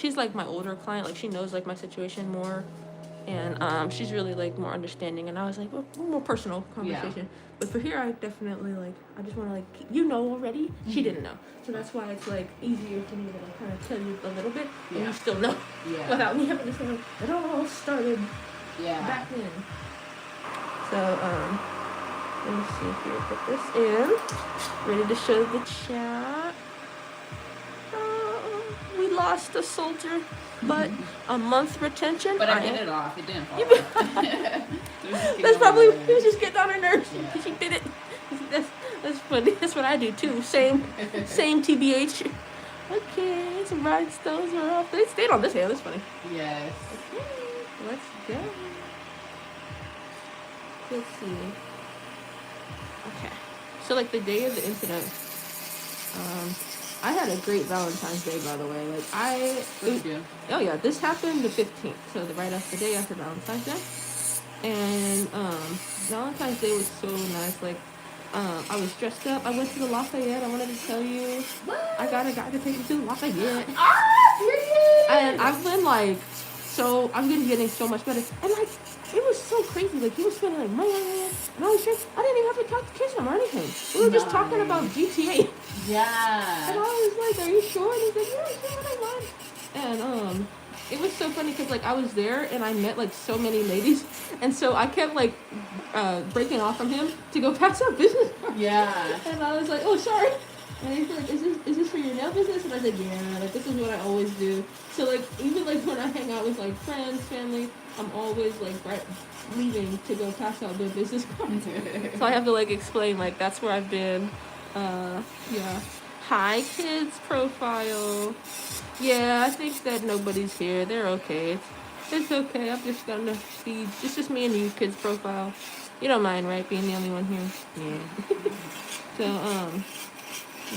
she's like my older client. Like she knows like my situation more, and she's really like more understanding. And I was like, well, more personal conversation. Yeah. But for here, I definitely like I just want to like already. Mm-hmm. She didn't know, so that's why it's like easier for me to like kind of tell you a little bit, and you still know without me having to say like, it all started back then. So let me see here. Put this in. Ready to show the chat. We lost a soldier, but a month retention. But I get it off. It didn't fall off. That's probably he was just getting on her nerves. Yeah. She did it. That's funny. That's what I do too. Same TBH. Okay, some rhinestones are off. They stayed on this hand. That's funny. Yes. Okay, let's go. Let's see. Okay, so like the day of the incident, I had a great Valentine's Day, by the way. Like oh yeah, this happened the 15th, so right after the day after Valentine's Day, and Valentine's Day was so nice. Like I was dressed up. I went to the Lafayette. I wanted to tell you, I got a guy to take me to the Lafayette. And I've been like, I've been getting so much better, and like it was so crazy. Like he was spending like money on it, and I was just I didn't even have to kiss him or anything. We were just talking about GTA. Yeah. And I was like, "Are you sure?" And he's like, "Yeah, sure, I mind." And it was so funny because like I was there and I met like so many ladies, and so I kept like breaking off from him to go pass out business. Yeah. And I was like, "Oh, sorry." And he's like, is this for your nail business? And I said, yeah, like this is what I always do. So like even like when I hang out with like friends, family, I'm always like leaving to go pass out their business cards. So I have to like explain like that's where I've been. Yeah. Hi kids profile. Yeah, I think that nobody's here. They're okay. It's okay. I'm just gonna feed. It's just me and you kids profile. You don't mind, right? Being the only one here. Yeah. So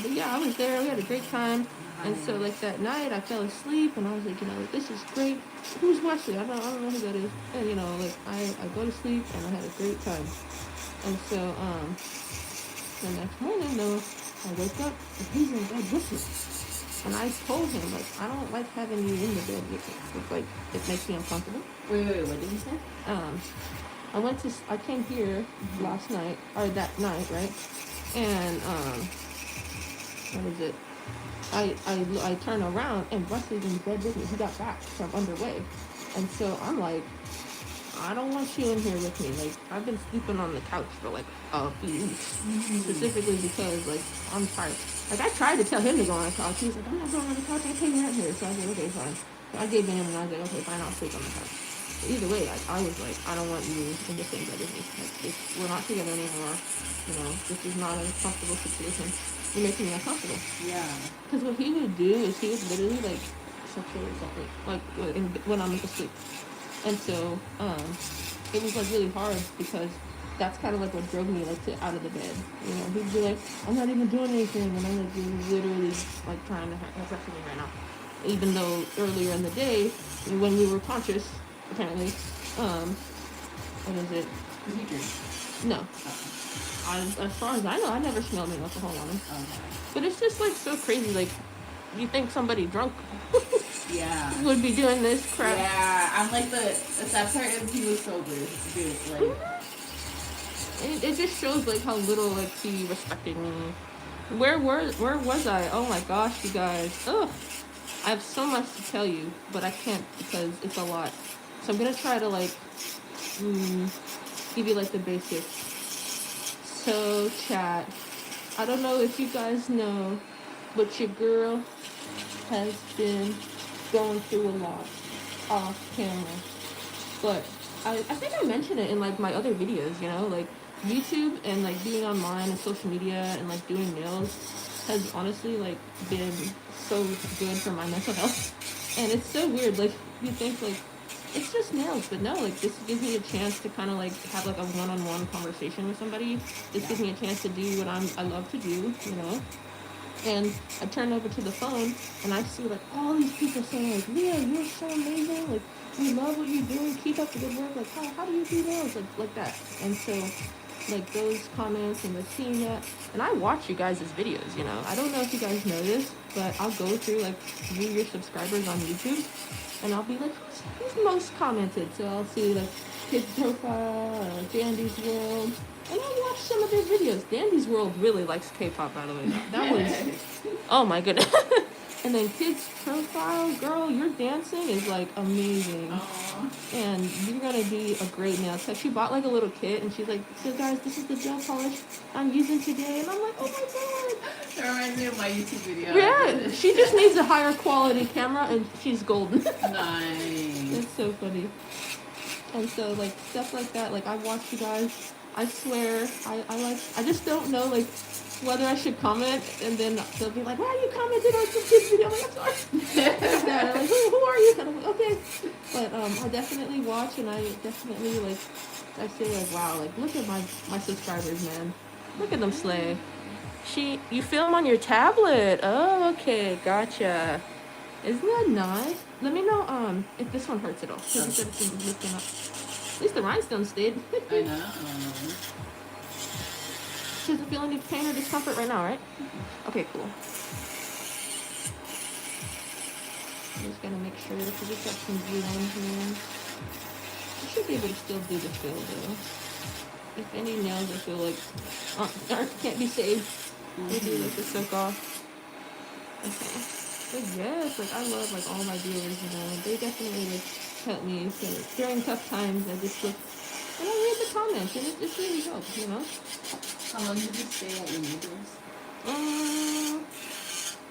but yeah, I was there. We had a great time. And so, like, that night, I fell asleep, and I was like, this is great. Who's Wesley? I don't know who that is. And, like, I go to sleep, and I had a great time. And so, the next morning, though, I wake up, and he's in bed with me. And I told him, like, I don't like having you in the bed with me. It's like, it makes me uncomfortable. Wait, what did you say? I came here last night, or that night, right? And, what is it? I turn around and Wesley's in bed with me. He got back from underway. And so I'm like, I don't want you in here with me. Like, I've been sleeping on the couch for like a few weeks. Specifically because like I'm tired. Like I tried to tell him to go on the couch. He was like, I'm not going on the couch, I'll take you out here. So I said, okay, fine. So I gave in and I was like, okay, fine, I'll sleep on the couch. But either way, I was like, I don't want you in the same bed as me. Like, we're not together anymore. This is not a comfortable situation. You're making me uncomfortable. Yeah. Because what he would do is he would literally like sexually assault me, like when I'm asleep. And so it was like really hard because that's kind of like what drove me like out of the bed. He'd be like, I'm not even doing anything, and I'm like, you're literally like trying to have sex with me right now. Even though earlier in the day when we were conscious, apparently, what is it? Did he drink? No. As far as I know, I never smelled any alcohol on him. Okay. But it's just like so crazy. Like, you think somebody drunk would be doing this crap? Yeah, I'm like the sad part is he was sober, dude. Like, it just shows like how little like he respected me. Where was I? Oh my gosh, you guys. Ugh. I have so much to tell you, but I can't because it's a lot. So I'm gonna try to like give you like the basics. So, chat, I don't know if you guys know, but your girl has been going through a lot off camera. But I think I mentioned it in like my other videos, like YouTube and like being online and social media and like doing nails has honestly like been so good for my mental health. And it's so weird, like you think like it's just nails, but no, like this gives me a chance to kind of like have like a one-on-one conversation with somebody. This gives me a chance to do what I love to do, And I turn over to the phone and I see like all these people saying like, Leah, you're so amazing. Like we love what you're doing. Keep up the good work. Like how do you do nails? Like that. And so like those comments and the seeing that. And I watch you guys' videos, you know. I don't know if you guys know this, but I'll go through like view your subscribers on YouTube, and I'll be like, who's most commented? So I'll see like Kid's Profile or Dandy's World, and I'll watch some of their videos. Dandy's World really likes K-pop, by the way. That was, oh my goodness. And then Kids Profile, girl, your dancing is like amazing. Aww. And you're gonna be a great nail tech. She bought like a little kit and she's like, so guys, this is the gel polish I'm using today. And I'm like, oh my god. That reminds me of my YouTube video. Yeah, she just needs a higher quality camera and she's golden. Nice. It's so funny. And so like stuff like that, like I watch you guys. I swear, I just don't know like whether I should comment, and then they'll be like, why are you commenting on some kid's video? I'm like, I'm sorry. Like that. I'm like, who are you? And I'm like, okay. But I definitely watch, and I definitely like, I say like, wow, like look at my subscribers, man. Look at them slay. You film on your tablet. Oh, okay, gotcha. Isn't that nice? Let me know if this one hurts at all. Because you said it's been lifting up. At least the rhinestone stayed. I know. Doesn't feel any pain or discomfort right now, right? Okay, cool. I'm just gonna make sure because it's got some glue on here. I should be able to still do the fill though. If any nails I feel like can't be saved, we'll do like the soak off. Okay. But yes, like I love like all my viewers, you know. They definitely like help me. So during tough times, I just look and I read the comments, and it really helps, you know. How long did you stay at your neighbor's?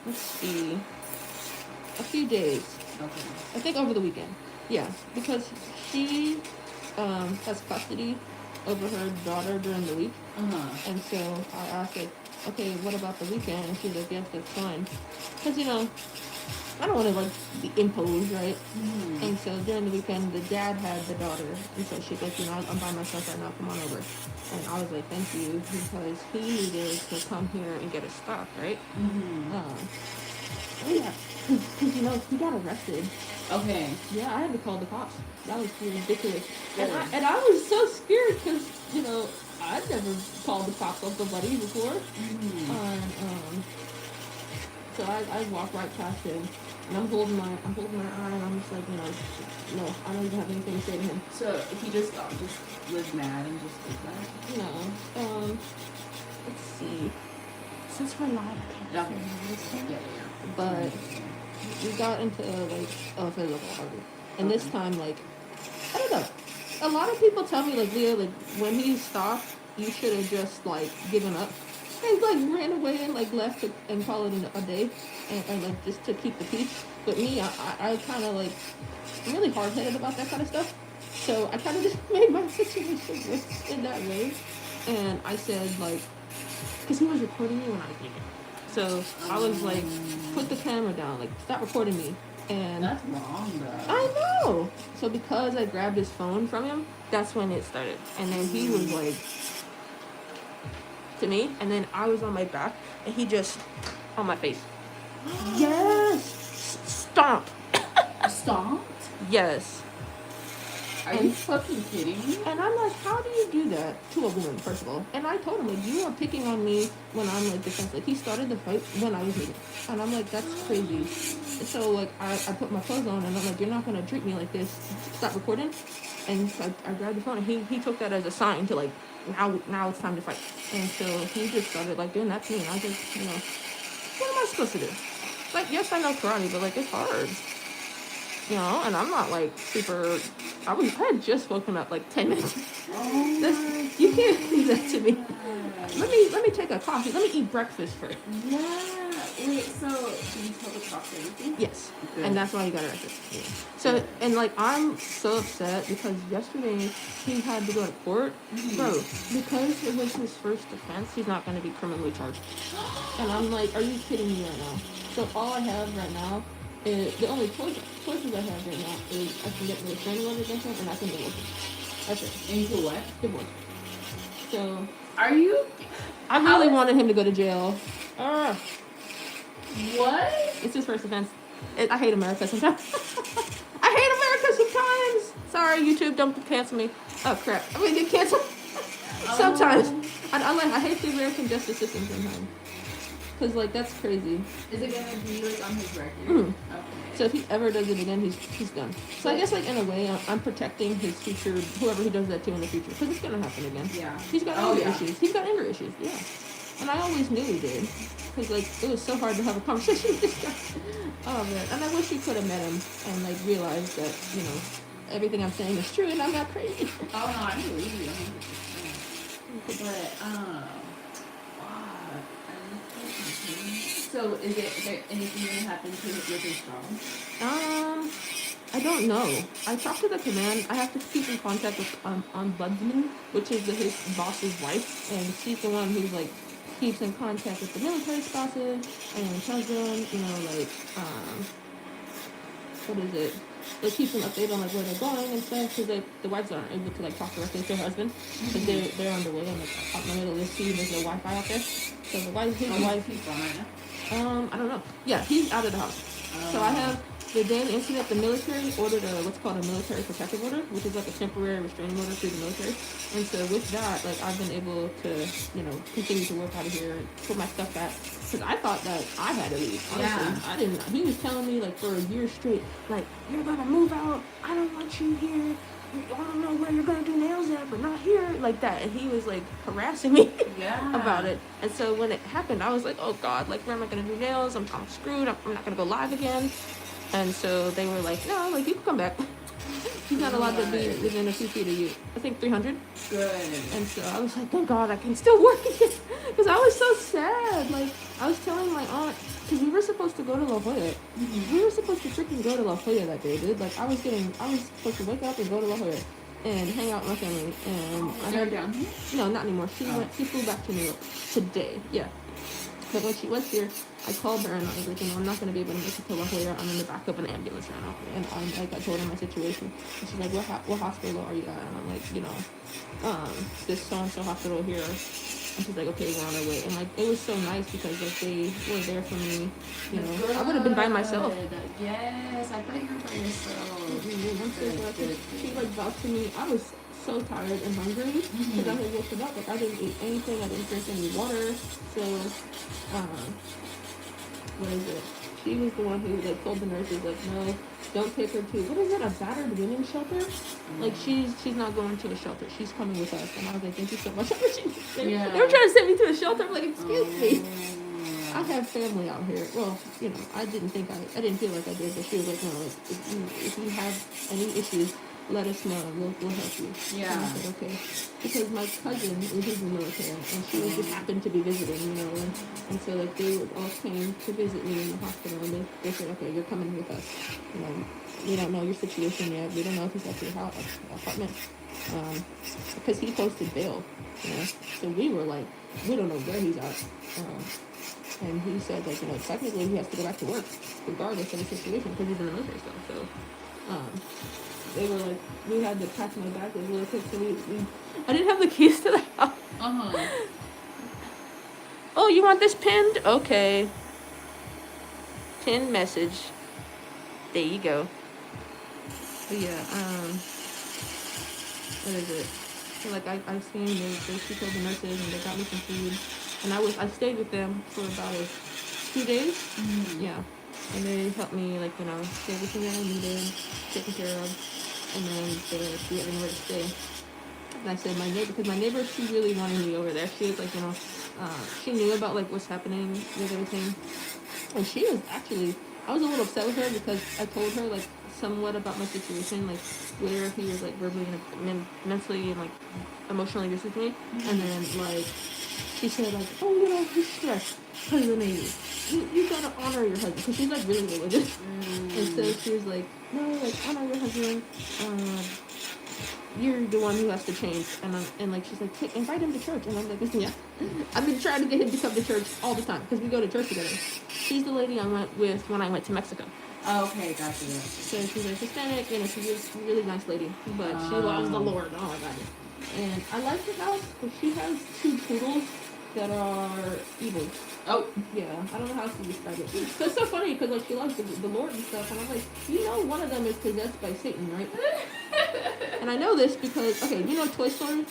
Let's see. A few days. Okay. I think over the weekend. Yeah, because she has custody over her daughter during the week. And so I asked her, okay, what about the weekend? And she's like, yes, that's fine. Because, you know, I don't want to, like, be imposed, right? Mm-hmm. And so during the weekend, the dad had the daughter. And so she's like, you know, I'm by myself right now. Come on over. And I was like, thank you. Because he needed to come here and get a stop, right? Mm-hmm. Yeah. Because, you know, he got arrested. Okay. Yeah, I had to call the cops. That was ridiculous. And I was so scared because, you know, I'd never called the cops on somebody before. Mm-hmm. And, so I walked right past him, and I'm holding my eye, and I'm just like, you know, no, I don't even have anything to say to him. So he just was mad and just did that? No. Let's see. Since we're live, I can't say Yeah. but we got into like a physical argument, and this time, like, I don't know. A lot of people tell me like, Leah, like when he stopped, you should have just like given up. And like ran away and like left and called it a day, and like just to keep the peace. But me, I kind of like, I'm really hard headed about that kind of stuff. So I kind of just made my situation worse in that way. And I said like, because he was recording me when I was leaving. So I was like, put the camera down, like stop recording me. And that's wrong, though. I know. So because I grabbed his phone from him, that's when it started. And then he was like to me, and then I was on my back, and he just on my face. Yes, stomp. Stomped? Yes. Are you fucking kidding me? And I'm like, how do you do that to a woman, first of all? And I told him, like, you are picking on me when I'm like defensive. He started the fight when I was leaving, and I'm like, that's crazy. So like I put my clothes on, and I'm like, you're not gonna treat me like this. Stop recording. And so I grabbed the phone, and he took that as a sign to like, now it's time to fight. And so he just started like doing that to me, and I just, you know, what am I supposed to do? Like, yes, I know karate, but like it's hard, you know. And I'm not like super. I had just woken up like 10 minutes. You can't do that to me. Let me take a coffee. Let me eat breakfast first. Yeah. Wait, so did you tell the cops everything? Yes. Good. And that's why he got arrested. Yeah. So, and like, I'm so upset because yesterday he had to go to court. Mm-hmm. Bro, because it was his first offense, he's not going to be criminally charged. And I'm like, are you kidding me right now? So all I have right now is, the only choices I have right now is I can get the restraining order against him and I can divorce him. That's it. And you can what? Divorce. So, Are you? I really wanted him to go to jail. What? It's his first offense. I hate America sometimes. I hate America sometimes. Sorry, YouTube, don't cancel me. Oh crap! I'm gonna get canceled. Sometimes. I hate the American justice system sometimes. Because, like, that's crazy. Is it gonna be like on his record? Mhm. Okay. So if he ever does it again, he's done. So I guess, like, in a way, I'm protecting his future, whoever he does that to in the future. Because it's going to happen again. Yeah. He's got anger issues. He's got anger issues, yeah. And I always knew he did. Because, like, it was so hard to have a conversation with this guy. Oh, man. And I wish you could have met him and, like, realized that, you know, everything I'm saying is true and I'm not crazy. Oh, no, I believe you 100%. But, wow. So, is there anything going to happen to with his job? I don't know. I talked to the command. I have to keep in contact with ombudsman, which is his boss's wife, and she's the one who's like keeps in contact with the military spouses and tells them, you know, like what is it? It keeps them updated on like where they're going and stuff, because the wives aren't able to like talk directly to her husband because they're on the way and like out in the middle of the sea. There's no Wi-Fi out there, so the wife, his wife, he's gone right now. I don't know. Yeah, he's out of the house. So I have the day of the incident, the military ordered what's called a military protective order, which is like a temporary restraining order through the military. And so with that, like I've been able to, you know, continue to work out of here and put my stuff back. Because I thought that I had to leave. Honestly, Yeah. I didn't. He was telling me like for a year straight, like you're gonna move out. I don't want you here. I don't know where you're gonna do nails at, but not here, like that. And he was like harassing me about it. And so when it happened, I was like, oh God, like where am I gonna do nails? I'm screwed. I'm not gonna go live again. And so they were like, no, like you can come back. He's not allowed to be within a few feet of you. I think 300. Good. And so I was like, thank God I can still work again. Because I was so sad. Like, I was telling my aunt, because we were supposed to go to La Jolla. Mm-hmm. We were supposed to freaking go to La Jolla that day, dude. Like, I was supposed to wake up and go to La Jolla and hang out with my family. And I heard down here? No, not anymore. She flew back to New York today. Yeah. But when she was here, I called her and I was like, you know, I'm not going to be able to make it to La Jolla. I'm in the back of an ambulance right now. And I told her my situation. And she's like, what hospital are you at? And I'm like, you know, this so-and-so hospital here. And she's like, okay, we're on our way. And like, it was so nice because like they were there for me. You know, I would have been by myself. Yes, I thought you were by yourself. She like vouched to me. I was so tired and hungry because I had woken up. Like I didn't eat anything. I didn't drink any water. So, what is it? She was the one who like told the nurses like, no, don't take her to what is it? A battered women's shelter? Like she's not going to a shelter. She's coming with us. And I was like, thank you so much. They were trying to send me to a shelter. I'm like, excuse me. I have family out here. Well, you know, I didn't feel like I did, but she was like, no, like, if you have any issues, let us know. We'll help you. Yeah. And I said, okay. Because my cousin is in the military, and she just happened to be visiting, you know, and so like they all came to visit me in the hospital, and they said, okay, you're coming with us. You know, we don't know your situation yet. We don't know if he's at your house, apartment, because he posted bail. You know, so we were like, we don't know where he's at. And he said, like, you know, technically he has to go back to work, regardless of the situation, because he's in the military still. So, they were like, we had to pack my bag like really quick, so I didn't have the keys to the house. Oh, you want this pinned? Okay. Pinned message. There you go. But yeah, what is it? So like I seen she told the nurses and they got me some food, and I stayed with them for about 2 days. Yeah, and they helped me like, you know, get everything that I needed taken care of. And then she had anywhere to stay. And I said, because my neighbor, she really wanted me over there. She was like, you know, she knew about like what's happening with everything. And she was actually, I was a little upset with her because I told her like somewhat about my situation, like where he was like verbally and mentally and like emotionally abusive to me. And then like, she said like, oh, you know, he's stressed because of the Navy. You gotta honor your husband, because she's like really religious. And so she was like, no, like honor your husband. You're the one who has to change. And like she's like, invite him to church. And I'm like, yeah. I've been trying to get him to come to church all the time because we go to church together. She's the lady I went with when I went to Mexico. Oh, okay, gotcha. So she's like Hispanic, you know, she's a really nice lady, but she loves the Lord. Oh my God. And I like her house, but she has 2 poodles that are evil. Oh, yeah. I don't know how to describe it. So it's so funny because like she loves the Lord and stuff, and I'm like, you know, one of them is possessed by Satan, right? And I know this because, okay, you know Toy Story?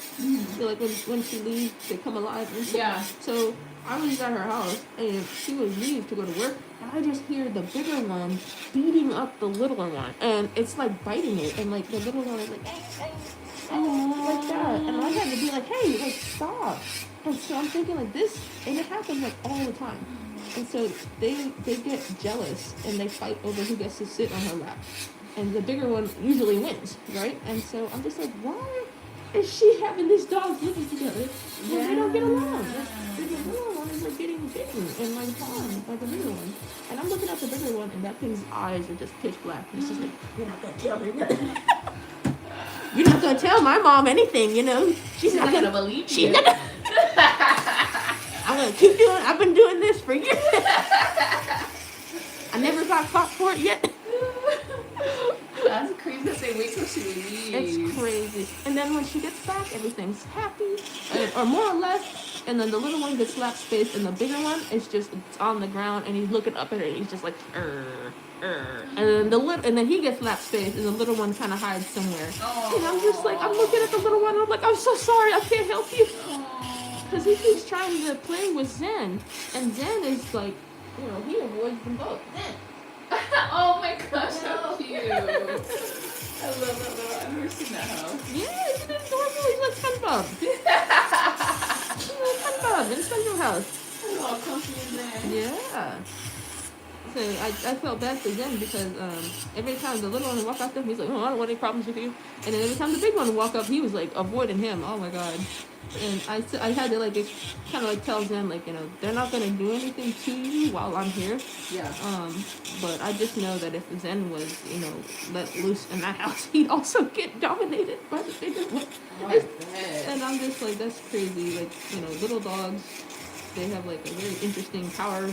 So, like, when she leaves, they come alive and stuff. Yeah. So, I was at her house, and she would leave to go to work, and I just hear the bigger one beating up the littler one. And it's, like, biting it, and, like, the little one is like, like that. And I had to be like, hey, like, stop. And so I'm thinking, like, this, and it happens, like, all the time. And so they get jealous, and they fight over who gets to sit on her lap. And the bigger one usually wins, right? And so I'm just like, why is she having these dogs living together when they don't get along? The little one is like getting bitten and like harmed by the bigger one. And I'm looking at the bigger one, and that thing's eyes are just pitch black. And it's just like, you're not gonna tell me nothing. You're not gonna tell my mom anything, you know? She's not gonna believe you. I'm gonna keep doing. I've been doing this for years. I never got caught for it yet. That's crazy that they wait till she leaves. It's crazy. And then when she gets back, everything's happy, or more or less. And then the little one gets slapped space, and the bigger one is just on the ground, and he's looking up at her, and he's just like, And then and then he gets slapped space, and the little one kind of hides somewhere. Aww. And I'm just like, I'm looking at the little one, and I'm like, I'm so sorry, I can't help you. Because he keeps trying to play with Zen, and Zen is like, you know, he avoids them both. Zen. Oh my gosh, how cute. I love that. I've never seen that house. Yeah, it's adorable. He's like SpongeBob. SpongeBob in SpongeBob house. It's all comfy in there. Yeah. So I felt bad for Zen because every time the little one would walk up to him, he's like, oh, I don't want any problems with you. And then every time the big one would walk up, he was like avoiding him. Oh my God. And I had to like kind of like tell Zen, like, you know, they're not going to do anything to you while I'm here. Yeah. But I just know that if Zen was, you know, let loose in that house, he'd also get dominated by the bigger one. And I'm just like, that's crazy. Like, you know, little dogs, they have like a very interesting power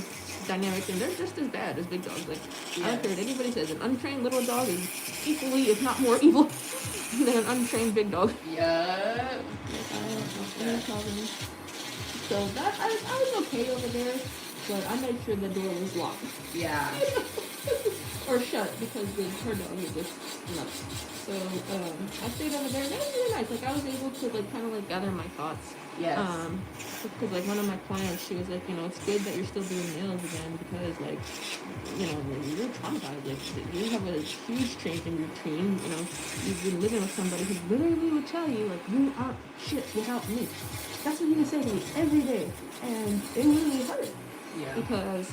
dynamic, and they're just as bad as big dogs. Like, yes. I don't care what anybody says, an untrained little dog is equally, if not more evil than an untrained big dog. Yeah. So that I was okay over there, but I made sure the door was locked. Yeah. Or shut, because her dog was just nuts. So I stayed over there. That was really nice. Like, I was able to like kind of like gather my thoughts. Yes. Because like one of my clients, she was like, you know, it's good that you're still doing nails again, because like, you know, you're traumatized. Like, you have a huge change in routine. You know, you've been living with somebody who literally would tell you like, you aren't shit without me. That's what he would say to me every day, and it really hurt. Yeah. Because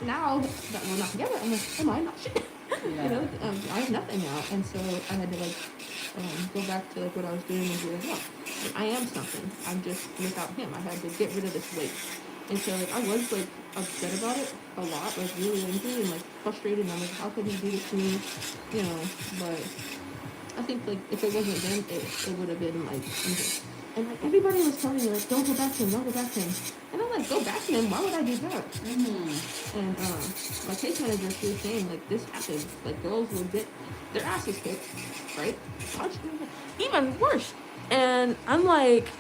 now that we're not together, I'm like, am I not shit? Yeah. You know, I have nothing now, and so I had to like go back to like what I was doing and be like, no, I am something. I'm just without him. I had to get rid of this weight, and so like I was like upset about it a lot, like really angry and like frustrated. And I'm like, how could he do this to me? You know, but I think like if it wasn't them, it would have been like. And like everybody was telling me like, don't go back to him, don't go back to him. And I'm like, go back to him, why would I do that? Mm-hmm. And my case manager, she was saying like, this happens. Like, girls will get their asses kicked, right? Even worse. And I'm like,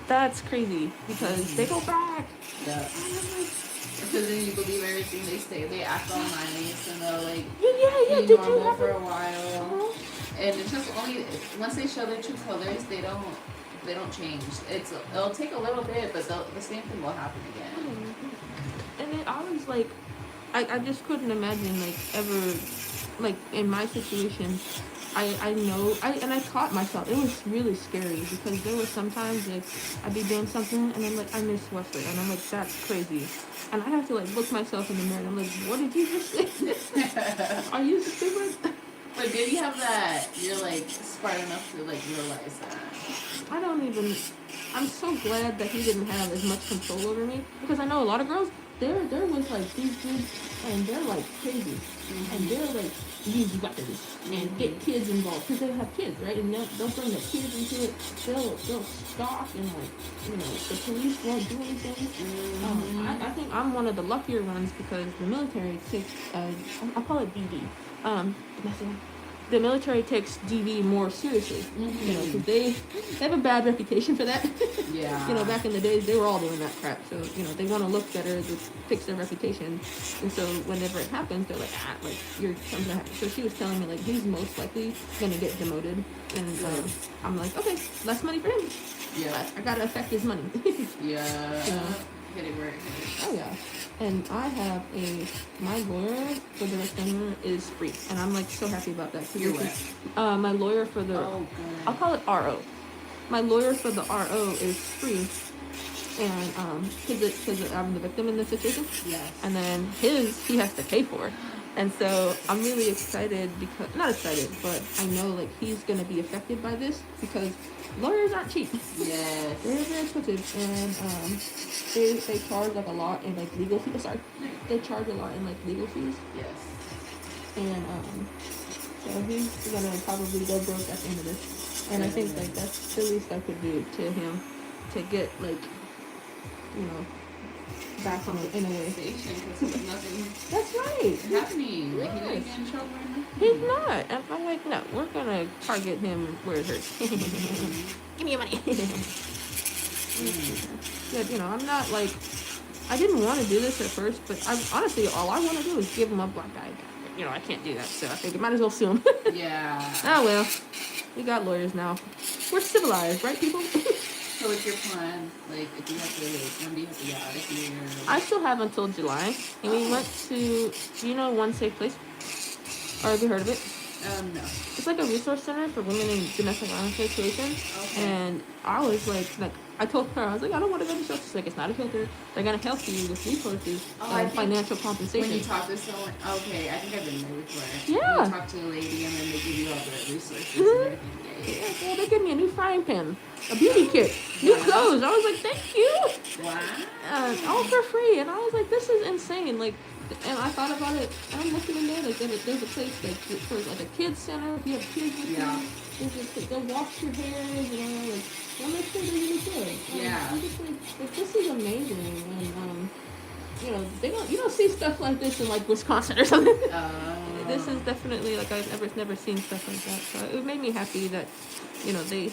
that's crazy, because they go back. Yeah. And I'm like, because then you believe everything they say. They act all nice and they'll like be normal for a while. And it's just only once they show their true colors, they don't change. It'll take a little bit, but the same thing will happen again. And then I was like, I just couldn't imagine like ever, like in my situation. I know, and I caught myself. It was really scary, because there were sometimes like I'd be doing something and I'm like, I miss Wesley, and I'm like, that's crazy. And I have to like look myself in the mirror and I'm like, what did you just say? Are you stupid? But did you have that? You're like smart enough to like realize that. I'm so glad that he didn't have as much control over me, because I know a lot of girls, they're with like these dudes, and they're like crazy, and they're like use weapons and get kids involved, because they have kids, right? And they'll bring the kids into it. They'll stalk, and like, you know, the police won't do anything. I think I'm one of the luckier ones, because the military takes I call it DD, domestic the military takes DV more seriously. Mm-hmm. You know, because they have a bad reputation for that. Yeah. You know, back in the days, they were all doing that crap. So, you know, they want to look better to fix their reputation. And so whenever it happens, they're like, like, something's gonna happen. So she was telling me, like, he's most likely gonna get demoted. And I'm like, okay, less money for him. Yeah. I gotta affect his money. Yeah. So, Hit it where it hits. oh yeah. And I have my lawyer for the retainer is free, and I'm like so happy about that. You're what? My lawyer for the, Oh, good. I'll call it RO. My lawyer for the RO is free, and because I'm the victim in this situation. Yes. And then he has to pay for, and so I'm really excited because not excited, but I know like he's gonna be affected by this because lawyers aren't cheap. Yes. They're very expensive, and they charge like a lot in like legal fees. Sorry, they charge a lot in like legal fees. Yes. And so he's gonna probably go broke at the end of this. And I think like that's the least I could do to him to get like, you know, back on in a way. Because nothing That's right. happening. Like, he didn't get in trouble or anything. He's not. And I'm like, no, we're gonna target him where it hurts. Give me your money. Yeah, you know, I'm not like, I didn't want to do this at first, but honestly, all I want to do is give him a black eye. You know, I can't do that, so I think I might as well sue him. Yeah. Oh well, we got lawyers now. We're civilized, right, people? So what's your plan? Like, if you have to, when do you have to get out of here? I still have until July, and we went to, you know, One Safe Place? Or have you heard of it? No. It's like a resource center for women in domestic violence situations. Okay. And I was like, I told her, I was like, I don't want to go to shelter. She's like, it's not a shelter. They're going to help you with resources and financial compensation. When you talk to someone, okay, I think I've been there before. Yeah. You talk to a lady and then they give you all the resources and everything. Yeah, well, they gave me a new frying pan, a beauty kit, new clothes. I was like, thank you. Wow. All for free. And I was like, this is insane. Like, and I thought about it. I'm looking in there. Like, there's a place like for like a kids center. If you have kids with you, they'll wash your hair. You know, like they'll make sure they're really good. Yeah. I'm just like, this is amazing. And you know, you don't see stuff like this in like Wisconsin or something. This is definitely like I've never seen stuff like that. So it made me happy that, you know, they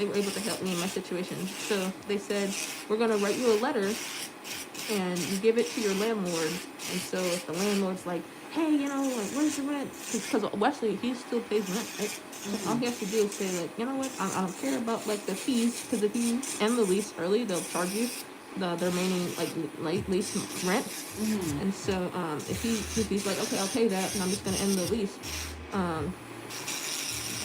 were able to help me in my situation. So they said, we're gonna write you a letter and you give it to your landlord. And so if the landlord's like, hey, you know, like, where's the rent? Because Wesley, he still pays rent, right? So all he has to do is say, like, you know what, I don't care about, like, the fees, because if you end the lease early, they'll charge you the remaining, like lease rent. And so if he's like, okay, I'll pay that, and I'm just going to end the lease,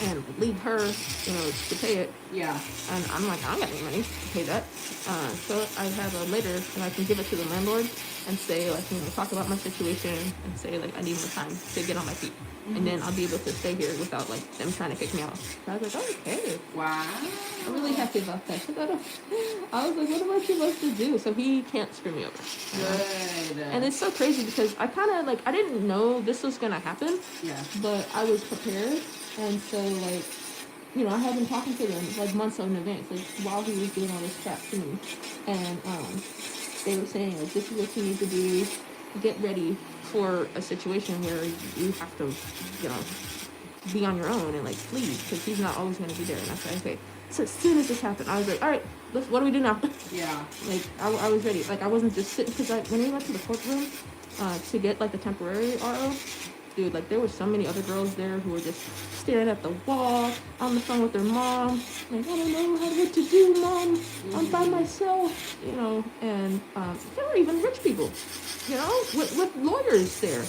and leave her, you know, to pay it. Yeah. And I'm like, I don't got any money to pay that. So I have a letter, and I can give it to the landlord and say, like, you know, talk about my situation and say, like, I need more time to get on my feet. And then I'll be able to stay here without, like, them trying to kick me out. So I was like, okay. Wow. I'm really happy about that. I was like, what am I supposed to do? So he can't screw me over. Good. And it's so crazy because I kind of, like, I didn't know this was going to happen. Yeah. But I was prepared. And so, like, you know, I had been talking to them, like, months in advance, like, while he was doing all this crap to me. And they were saying, like, this is what you need to do. Get ready for a situation where you have to, you know, be on your own and, like, leave, because he's not always going to be there. And I said, okay. So as soon as this happened, I was like, all right, what do we do now? Yeah. Like, I was ready. Like, I wasn't just sitting, because when we went to the courtroom to get, like, the temporary RO, dude, like, there were so many other girls there who were just staring at the wall, on the phone with their mom, like, I don't know what to do, Mom. I'm by myself, you know, and there were even rich people, you know, with lawyers there.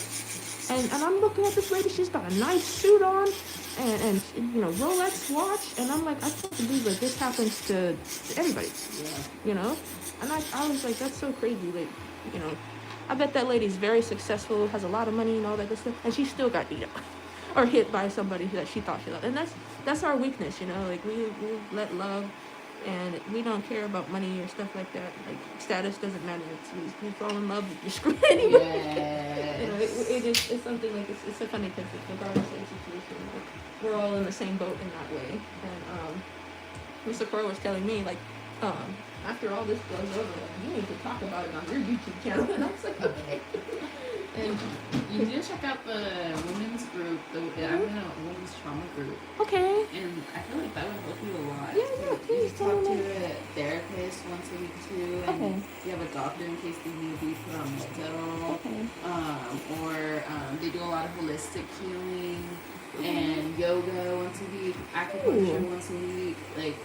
And I'm looking at this lady, she's got a nice suit on, and you know, Rolex watch, and I'm like, I can't believe that this happens to everybody, you know? And I was like, that's so crazy, like, you know, I bet that lady's very successful, has a lot of money and all that good stuff, and she still got beat up or hit by somebody that she thought she loved. And that's our weakness, you know, like we let love, and we don't care about money or stuff like that. Like, status doesn't matter. We fall in love, you're screwed anyway. Yes. You know, it's something like, it's a funny thing, regardless of the situation. Like, we're all in the same boat in that way. And Mr. Cora was telling me, like, after all this blows over, you need to talk about it on your YouTube channel. And I was like, okay. And you did check out the women's group. I'm doctor in case they need to be put on Model. Okay. Or they do a lot of holistic healing and yoga once a week, acupuncture once a week. Like,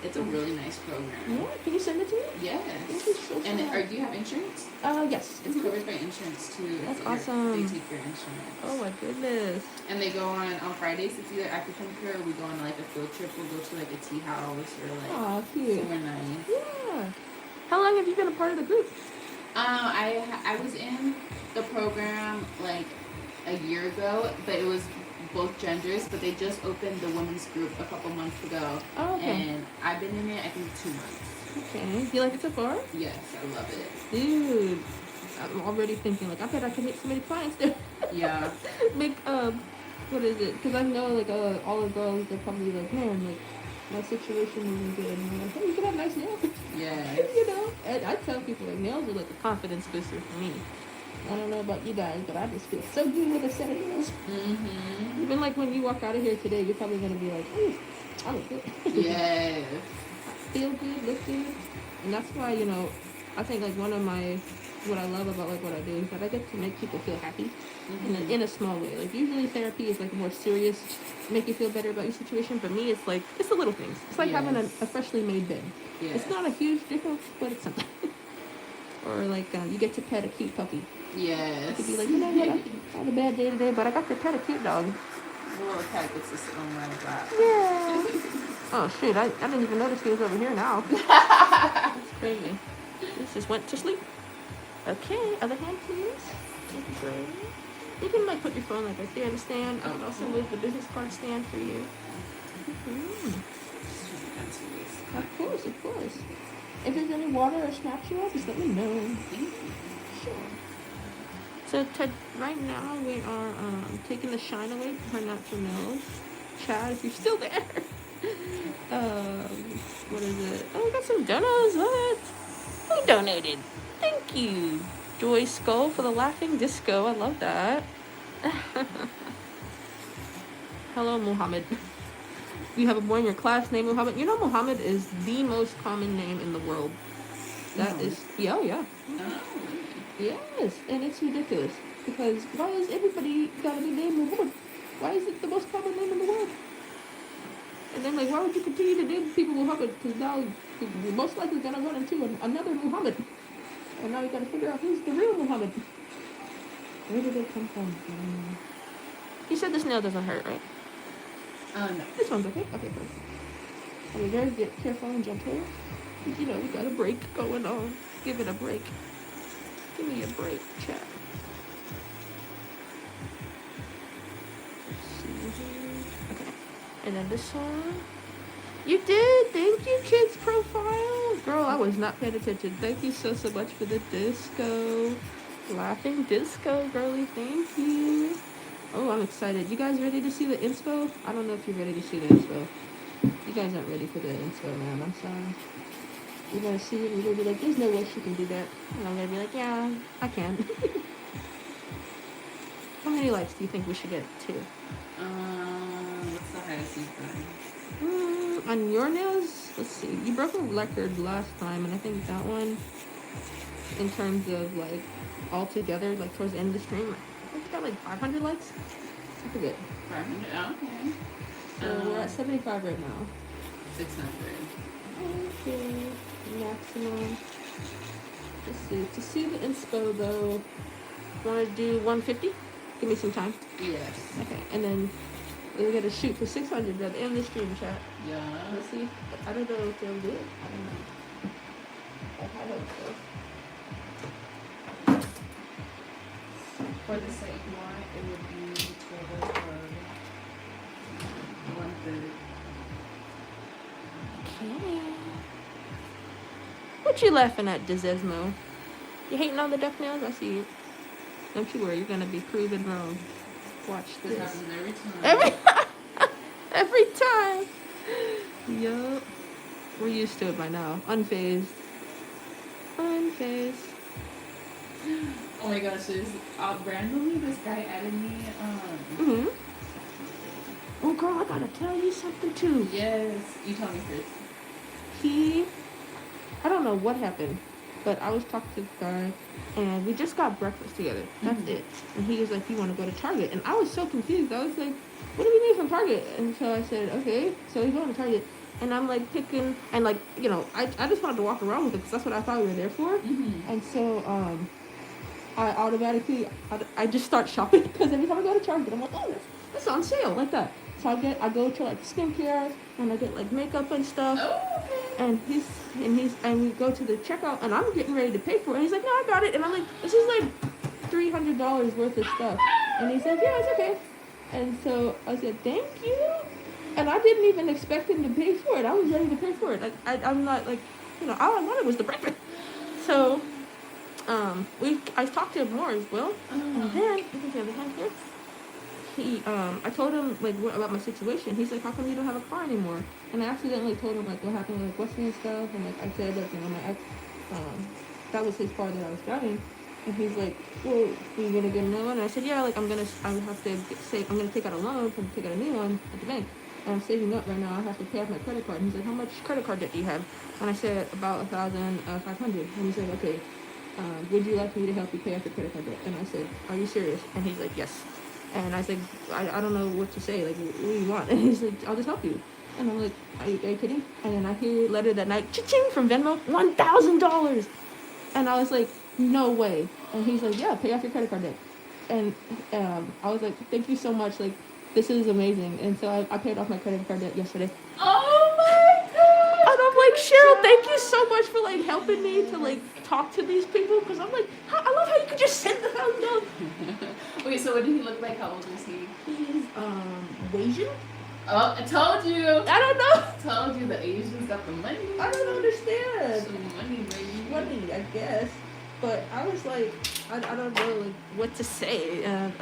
it's a really nice program. Yeah, can you send it to me? Yes. Thank you so And much. do you have insurance? Yes. It's covered by insurance too. That's They awesome. take your insurance. Oh my goodness. And they go on Fridays. It's either acupuncture or we go on like a field trip. We'll go to like a tea house or like Aw, cute. somewhere nice. Yeah. How long have you been a part of the group? I was in the program like a year ago, but it was both genders. But they just opened the women's group a couple months ago. Oh, okay. And I've been in it I think 2 months. Okay. Do you like it so far? Yes, I love it. Dude, I'm already thinking like I bet I can make so many clients there. Yeah. Make what is it? Because I know like all the girls they're probably like, man, like my situation isn't good. And I'm like, hey, you can have nice nails. Yes. You know, and I tell people like nails are like a confidence booster for me. I don't know about you guys, but I just feel so good with a set of nails. Mhm. Even like when you walk out of here today, you're probably gonna be like, ooh, I look good. Yes. Feel good, look good, and that's why I think like one of what I love about like what I do is that I get to make people feel happy in a small way. Like usually therapy is like more serious, make you feel better about your situation. For me, it's like it's the little things. It's like having a freshly made bed. Yes. It's not a huge difference, but it's something. Or like you get to pet a cute puppy. Yes. You could be like, you know what, I had a bad day today, but I got to pet a cute dog. The little cat gets to sit on my lap. Yeah. Oh shoot, I didn't even notice he was over here now. That's crazy. This just went to sleep. Okay, other hand please. Thank you, great. You can like put your phone like right there on the stand. I can also move the business card stand for you. Of course, of course. If there's any water or snacks you want, just let me know. Thank you. Sure. So Ted, right now we are taking the shine away from her natural nails. Chad, if you're still there. What is it? Oh, we got some donuts. What? Who donated? Thank you. Joy Skull for the laughing disco. I love that. Hello, Muhammad. You have a boy in your class named Muhammad. You know Muhammad is the most common name in the world. That is, yeah. Yes, and it's ridiculous. Because why is everybody gotta be named Muhammad? Why is it the most common name in the world? And then like, why would you continue to name people Muhammad? Because now you're most likely gonna run into another Muhammad. And now you gotta figure out who's the real Muhammad. Where did it come from? You said this nail doesn't hurt, right? No. This one's okay? Okay, good. I mean, very careful and gentle. We got a break going on. Give it a break. Give me a break, chat. Let's see here. Okay. And then this one. You did! Thank you, kids profile. Girl, I was not paying attention. Thank you so much for the disco. Laughing disco, girly. Thank you. Oh, I'm excited. You guys ready to see the inspo? I don't know if you're ready to see the inspo. You guys aren't ready for the inspo, man. I'm sorry. You're gonna see it and you're gonna be like, there's no way she can do that. And I'm gonna be like, yeah, I can. How many likes do you think we should get to? What's the highest you've done? On your nails, let's see. You broke a record last time, and I think that one, in terms of like all together, like towards the end of the stream, I think you got like 500 likes. I forget. 500. Okay. So we're at 75 right now. 600. Okay, maximum. Let's see. To see the inspo though, want to do 150? Give me some time. Yes. Okay, and then we're gonna shoot for 600 at the end of the stream, chat. Yeah. Let's see. I don't know if they'll do it. I don't know. I hope so. For the sake you want, it would be total for 1/3. Okay. What you laughing at, Desesmo? You hating on the duck nails? I see you. Don't you worry, you're gonna be proven wrong. Watch This this. happens every time. Every time. Yup. We're used to it by now. Unfazed. Oh my gosh, randomly this guy added me. Oh girl, I gotta tell you something too. Yes. You tell me first. I don't know what happened, But I was talking to the guy, and we just got breakfast together. That's Mhm. it. And he was like, "You want to go to Target?" And I was so confused. I was like, "What do you mean from Target?" And so I said, "Okay." So he's going to Target, and I'm like picking, and like I just wanted to walk around with it because that's what I thought we were there for. Mhm. And so I automatically I just start shopping because every time I go to Target, I'm like, "Oh, that's on sale," like that. So I go to like skincare and I get like makeup and stuff, Oh, okay. and we go to the checkout and I'm getting ready to pay for it. And he's like, "No, I got it." And I'm like, "This is like $300 worth of stuff." And he's like, "Yeah, it's okay." And so I said, "Thank you." And I didn't even expect him to pay for it. I was ready to pay for it. Like I'm not like, all I wanted was the breakfast. So I talked to him more as well. And then you can see the hand here. I told him like about my situation. He's like, "How come you don't have a car anymore?" And I accidentally told him like what happened with like Wesley and stuff, and like I said like my ex, that was his car that I was driving, and he's like, "Well, are you gonna get another one?" And I said, "Yeah, like I have to I'm gonna take out a loan, take out a new one at the bank, and I'm saving up right now. I have to pay off my credit card." And he's like, "How much credit card debt do you have?" And I said about 1,500. And he's like, "Okay, would you like me to help you pay off your credit card debt?" And I said, "Are you serious?" And he's like, "Yes." And I was like, I don't know what to say. Like, what do you want? And he's like, "I'll just help you." And I'm like, are you kidding? And then I hear later that night, cha-ching, from Venmo, $1,000. And I was like, no way. And he's like, "Yeah, pay off your credit card debt." And I was like, "Thank you so much. Like, this is amazing." And so I paid off my credit card debt yesterday. Oh my And god! I'm like, "Cheryl, thank you so much for like helping me to like talk to these people." Because I'm like, I love how you could just send the $1,000. Wait, so what did he look like? How old was he? He's Asian. Oh, I told you. I don't know. Told you the Asians got the money. I don't understand. Some money, baby. Money, I guess. But I was like, I don't know like what to say. And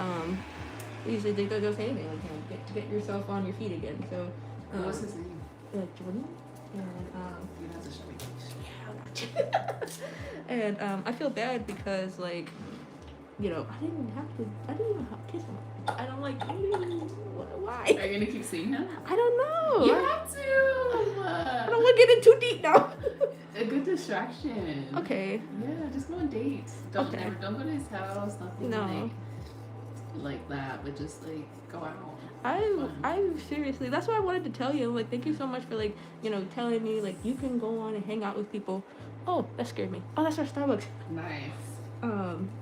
usually they don't say anything like, get yourself on your feet again. So What was his name? Jordan. And You have to show me. and I feel bad because like, I didn't even have to kiss him. And I'm like, why? Are you gonna keep seeing him? I don't know. You have to. I don't want to get in too deep now. A good distraction. Okay. Yeah, just go on dates. Don't go to his house. Nothing No. like that, but just like go out. I seriously, that's why I wanted to tell you. Like, thank you so much for like, telling me like you can go on and hang out with people. Oh, that scared me. Oh, that's our Starbucks. Nice.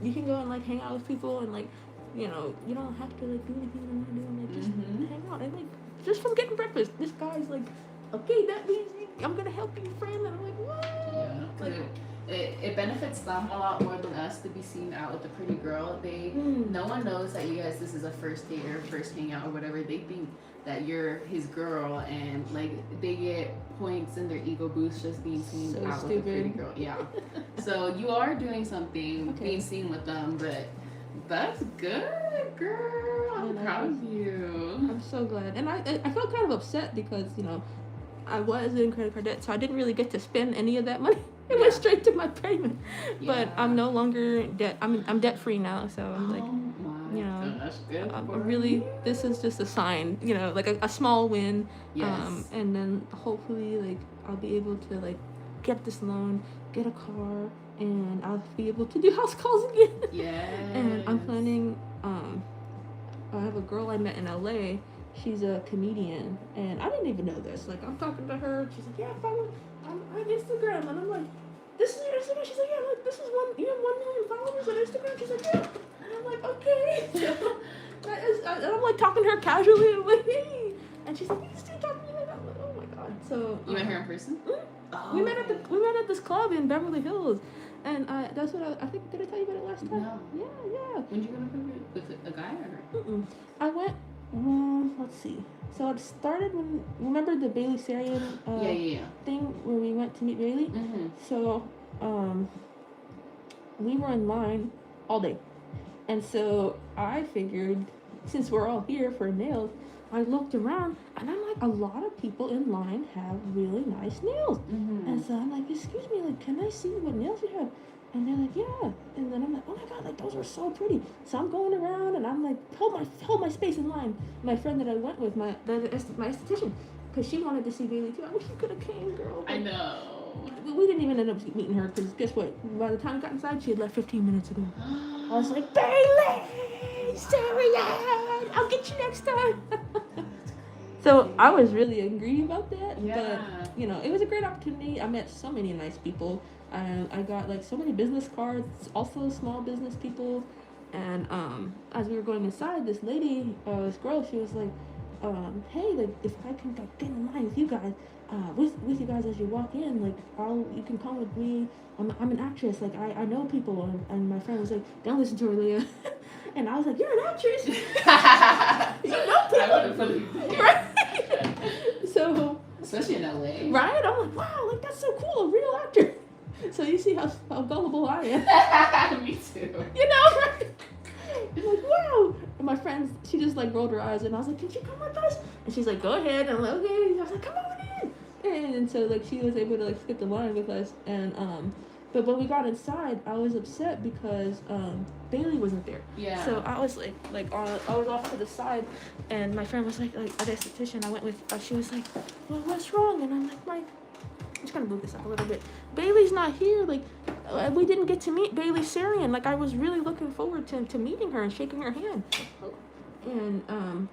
You can go and like hang out with people and like, you don't have to like do anything you're not doing. Like, just hang out and like just from getting breakfast. This guy's like, "Okay, that means I'm gonna help you, friend." And I'm like, "What?" Yeah. Like, it benefits them a lot more than us to be seen out with a pretty girl. No one knows that you guys, this is a first date or first hangout or whatever. They think that you're his girl, and like they get points in their ego boost just being seen So out stupid. with a pretty girl. Yeah. So you are doing something, Okay. being seen with them, but that's good, girl. I'm proud of you. I'm so glad. And I felt kind of upset because, I was in credit card debt, so I didn't really get to spend any of that money. It went straight to my payment. But I'm no longer debt. I'm debt free now, so I'm like, gosh, good. I'm really, this is just a sign, like a small win. Yes. And then hopefully like I'll be able to like get this loan, get a car, and I'll be able to do house calls again. Yes. And I'm planning, I have a girl I met in LA. She's a comedian, and I didn't even know this. Like, I'm talking to her. She's like, "Yeah, follow on Instagram," and I'm like, "This is your Instagram?" She's like, "Yeah." I'm like, you have 1 million followers on Instagram?" She's like, "Yeah." And I'm like, "Okay." And I'm like talking to her casually. And I'm like, "Hey," and she's like, "You still talking to me?" I'm like, "Oh my god." So You met her in person? Mm-hmm. Oh. We met at this club in Beverly Hills, and that's what I think. Did I tell you about it last time? No. Yeah. When did you go to with a guy or? Mm-mm. I went. Let's see. So it started when, remember the Bailey Sarian thing where we went to meet Bailey? Mm-hmm. So we were in line all day, and so I figured since we're all here for nails, I looked around and I'm like, a lot of people in line have really nice nails, and so I'm like, "Excuse me, like, can I see what nails you have?" And they're like, "Yeah." And then I'm like, "Oh my god, like those are so pretty." So I'm going around and I'm like, hold my space in line. My friend that I went with, my esthetician, because she wanted to see Bailey too. I wish you could have came, girl. I know. We didn't even end up meeting her because guess what? By the time we got inside, she had left 15 minutes ago. I was like, Bailey, sorry, I'll get you next time. So I was really angry about that, but you know, it was a great opportunity. I met so many nice people. I got like so many business cards, also small business people. And as we were going inside, this lady, this girl, she was like, hey, like if I can like, get in line with you guys, with you guys as you walk in, like you can come with me. I'm an actress, like I know people. And my friend was like, don't listen to her, Leah. And I was like, you're an actress. You know people. Right? So especially in LA. Right? I'm like, wow, like that's so cool, a real actor. So you see how gullible I am. Me too. You know, right? I'm like, wow. And my friend, she just like rolled her eyes, and I was like, can you come with us? And she's like, go ahead. And I'm like, okay. I was like, come on in. And so like she was able to like skip the line with us. And but when we got inside, I was upset because Bailey wasn't there. Yeah. So I was like I was off to the side, and my friend was like an esthetician I went with. She was like, well, what's wrong? And I'm like, Mike, I'm just gonna move this up a little bit. Bailey's not here. Like, we didn't get to meet Bailey Sarian. Like, I was really looking forward to meeting her and shaking her hand. And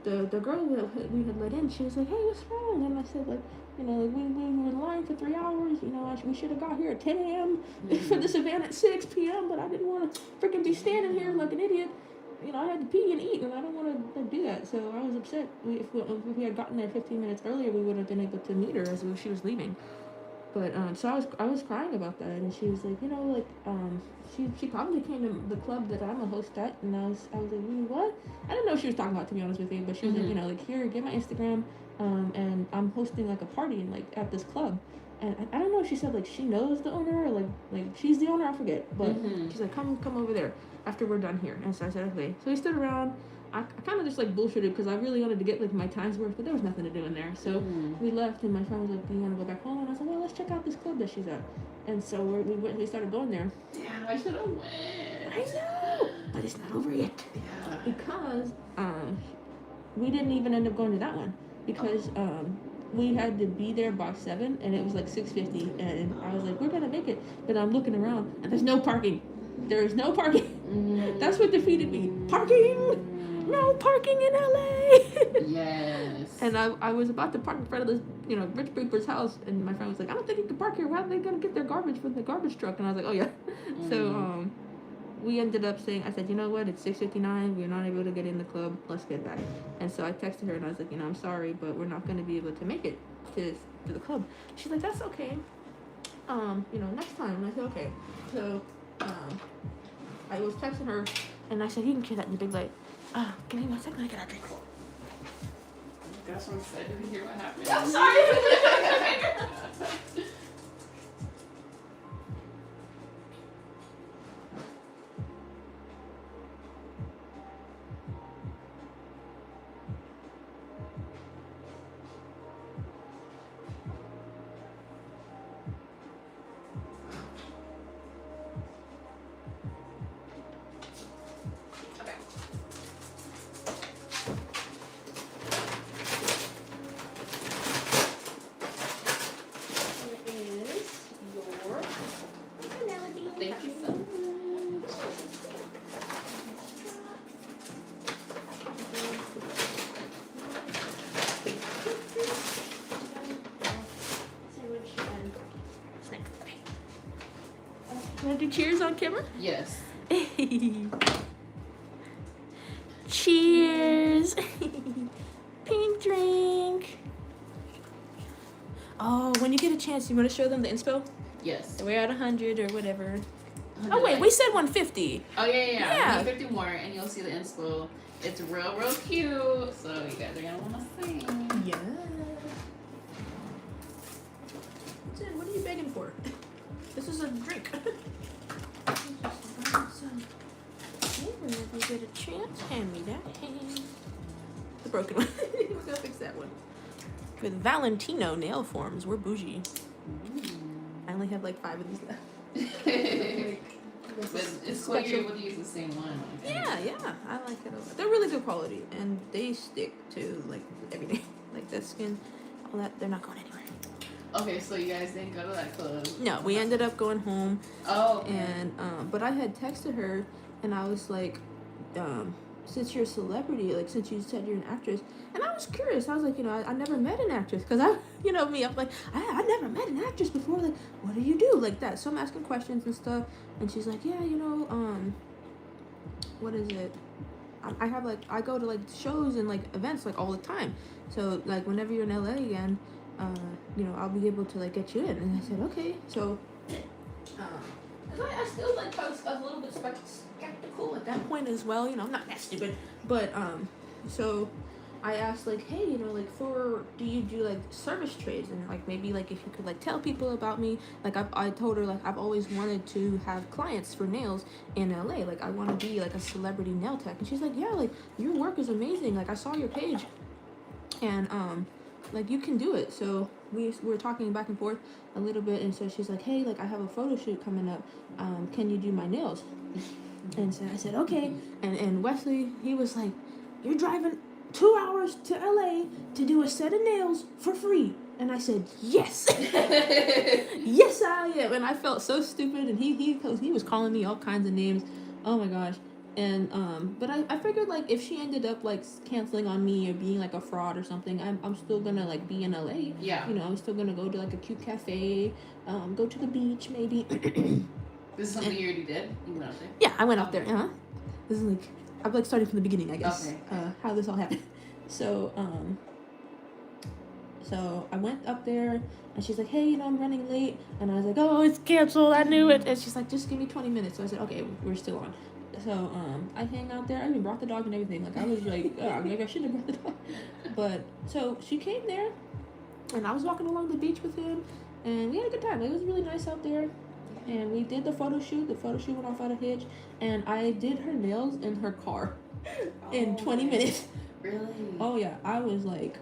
the girl that we had let in, she was like, hey, what's wrong? And I said, like, you know, like, we were in line for 3 hours. You know, we should have got here at 10 a.m. for this event at 6 p.m. But I didn't want to freaking be standing here like an idiot. You know, I had to pee and eat, and I don't want to do that. So I was upset. If we had gotten there 15 minutes earlier, we would have been able to meet her as she was leaving. But so I was crying about that, and she was like, you know, like she probably came to the club that I'm a host at, and I was like, what? I didn't know what she was talking about, to be honest with you, but she was like, you know, like, here, get my Instagram, and I'm hosting like a party like at this club, and I don't know if she said like she knows the owner or like she's the owner, I forget, but she's like, come over there after we're done here, and so I said, okay. So we stood around. I kind of just like bullshitted because I really wanted to get like my time's worth, but there was nothing to do in there. So we left, and my friend was like, do you want to go back home? And I was like, well, let's check out this club that she's at. And so we started going there. Damn, I should have went. I know, but it's not over yet. Yeah. Because we didn't even end up going to that one because we had to be there by 7, and it was like 6:50, and I was like, we're gonna make it, but I'm looking around, and there's no parking. There is no parking. That's what defeated me. Parking. No parking in LA. Yes. And I was about to park in front of this, you know, rich people's house, and my friend was like, I don't think you can park here. How are they gonna get their garbage from the garbage truck? And I was like, oh yeah. So we ended up saying, I said, you know what? It's 6:59. We're not able to get in the club. Let's get back. And so I texted her, and I was like, you know, I'm sorry, but we're not gonna be able to make it to the club. She's like, that's okay. You know, next time. And I said, okay. So I was texting her, and I said, you can hear that in the big light. Give me 1 second, I gotta drink. Gosh, I'm excited to hear what happened. I'm sorry. Thank you so much. Want to do cheers on camera? Yes. Cheers. Pink drink. Oh, when you get a chance, you want to show them the inspo? Yes. We're at 100 or whatever. 100 Oh wait, likes. we said 150. Oh yeah. Yeah. 50 more, and you'll see the inspo. It's real cute. So you guys are gonna wanna see. Yeah. Jen, what are you begging for? This is a drink. Whenever you get a chance, hand me that hand. The broken one. We'll go fix that one. With Valentino nail forms, we're bougie. I only have like 5 of these left. But it's cool you're able to use the same one. Yeah, I like it a lot. They're really good quality, and they stick to like everything, like the skin, all that. They're not going anywhere. Okay, so you guys didn't go to that club. No, we ended up going home. Oh, okay. And but I had texted her, and I was like, since you're a celebrity, like since you said you're an actress, and I was curious. I was like, I never met an actress, because me, I'm like, I never met an actress before. Like, what do you do like that? So I'm asking questions and stuff, and she's like, yeah, what is it? I have like, I go to like shows and like events like all the time. So like whenever you're in LA again, I'll be able to like get you in. And I said, okay. So I still like I was a little bit skeptical at that point as well. I'm not that stupid, but so I asked like, hey, do you do like service trades, and like maybe like if you could like tell people about me. Like I told her like I've always wanted to have clients for nails in LA. Like I want to be like a celebrity nail tech. And she's like, yeah, like your work is amazing. Like I saw your page, and like you can do it. So we were talking back and forth a little bit, and so she's like, hey, like I have a photo shoot coming up. Can you do my nails? And so I said, okay. And Wesley, he was like, you're driving 2 hours to LA to do a set of nails for free. And I said, yes. Yes, I am. And I felt so stupid, and he was calling me all kinds of names. Oh my gosh. And but I figured like if she ended up like canceling on me or being like a fraud or something, I'm still gonna like be in LA. Yeah. I'm still gonna go to like a cute cafe, go to the beach maybe. This is something you already did? You went out there? Yeah, I went out there. This is like, I'm like starting from the beginning, I guess. Okay. How this all happened. So so I went up there, and she's like, hey, I'm running late. And I was like, oh, it's canceled, I knew it. And she's like, just give me 20 minutes. So I said, okay, we're still on. So I hang out there. I even brought the dog and everything. Like I was like, oh, maybe I should have brought the dog. But so she came there, and I was walking along the beach with him, and we had a good time. It was really nice out there. And we did the photo shoot. The photo shoot went off at a hitch, and I did her nails in her car in 20 minutes. Really? Oh yeah, I was like,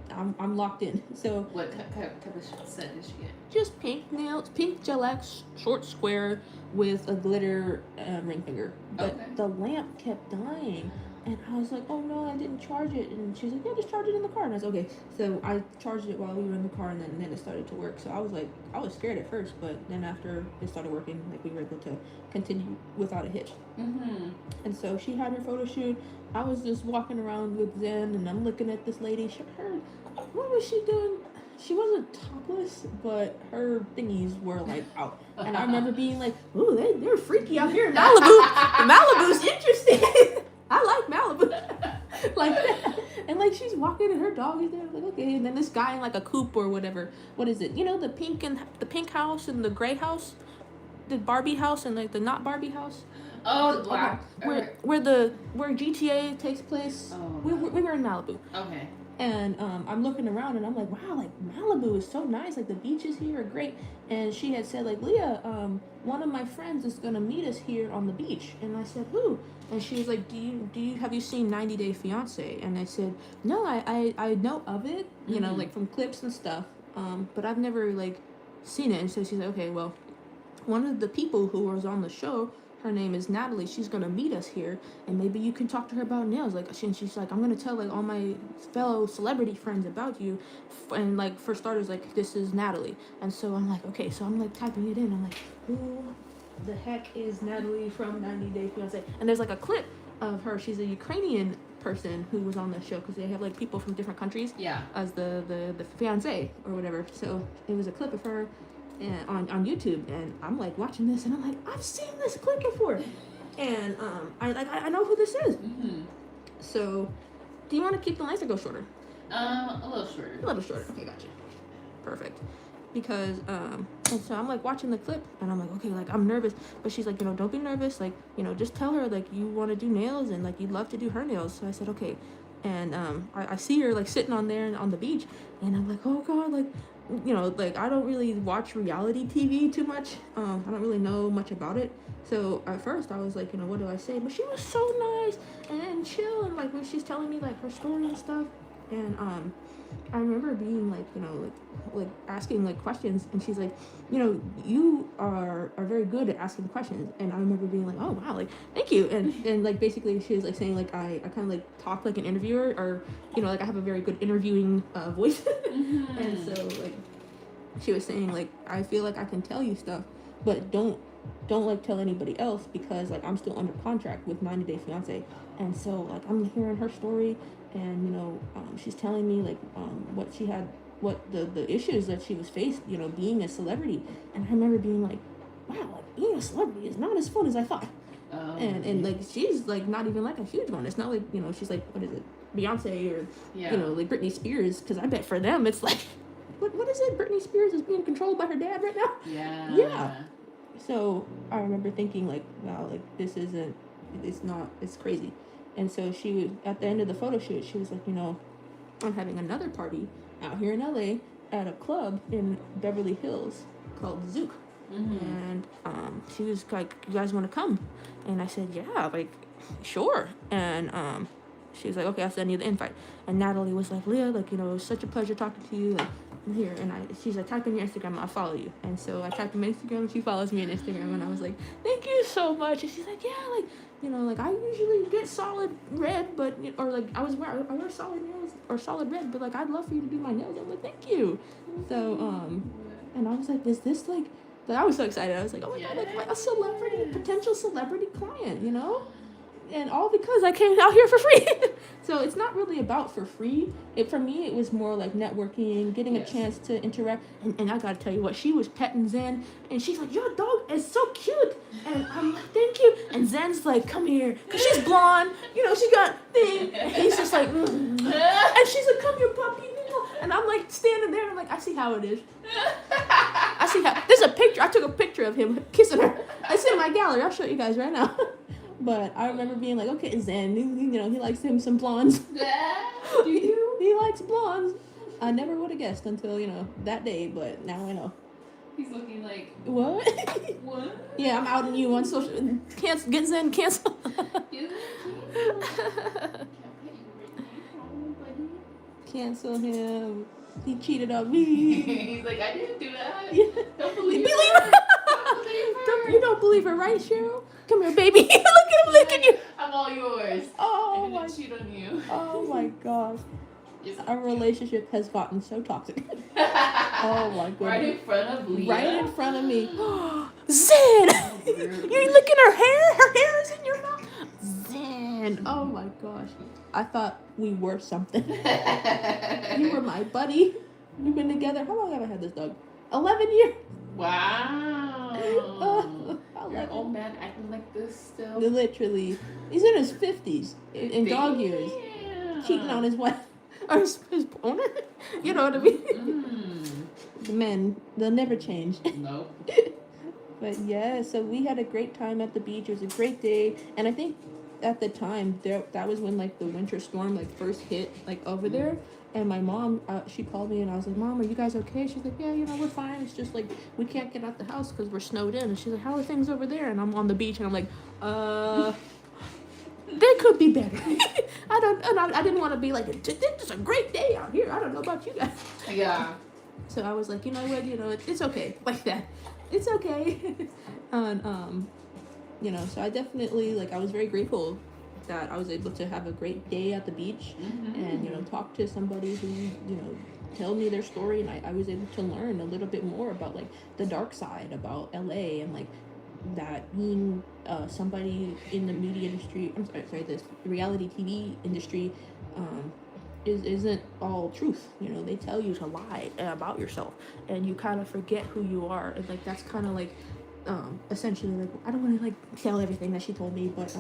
I'm locked in. So what type of set did she get? Just pink nails, pink Gel-X, short square with a glitter ring finger. But the lamp kept dying, and I was like, oh no, I didn't charge it. And she's like, yeah, just charge it in the car. And I was like, okay. So I charged it while we were in the car, and then it started to work. So I was like, I was scared at first, but then after it started working, like we were able to continue without a hitch. Mm-hmm. And so she had her photo shoot. I was just walking around with Zen, and I'm looking at this lady. What was she doing? She wasn't topless, but her thingies were like out. And I remember being like, ooh, they're freaky out here in Malibu. Malibu's interesting. I like Malibu. Like that. And like she's walking and her dog is there. I'm like, okay. And then this guy in like a coupe or whatever. What is it? The pink house and the gray house? The Barbie house and like the not Barbie house? Oh, the black. Okay. Where GTA takes place. Oh, we were in Malibu. Okay. And I'm looking around, and I'm like, wow, like Malibu is so nice. Like the beaches here are great. And she had said like, Leah, one of my friends is gonna meet us here on the beach. And I said, who? And she was like, have you seen 90 Day Fiance? And I said, no, I know of it, like from clips and stuff. But I've never like seen it. And so she's like, okay, well, one of the people who was on the show, her name is Natalie. She's gonna meet us here, and maybe you can talk to her about nails. Like, she's like, I'm gonna tell like all my fellow celebrity friends about you, and like for starters, like this is Natalie. And so I'm like, okay. So I'm like typing it in. I'm like, who the heck is Natalie from 90 Day Fiance? And there's like a clip of her. She's a Ukrainian person who was on the show, because they have like people from different countries. Yeah. As the fiance or whatever. So it was a clip of her. And on YouTube, and I'm like watching this, and I'm like, I've seen this clip before, and I know who this is. Mm-hmm. So, do you want to keep the length or go shorter? A little shorter. A little shorter. Okay, gotcha. Perfect. Because and so I'm like watching the clip, and I'm like, okay, like I'm nervous, but she's like, don't be nervous, like just tell her like you want to do nails and like you'd love to do her nails. So I said okay, and I see her like sitting on there on the beach, and I'm like, oh god, like. Like I don't really watch reality TV too much. I don't really know much about it. So at first I was like, what do I say? But she was so nice and chill, and like when she's telling me like her story and stuff. And I remember being like, like asking like questions, and she's like, you are very good at asking questions. And I remember being like, oh wow, like thank you. And like basically she was like saying like I kind of like talk like an interviewer, or like I have a very good interviewing voice. Mm-hmm. And so like she was saying like, I feel like I can tell you stuff, but don't like tell anybody else, because like I'm still under contract with 90 Day Fiance. And so like I'm hearing her story, and she's telling me like what she had, what the issues that she was faced, being a celebrity. And I remember being like, wow, like being a celebrity is not as fun as I thought. And like she's like not even like a huge one. It's not like she's like, what is it, Beyonce or like Britney Spears, because I bet for them it's like, what is it, Britney Spears is being controlled by her dad right now. Yeah. So I remember thinking like, wow, like this isn't, it's crazy. And so she was, at the end of the photo shoot, she was like, I'm having another party out here in LA at a club in Beverly Hills called Zouk. And she was like, you guys want to come? And I said, yeah, like sure. And she was like, okay, I'll send you the invite. And Natalie was like, Leah, like it was such a pleasure talking to you, like here. And she's like, type in your Instagram, I'll follow you. And so I typed in my Instagram, and she follows me on Instagram. And I was like, thank you so much. And she's like, yeah, like like I usually get solid red, but or like I wear solid nails or solid red, but like I'd love for you to do my nails. I'm like, thank you. So and I was like, is this like I was so excited. I was like, oh my god, like a celebrity, potential celebrity client, and all because I came out here for free. So it's not really about for free. For me, it was more like networking, getting a chance to interact. And I gotta tell you what, she was petting Zen, and she's like, your dog is so cute. And I'm like, thank you. And Zen's like, come here, because she's blonde, she got thing. And he's just like, And she's like, come here, puppy. And I'm like standing there, and I'm like, I see how it is. I see how, there's a picture, I took a picture of him kissing her. It's in my gallery, I'll show you guys right now. But I remember being like, okay, Zen, he likes him some blondes. Do you? He likes blondes. I never would have guessed until, that day, but now I know. He's looking like... What? What? Yeah, I'm outing you on social... Get Zen canceled. Cancel him. He cheated on me. He's like, I didn't do that. Yeah. Don't believe her. You don't believe her, right, Cheryl? Come here, baby. Look at him licking you. I'm all yours. Oh, I'm gonna cheat on you. Oh my gosh. Our relationship has gotten so toxic. Oh my goodness. Right in front of Leah. Right in front of me. Zen! You're licking her hair? Her hair is in your mouth? Zen! Oh my gosh. I thought we were something. You were my buddy. We've been together. How long have I had this dog? 11 years. Wow. You're an old man acting like this still. Literally. He's in his 50s. In dog years. Cheating on his wife. Or his owner. You know what I mean? The men, they'll never change. Nope. But yeah, so we had a great time at the beach. It was a great day. And I think at the time, that was when like the winter storm like first hit like over there. And my mom, she called me, and I was like, Mom, are you guys okay? She's like, yeah, we're fine. It's just like we can't get out the house because we're snowed in. And she's like, how are things over there? And I'm on the beach, and I'm like, they could be better. I didn't want to be like, it's a great day out here. I don't know about you guys. Yeah. So I was like, you know what, it's okay, like that. It's okay. And so I definitely I was very grateful that I was able to have a great day at the beach, and talk to somebody who tell me their story, and I was able to learn a little bit more about like the dark side about LA, and like that being somebody in the media industry, this reality TV industry isn't all truth. They tell you to lie about yourself, and you kind of forget who you are, and like that's kind of like essentially like, I don't want to like tell everything that she told me, but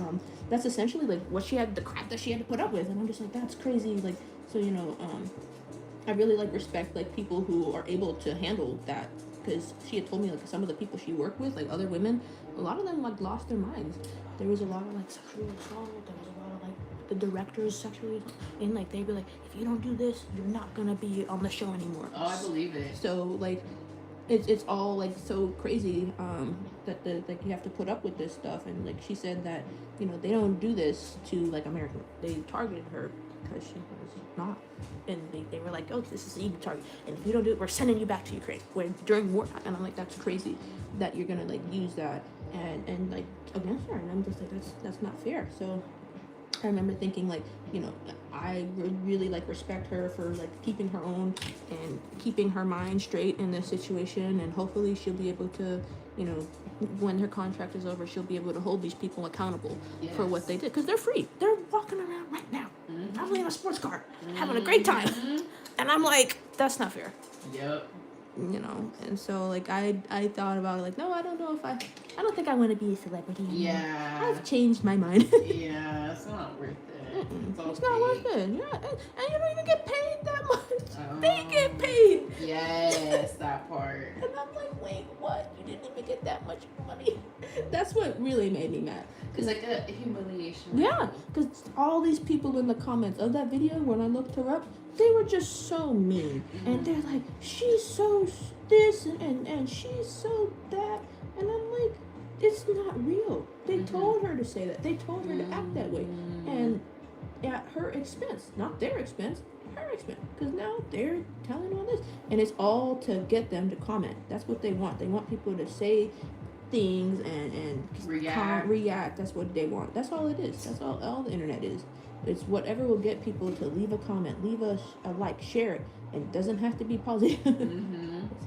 that's essentially like what she had, the crap that she had to put up with, and I'm just like, that's crazy. Like, so I really like respect like people who are able to handle that, because she had told me like some of the people she worked with, like other women, a lot of them like lost their minds. There was a lot of like sexual assault. There was a lot of like the directors sexually, and like they'd be like, if you don't do this, you're not gonna be on the show anymore. Oh, I believe it. So like it's all like so crazy that you have to put up with this stuff. And like she said that they don't do this to like American. They targeted her because she was not, and they were like, oh, this is an easy target, and if you don't do it, we're sending you back to Ukraine during wartime. And I'm like, that's crazy that you're gonna like use that and like against her. And I'm just like, that's not fair. So I remember thinking like, I really like respect her for like keeping her own and keeping her mind straight in this situation, and hopefully she'll be able to, you know, when her contract is over, she'll be able to hold these people accountable for what they did, because they're free. They're walking around right now, probably in a sports car, having a great time, and I'm like, that's not fair. Yep. You know, and so like I thought about it, like, no, I don't know if I don't think I want to be a celebrity anymore. Yeah. I've changed my mind. Yeah, it's not worth it. It's not worth it. Yeah, and you don't even get paid that much. They get paid. Yes, that part. And I'm like, wait, what? You didn't even get that much money. That's what really made me mad. It's like a humiliation. Yeah, because all these people in the comments of that video, when I looked her up, they were just so mean. And they're like, she's so this and she's so that. And I'm like, it's not real. They told her to say that. They told her to act that way. And at her expense, not their expense, her expense. Because now they're telling all this. And it's all to get them to comment. That's what they want. They want people to say things and react. That's what they want. That's all it is. That's all the internet is. It's whatever will get people to leave a comment, leave a like, share it. It doesn't have to be positive.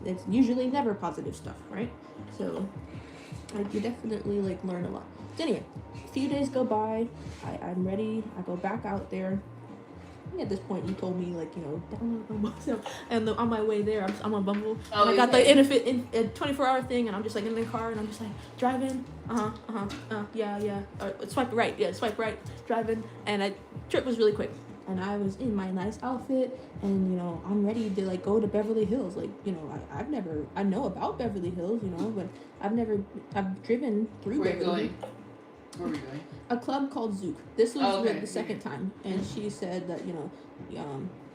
It's usually never positive stuff, right? So you definitely like learn a lot. So anyway, a few days go by. I'm ready. I go back out there. I think at this point you told me, like, you know, download Bumble. So, and on my way there, I'm on Bumble. And I got the 24-hour thing, and I'm just like in the car, and I'm just like driving. Yeah. Swipe right. Yeah, swipe right. Driving, and trip was really quick. And I was in my nice outfit, and, you know, I'm ready to, like, go to Beverly Hills. Like, you know, I know about Beverly Hills, you know, but I've driven through Beverly Hills. Where are we going? A club called Zook. This was the second time, and she said that, you know,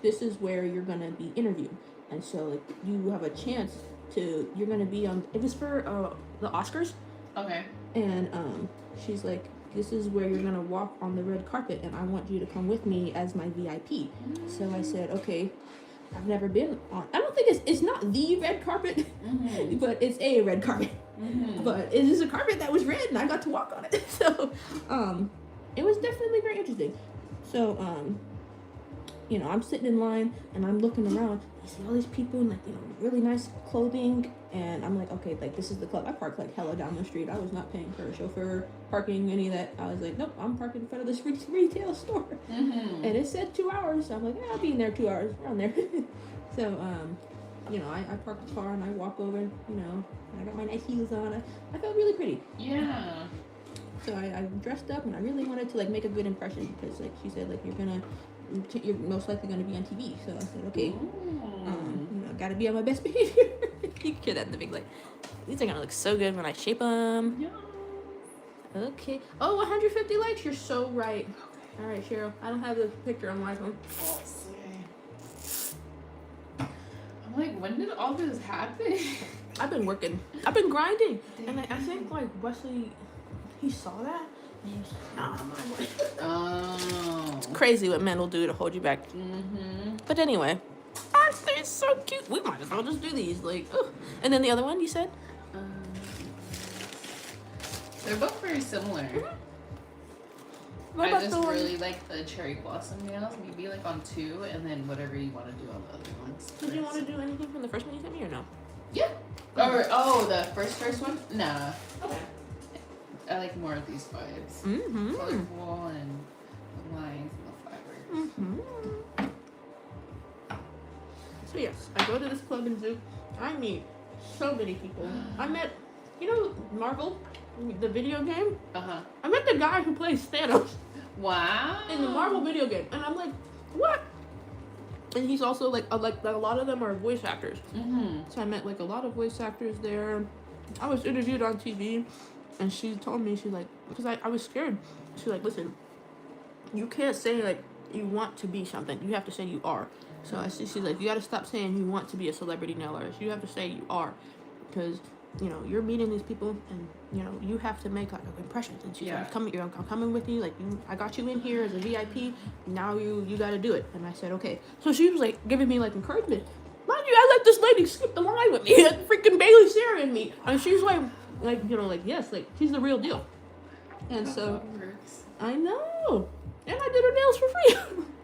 this is where you're gonna be interviewed, and so like you have a chance to, you're gonna be on. It was for the Oscars. Okay. And she's like, this is where you're gonna walk on the red carpet, and I want you to come with me as my VIP. So I said, okay. I've never been on. I don't think it's not the red carpet, but it's a red carpet. But it is a carpet that was red, and I got to walk on it. So, it was definitely very interesting. So, you know, I'm sitting in line, and I'm looking around. You see all these people in, like, you know, really nice clothing, and I'm like, okay, like, this is the club. I parked like hella down the street. I was not paying for a chauffeur, parking, any of that. I was like, nope, I'm parking in front of this retail store. And it said 2 hours, so I'm like, I'll be in there 2 hours, around there. So, you know, I parked the car, and I walk over, you know, and I got my nice heels on. I felt really pretty. Yeah. So I dressed up, and I really wanted to, like, make a good impression, because, like, she said, like, you're most likely going to be on TV. So I said, okay, you know, got to be on my best behavior. You can hear that in the big light. These are going to look so good when I shape them. Yeah. Okay. Oh, 150 likes. You're so right. All right, Cheryl. I don't have the picture on my phone. I'm like, when did all this happen? I've been working. I've been grinding. And I think, like, Wesley, he saw that. It's crazy what men will do to hold you back. But anyway, they're so cute. We might as well just do these. Like, ugh. And then the other one you said? They're both very similar. I just really like the cherry blossom nails. Maybe like on 2, and then whatever you want to do on the other ones. Did you want to do anything from the first one you sent me, or no? Yeah. Or the first one? Nah. Okay. I like more of these vibes. Colorful and the lines and the fibers. So yes, I go to this club in Zook. I meet so many people. I met, you know, Marvel, the video game? I met the guy who plays Thanos. Wow. In the Marvel video game. And I'm like, what? And he's also like a lot of them are voice actors. So I met like a lot of voice actors there. I was interviewed on TV. And she told me, she's like, because I was scared. She's like, listen, you can't say, like, you want to be something. You have to say you are. So she's like, you got to stop saying you want to be a celebrity nail artist. You have to say you are. Because, you know, you're meeting these people, and, you know, you have to make, like, an impression. And she's like, I'm coming with you. Like, I got you in here as a VIP. Now you got to do it. And I said, okay. So she was, like, giving me, like, encouragement. Mind you, I let this lady skip the line with me. Freaking Bailey Sarah and me. And she's like, you know, like, yes, like, she's the real deal. And so, I know. And I did her nails for free.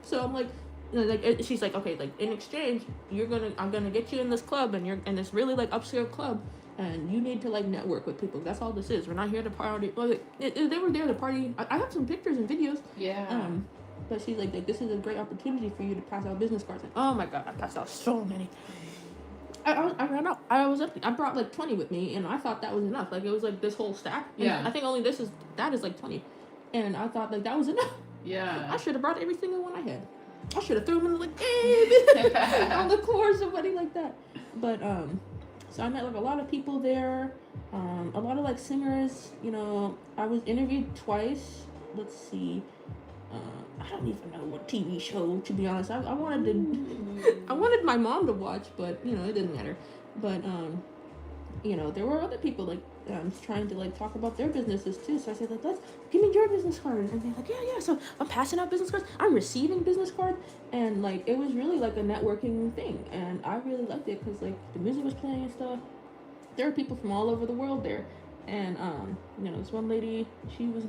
So I'm like, like she's like, okay, like in exchange, I'm gonna get you in this club, and it's really like upscale club, and you need to like network with people. That's all this is. We're not here to party. Well, they were there to party. I have some pictures and videos. Yeah. But she's like, this is a great opportunity for you to pass out business cards. And, oh my god, I passed out so many. I ran out. I was empty. I brought like 20 with me, and I thought that was enough. Like it was like this whole stack. Yeah. I think only that is like 20, and I thought like that was enough. Yeah. I should have brought every single one I had. I should have threw them in the like on the floor or somebody like that. But so I met like a lot of people there. A lot of like singers. You know, I was interviewed twice. Let's see. I don't even know what TV show, to be honest. I wanted my mom to watch, but you know it didn't matter. But you know, there were other people like trying to like talk about their businesses too. So I said like, let's give me your business card, and they're like, yeah. So I'm passing out business cards. I'm receiving business cards, and like it was really like a networking thing, and I really liked it because like the music was playing and stuff. There were people from all over the world there, and you know, this one lady, she was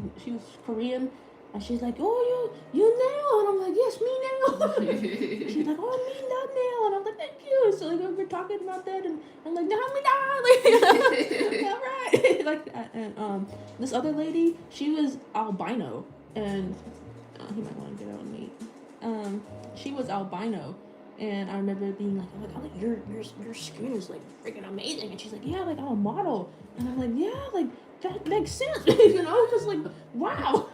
Korean. And she's like, oh, you Nail. And I'm like, yes, me Nail. She's like, oh, me not Nail. And I'm like, thank you. So like we're talking about that, and I'm like, now me die. All right. Like that. And this other lady, she was albino, and he might want to get on me. She was albino, and I remember being like, oh, like your skin is like freaking amazing. And she's like, yeah, like I'm a model. And I'm like, yeah, like that makes sense, you know, just like wow.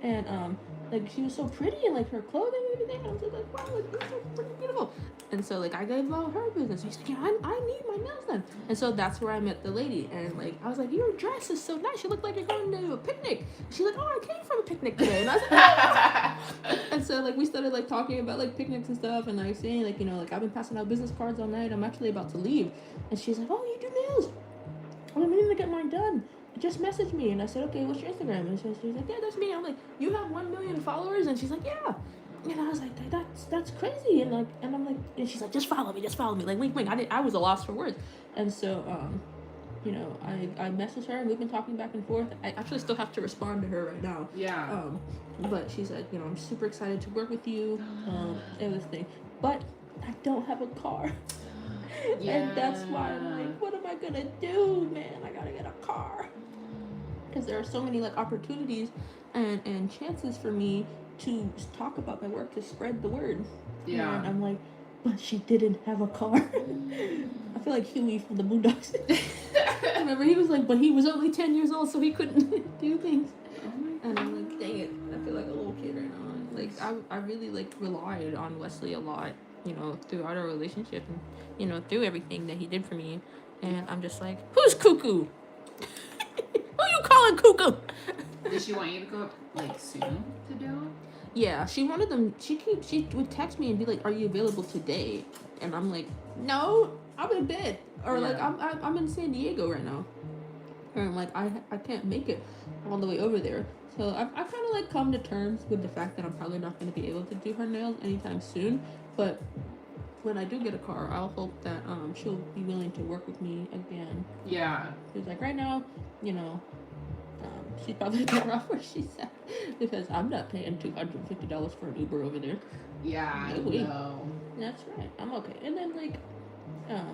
And like she was so pretty, and like her clothing and everything, and I was like, wow, like you're so freaking beautiful. And so like I gave out her business. She's like, yeah, I need my nails done. And so that's where I met the lady, and like I was like, your dress is so nice. You look like you're going to a picnic. She's like, oh, I came from a picnic today. And I was like, and so like we started like talking about like picnics and stuff, and like saying like, you know, like I've been passing out business cards all night. I'm actually about to leave. And she's like, oh, you do nails? I'm meaning to get mine done. Just message me. And I said, okay, what's your Instagram? And she's like, yeah, that's me. I'm like, you have 1 million followers? And she's like, yeah. And I was like, that's crazy. And like, and I'm like, and she's like, just follow me. Like, wink. I was a loss for words. And so you know, I messaged her, and we've been talking back and forth. I actually still have to respond to her right now. Yeah. But she said, you know, I'm super excited to work with you. Everything. But I don't have a car. Yeah. And that's why I'm like, what am I gonna do, man? I gotta get a car. Because there are so many like opportunities and chances for me to talk about my work, to spread the word. Yeah. And I'm like, but she didn't have a car. I feel like Huey from the Boondocks. Remember, he was like, but he was only 10 years old, so he couldn't do things. And I'm like, dang it, I feel like a little kid right now. Like I really like relied on Wesley a lot, you know, throughout our relationship, and you know, through everything that he did for me. And I'm just like, who's cuckoo? Who you calling cuckoo? Did she want you to go up like soon to do it? Yeah, she wanted them. She would text me and be like, "Are you available today?" And I'm like, "No, I'm in bed," or like I'm in San Diego right now, and I'm like I can't make it all the way over there. So I kind of like come to terms with the fact that I'm probably not going to be able to do her nails anytime soon. But when I do get a car, I'll hope that she'll be willing to work with me again. Yeah. Because like right now, you know, she's probably better off where she's at, because I'm not paying $250 for an Uber over there. Yeah, No way. no. That's right. I'm okay. And then like,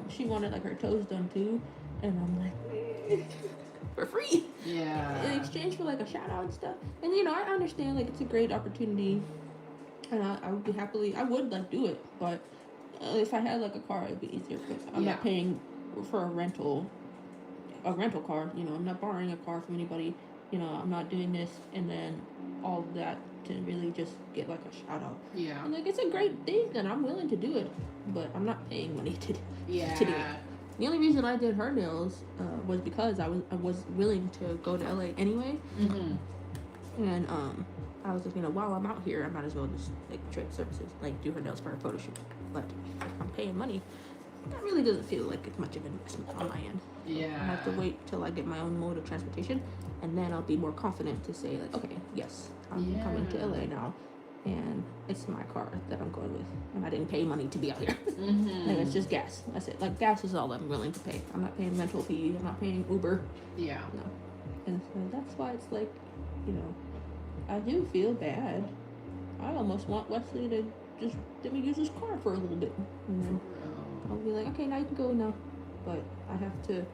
she wanted like her toes done too, and I'm like, for free. Yeah. In exchange for like a shout out and stuff. And you know, I understand like it's a great opportunity, and I would be I would like do it, but if I had like a car, it'd be easier because I'm not paying for a rental car. You know, I'm not borrowing a car from anybody. You know, I'm not doing this and then all that to really just get like a shout out. Yeah. And like it's a great thing, and I'm willing to do it, but I'm not paying money to do it. The only reason I did her nails was because I was willing to go to LA anyway. Mm-hmm. And I was just, you know, while I'm out here, I might as well just like trade services, like do her nails for a photo shoot. But if I'm paying money, that really doesn't feel like it's much of an investment on my end. Yeah. I have to wait till I get my own mode of transportation, and then I'll be more confident to say like, okay, yes, I'm coming to LA now, and it's my car that I'm going with, and I didn't pay money to be out here. Mm-hmm. Like it's just gas. That's it. Like gas is all I'm willing to pay. I'm not paying rental fees. I'm not paying Uber. Yeah. No. And so that's why it's like, you know, I do feel bad I almost want Wesley to just let me use his car for a little bit, and then I'll be like, okay, now you can go now. But I have to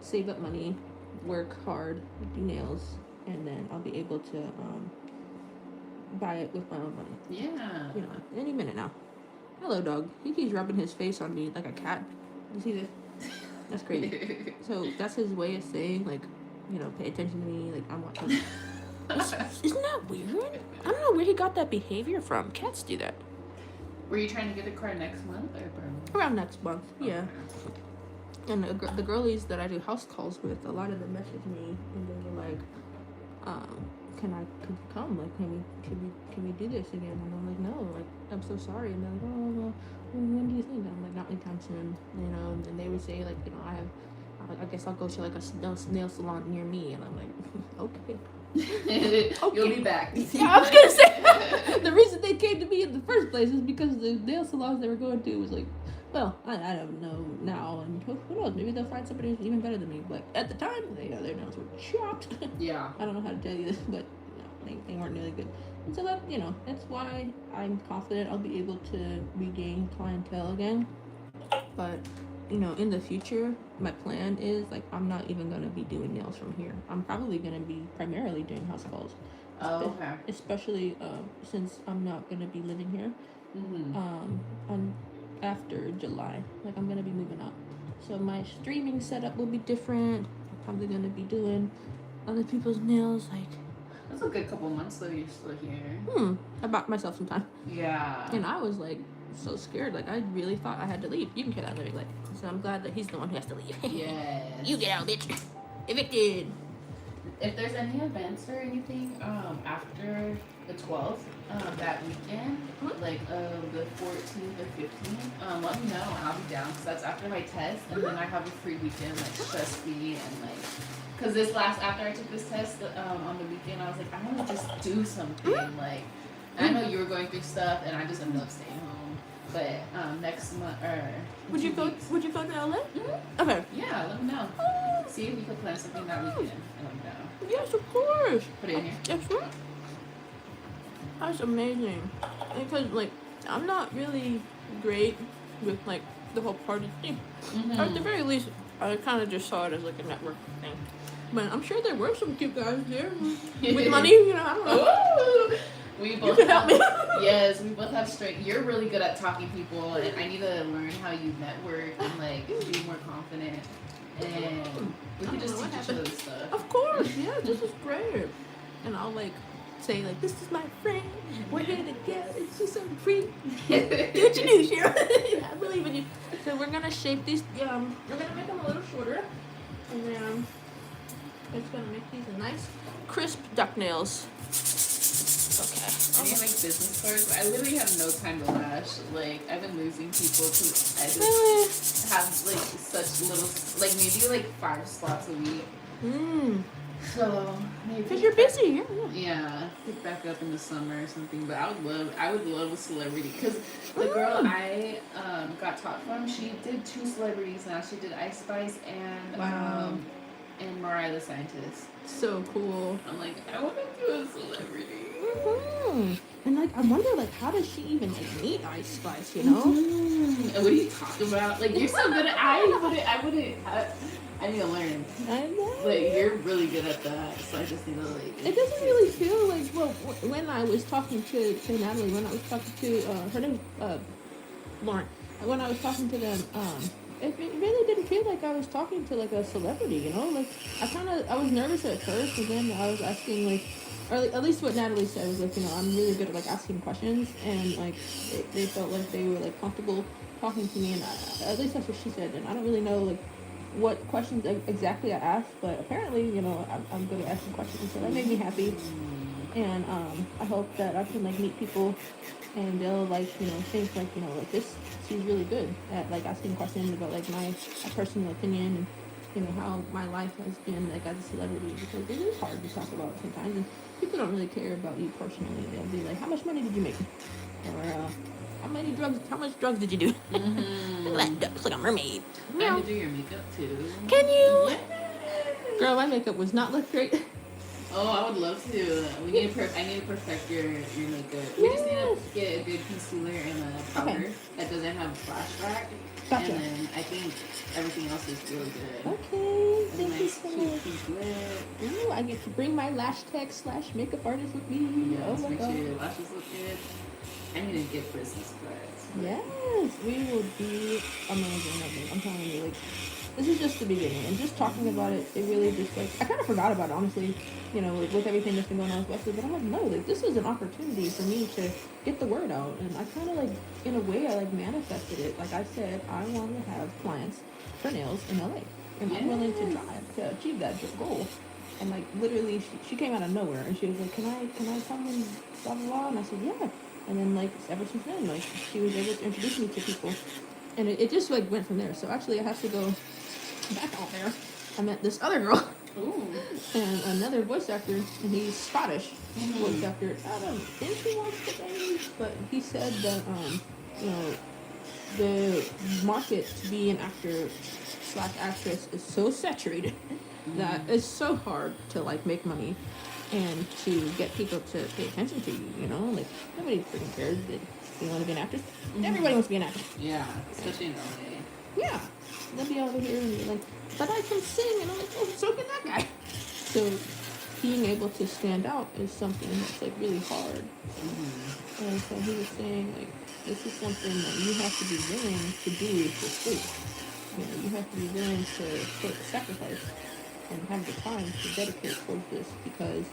save up money, work hard, do nails, and then I'll be able to buy it with my own money. Yeah. You know, any minute now. Hello, dog. He keeps rubbing his face on me like a cat. You see this? That's crazy. So that's his way of saying, like, you know, pay attention to me. Like, I want to. Isn't that weird? I don't know where he got that behavior from. Cats do that. Were you trying to get a car next month or around next month? Yeah. And the girlies that I do house calls with, a lot of them message me and they're like, can you come? Like, can we do this again? And I'm like, no, like, I'm so sorry. And they're like, oh, well, when do you think? And I'm like, not anytime soon, you know. And then they would say, like, you know, I guess I'll go to like a nail salon near me. And I'm like, okay. okay. You'll be back. Yeah, I was gonna say the reason they came to me in the first place is because the nail salons they were going to was like, well, I don't know now, and who knows? Maybe they'll find somebody who's even better than me. But at the time, their nails were chopped. Yeah. I don't know how to tell you this, but they weren't really good. And so that, you know, that's why I'm confident I'll be able to regain clientele again. But, you know, in the future, my plan is, like, I'm not even going to be doing nails from here. I'm probably going to be primarily doing house calls. Oh, okay. Especially since I'm not going to be living here. After July. Like, I'm going to be moving out. So my streaming setup will be different. I'm probably going to be doing other people's nails, like... That's a good couple months though you're still here. I bought myself some time. Yeah. And I was, like, so scared. Like, I really thought I had to leave. You can hear that living, like... So I'm glad that he's the one who has to leave. Yes. You get out, bitch. Evicted. If there's any events or anything after the 12th, that weekend, like the 14th or 15th, let me know and I'll be down because that's after my test, and then I have a free weekend, like stress-free and like, because after I took this test on the weekend, I was like, I want to just do something. Like, I know you were going through stuff, and I just ended up staying home. But next month or Would you go to LA? Okay. Yeah, let me know. See if we could plan something that weekend. Let me know. Yes, of course. Put it in here. Yes, sure. That's amazing. Because, like, I'm not really great with, like, the whole party thing. Or at the very least, I kind of just saw it as, like, a network thing. But I'm sure there were some cute guys there with money, you know, I don't know. We both help me. Yes, we both have strength. You're really good at talking to people, and I need to learn how you network and, like, be more confident. And we can just teach each other stuff. Of course, yeah, this is great. And I'll, like, say, like, this is my friend. We're here together. She's so pretty. Do what you do, Cheryl. I believe in you. So we're going to shape these. We're going to make them a little shorter. And then it's going to make these a nice, crisp duck nails. Okay. I need to make business cards. I literally have no time to lash. Like, I've been losing people because I just have, like, such little, like, maybe, like, 5 slots a week. So, maybe. Because you're busy, Yeah, pick back up in the summer or something. But I would love a celebrity. Because the girl I got taught from, she did 2 celebrities now. She did Ice Spice and Mariah the Scientist. So cool. I'm like, I want to do a celebrity. And, like, I wonder, like, how does she even, like, meet Ice Spice, you know? And what do you talk about? Like, you're so good at I need to learn. I know. Like, you're really good at that, so I just need to, like... It doesn't really feel like, well, when I was talking to Natalie, when I was talking to, her name, Lauren, when I was talking to them, it really didn't feel like I was talking to, like, a celebrity, you know? Like, I was nervous at first, and then I was asking, like, or at least what Natalie said was, like, you know, I'm really good at, like, asking questions, and, like, they felt like they were, like, comfortable talking to me, and at least that's what she said, and I don't really know, like, what questions exactly I asked, but apparently, you know, I'm good at asking questions, so that made me happy, and I hope that I can, like, meet people, and they'll, like, you know, think, like, you know, like, she's really good at, like, asking questions about, like, my personal opinion, and, you know, how my life has been, like, as a celebrity, because it is hard to talk about sometimes, and people don't really care about you personally. They'll be like, how much money did you make? Or, how much drugs did you do? Look at that duck, it's like a mermaid. I can do your makeup, too. Can you? Yeah. Girl, my makeup was not look great. Oh, I would love to. I need to perfect your makeup. We just need to get a good concealer and a powder that doesn't have flashback. Gotcha. And then I think everything else is really good. Okay, And thank you so much. Pink lip. Ooh, I get to bring my lash tech / makeup artist with me. Yes, oh my make god. sure your lashes look good. I need to get business cards. Yes, we will be amazing. I'm telling you, like, this is just the beginning, and just talking about it, it really just, like, I kind of forgot about it, honestly, you know, like, with everything that's been going on with Wesley, but I'm like, no, like, this is an opportunity for me to get the word out, and I kind of, like, in a way, I, like, manifested it. Like I said, I want to have clients for nails in LA, and I'm willing to drive to achieve that goal. And, like, literally, she came out of nowhere, and she was like, can I come and blah, blah, blah, and I said, yeah. And then, like, ever since then, like, she was able to introduce me to people, and it just, like, went from there. So actually, I have to go back out there. I met this other girl. Ooh. And another voice actor, and he's Scottish voice actor. I don't think he wants to date, but he said that you know, the market to be an actor / actress is so saturated that it's so hard to, like, make money and to get people to pay attention to you. You know, like, nobody freaking cares that you want to be an actress. Everybody wants to be an actor. Yeah, especially in LA. Yeah, they'll be over here and be like, but I can sing, and I'm like, oh, so can that guy. So being able to stand out is something that's, like, really hard. And so he was saying, like, this is something that you have to be willing to do for free. You know, you have to be willing to take sacrifice and have the time to dedicate towards this, because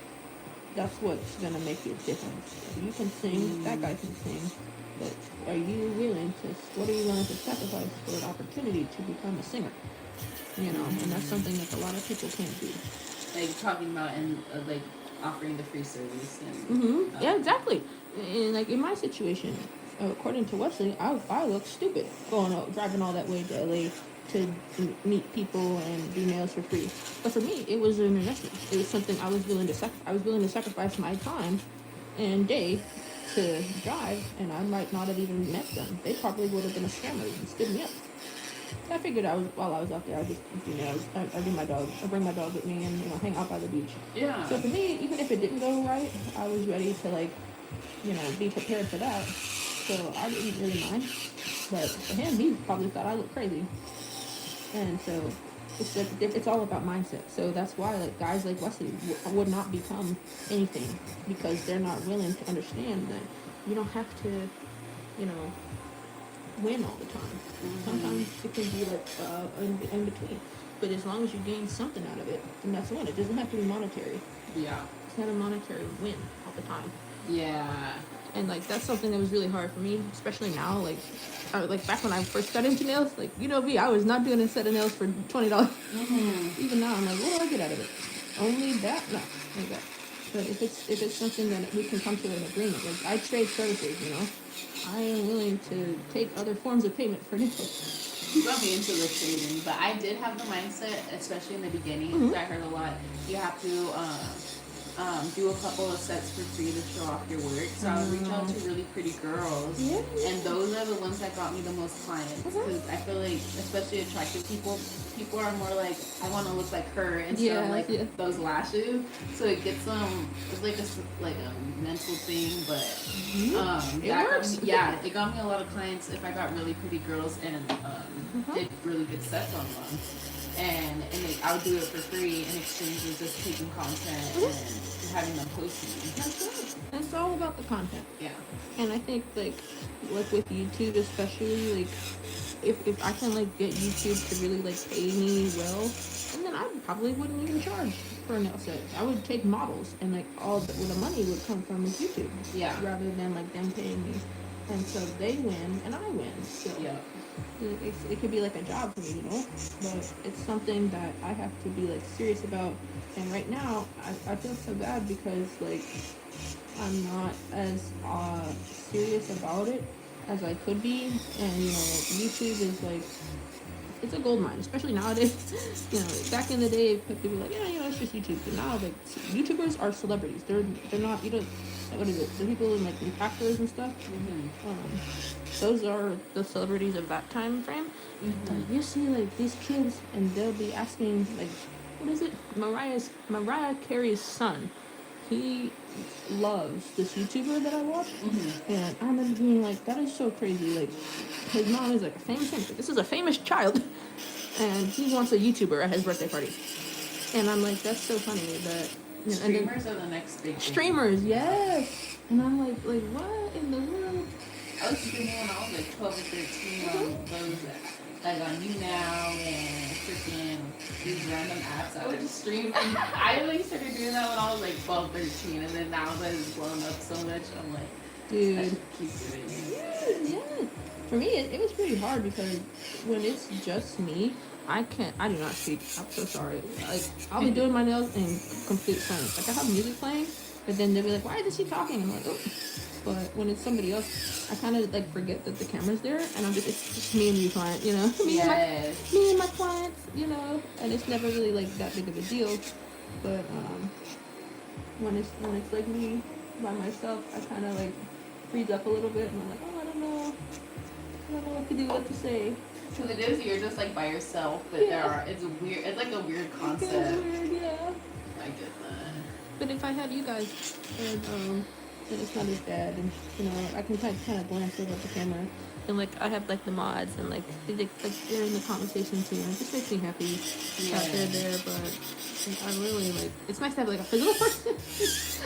that's what's gonna make a difference. You can sing, that guy can sing, but are you willing to? What are you willing to sacrifice for an opportunity to become a singer? You know, and that's something that a lot of people can't do. Like talking about and like offering the free service. And, Yeah, exactly. And, like, in my situation, according to Wesley, I look stupid driving all that way to LA to meet people and do nails for free. But for me, it was an investment. It was something I was willing to sacrifice my time and day to drive, and I might not have even met them. They probably would have been a scammer and stood me up. I figured while I was out there, I just, you know, I bring my dog with me and, you know, hang out by the beach. Yeah. So for me, even if it didn't go right, I was ready to, like, you know, be prepared for that. So I didn't really mind. But for him, he probably thought I looked crazy. And so it's all about mindset. So that's why, like, guys like Wesley would not become anything, because they're not willing to understand that you don't have to, you know, win all the time. Sometimes it can be, like, in between. But as long as you gain something out of it, then that's one. It doesn't have to be monetary. Yeah. It's not a monetary win all the time. Yeah. And, like, that's something that was really hard for me, especially now. Like back when I first got into nails, like, you know me, I was not doing a set of nails for $20. Even now, I'm like, what do I get out of it? Only that? No, like that. But if it's something that we can come to an agreement, like, I trade services, you know, I am willing to take other forms of payment for nails. You got me into the trading, but I did have the mindset, especially in the beginning, because I heard a lot. You have to do a couple of sets for free to show off your work. So I would reach out to really pretty girls, and those are the ones that got me the most clients. Because I feel like, especially attractive people are more like, I want to look like her instead of like those lashes. So it gets it's like a mental thing, but it works. It got me a lot of clients if I got really pretty girls and did really good sets on them. And I would do it for free in exchange for just taking content and having them post me. That's right. And it's all about the content. Yeah. And I think, like with YouTube especially, like, if I can, like, get YouTube to really, like, pay me well, and then I probably wouldn't even charge for a nail set. I would take models, and, like, all the money would come from YouTube. Yeah. Rather than, like, them paying me. And so they win and I win. So yeah. It could be like a job for me, you know, but it's something that I have to be, like, serious about. And right now, I feel so bad because, like, I'm not as serious about it as I could be. And, you know, like, YouTube is, like, it's a gold mine, especially nowadays. You know, back in the day, people were like, yeah, you know, it's just YouTube. But now, like, YouTubers are celebrities. They're not, you know, what is it? The people in, like, actors and stuff. Those are the celebrities of that time frame. But you see, like, these kids, and they'll be asking, like, what is it? Mariah Carey's son. He loves this YouTuber that I watch, and I remember being like, that is so crazy. Like, his mom is like a famous. This is a famous child, and he wants a YouTuber at his birthday party. And I'm like, that's so funny that Streamers are the next big thing. Streamers, yes. And I'm like what in the world? I was streaming when I was like 12 or 13 on those, like on You Now and freaking these random apps. I would just stream. And I like started doing that when I was like 12, 13, and then now that it's blown up so much, I'm like, dude, I should keep doing it. Yeah. For me, it was pretty hard because when it's just me, I do not speak. I'm so sorry. Like, I'll be doing my nails in complete silence. Like, I have music playing, but then they'll be like, why is she talking? I'm like, oh. But when it's somebody else, I kind of like forget that the camera's there, and it's just me and you, client, you know? me and my clients, you know? And it's never really like that big of a deal. But when it's like me by myself, I kind of like freeze up a little bit, and I'm like, oh, I don't know what to do, what to say. Because it is, you're just like by yourself, but it's weird. It's like a weird concept. It's weird, yeah. I get that. But if I had you guys, and it's not as bad, and you know, I can kind of glance over at the camera, and like I have like the mods, and like they're in the conversation too, and it just makes me happy that they're there. But I really like. It's nice to have like a physical person.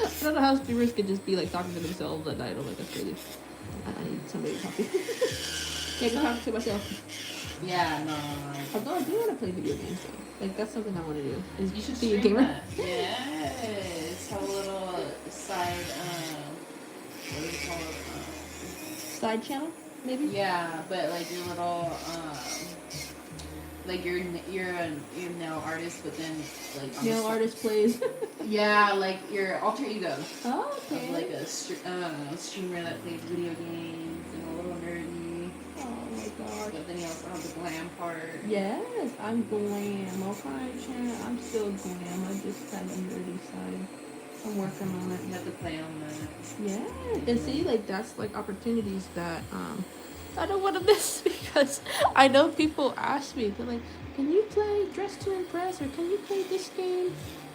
I don't know how streamers could just be like talking to themselves at night. I'm like, that's crazy. I need somebody to talk to. Yeah, I can talk to myself. Yeah, no. Although I do want to play video games though. Like that's something I want to do. Is you should be a stream gamer. that. Yes. Have a little side what is it called? Side channel, maybe? Yeah, but like your little like you're a nail artist, but then like nail artist plays. Yeah, like your alter ego. Oh, okay. Of like a streamer that plays video games and a little nerdy. Oh my gosh. But then you also have the glam part. Yes, I'm glam. Okay, I'm still glam. I just have a nerdy side. I'm working on it. You have to play on that. Yeah, and see, like that's like opportunities that I don't want to miss because I know people ask me, they're like, "Can you play Dress to Impress or can you play this game?"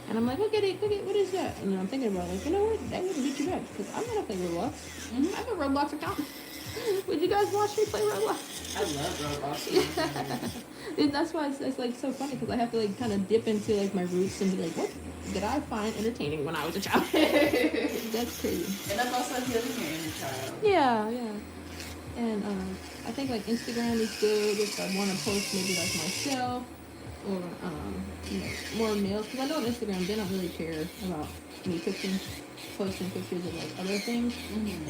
And I'm like, look at it, what is that? And then I'm thinking about like, you know what? That wouldn't beat you back because I'm gonna play Roblox. I have a Roblox account. Would you guys watch me play Roblox? I love Roblox. Yeah. And that's why it's like so funny because I have to like kind of dip into like my roots and be like, what did I find entertaining when I was a child? That's crazy. And that's also healing your inner child. Yeah. And I think like Instagram is good if I want to post maybe like myself or you know, more nails because I know on Instagram they don't really care about me posting pictures of like other things.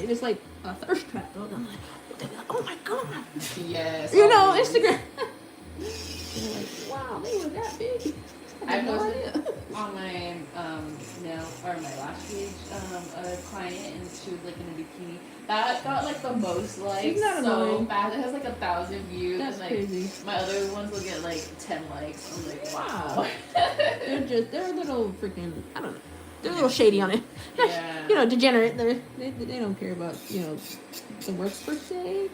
It is like a thirst trap. Oh my god. Yes. You know, Instagram. They're like, wow, they were that big. I had no idea. On my nail or my lash page, a client and she was like in a bikini. That got like the most likes. Isn't that annoying? Fast. It has like 1,000 views. That's and, like, crazy. My other ones will get like 10 likes. I'm like, wow. they're a little freaking, I don't know. They're a little shady on it. Yeah. You know, degenerate. They don't care about, you know, the works per se.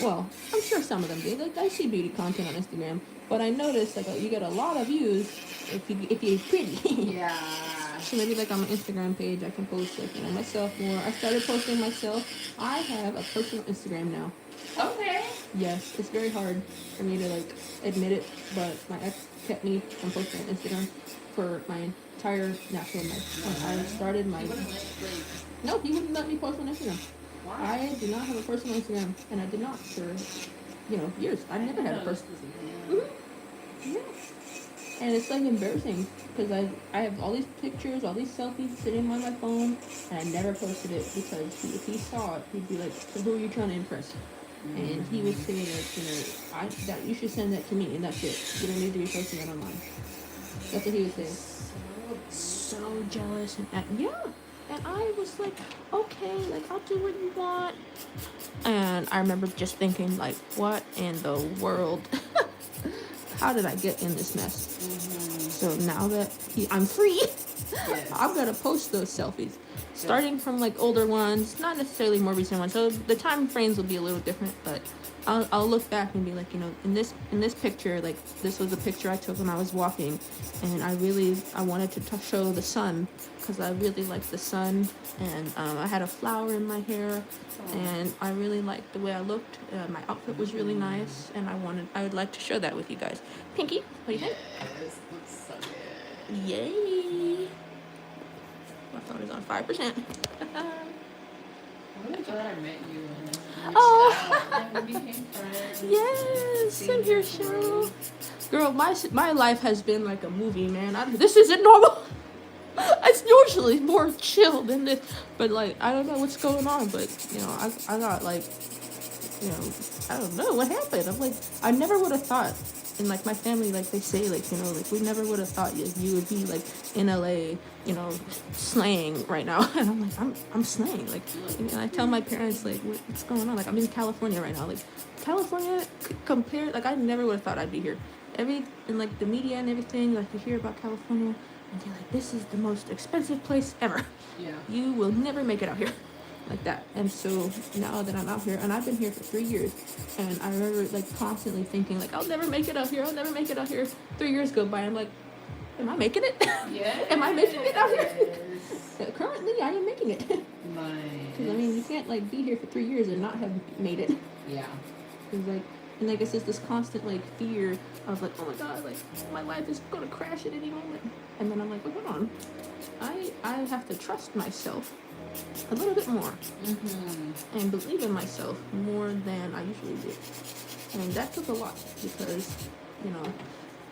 Well, I'm sure some of them do. Like, I see beauty content on Instagram, but I noticed like you get a lot of views if you're pretty. Yeah. So maybe like on my Instagram page, I can post like you know myself more. I started posting myself. I have a personal Instagram now. Okay. Yes, it's very hard for me to like admit it, but my ex kept me from posting on Instagram for my entire natural life. When I started my no, he wouldn't let me post on Instagram. Why? I did not have a personal Instagram, and I did not for years. I never had a personal. Yeah. And it's like embarrassing because I have all these pictures, all these selfies sitting on my phone, and I never posted it because if he saw it, he'd be like, "So who are you trying to impress?" And he would say like, that you should send that to me, and that's it. You don't need to be posting that online. That's what he would say. So jealous and yeah. And I was like, okay, like I'll do what you want. And I remember just thinking like, what in the world? How did I get in this mess? So now that I'm free, I'm gonna post those selfies. starting from like older ones, not necessarily more recent ones. So the time frames will be a little different, but I'll look back and be like, in this picture, like this was a picture I took when I was walking, and I wanted to show the sun because I really liked the sun, and I had a flower in my hair, and I really liked the way I looked. My outfit was really nice, and I would like to share that with you guys. Pinky, what do you think? Yes, looks so good. Yay! My phone is on 5%. I'm really glad I met you and reached Oh. out and we became friends. Yes, Seeing same here, your Cheryl. growth. Girl, my life has been like a movie, man. This isn't normal. It's usually more chill than this, but like I don't know what's going on, but I got like, I don't know what happened. I'm like, I never would have thought. And like my family, like they say, like like we never would have thought you would be like in LA, slaying right now. And I'm like, I'm slaying. Like, and I tell my parents like, what's going on? Like I'm in California right now. Like California compared, like I never would have thought I'd be here. And like the media and everything, like you hear about California, and they're like, this is the most expensive place ever. Yeah. You will never make it out here. Like that. And so now that I'm out here, and I've been here for 3 years, and I remember like constantly thinking like, I'll never make it out here. 3 years go by, I'm like, am I making it? Yeah. Am I making it out here? Currently, I am making it. Nice. Because I mean, you can't like be here for 3 years and not have made it. Yeah. Cause like, and like it's just this constant like fear of like, oh my god, like my life is gonna crash at any moment. And then I'm like, well, hold on, I have to trust myself a little bit more, and believe in myself more than I usually do. And that took a lot because,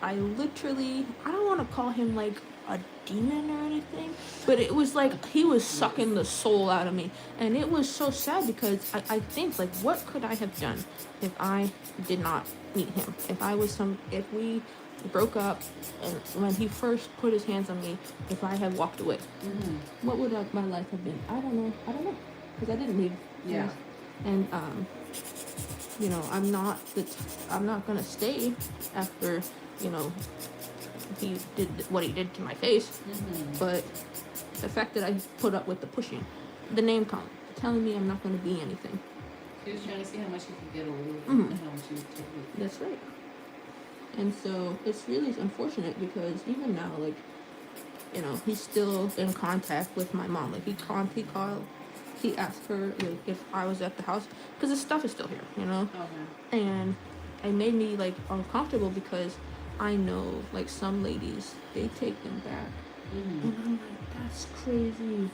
I don't want to call him like a demon or anything, but it was like he was sucking the soul out of me. And it was so sad because I think like, what could I have done if I did not meet him? If we broke up, and when he first put his hands on me, if I had walked away, what would my life have been? I don't know, because I didn't leave. Yeah. And I'm not gonna stay after he did what he did to my face. But the fact that I put up with the pushing, the name count, telling me I'm not gonna be anything. He was trying to see how much he could get away with and how much he would take with. That's right. And so it's really unfortunate because even now, like, he's still in contact with my mom. Like, he asked her like, if I was at the house because his stuff is still here, Okay. And it made me like uncomfortable because I know like some ladies, they take them back, and I'm like, that's crazy.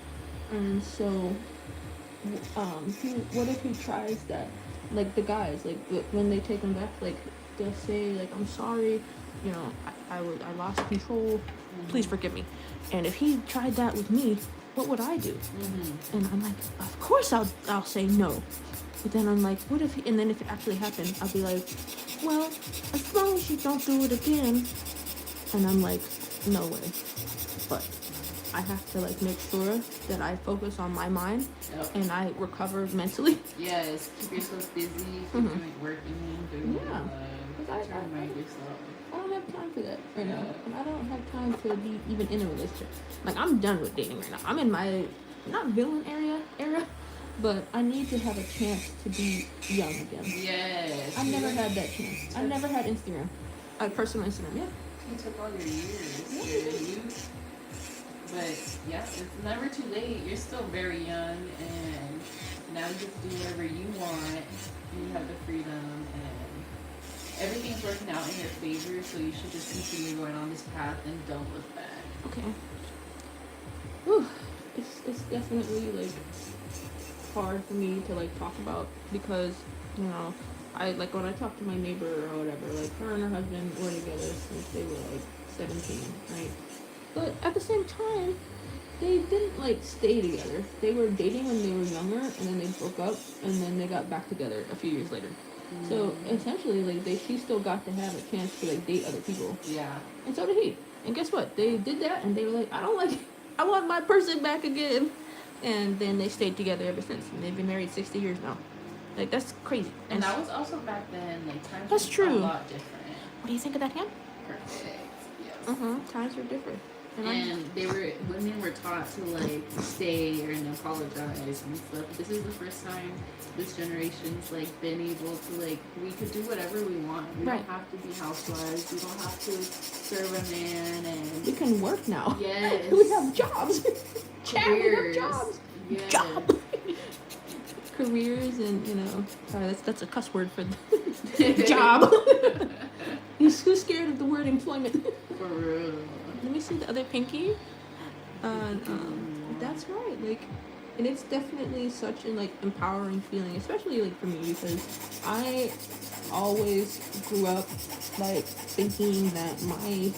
And so, what if he tries that? Like the guys, like when they take them back, like they'll say like, I'm sorry, I lost control, please forgive me. And if he tried that with me, what would I do? And I'm like, of course I'll say no. But then I'm like, what if and then if it actually happened, I'll be like, well, as long as you don't do it again. And I'm like, no way. But I have to like make sure that I focus on my mind and I recover mentally. Yes, keep yourself busy, keep doing working, doing what you love. Try to remind yourself. I don't have time for that right now. And I don't have time to be even in a relationship. Like, I'm done with dating right now. I'm in my, not villain era, but I need to have a chance to be young again. Yes. I never had that chance. I never had Instagram. Personal Instagram, yeah. You took all your years, your youth. But, yeah, it's never too late. You're still very young, and now you get to do whatever you want. You have the freedom, and everything's working out in your favor, so you should just continue going on this path and don't look back. Okay. Whew. It's definitely like hard for me to like talk about because I like when I talk to my neighbor or whatever, like her and her husband were together since they were like 17, right? But at the same time, they didn't like stay together. They were dating when they were younger, and then they broke up, and then they got back together a few years later. So essentially, like she still got to have a chance to like date other people. Yeah. And so did he. And guess what? They did that, and they were like, I want my person back again. And then they stayed together ever since. And they've been married 60 years now. Like, that's crazy. And that was also back then, like, times that's were true. a lot different. What do you think of that, Ham? Perfect. Yes. Times were different. And women were taught to like stay and apologize and stuff. This is the first time this generation's like been able to like, we could do whatever we want. We don't have to be housewives. We don't have to serve a man, and we can work now. Yes. We have jobs. Careers. We have jobs. Yes. Job. Careers and, you know, sorry, that's a cuss word for the job. He's too scared of the word employment. For real. Let me see the other pinky. That's right. Like, and it's definitely such an like empowering feeling, especially like for me, because I always grew up like thinking that my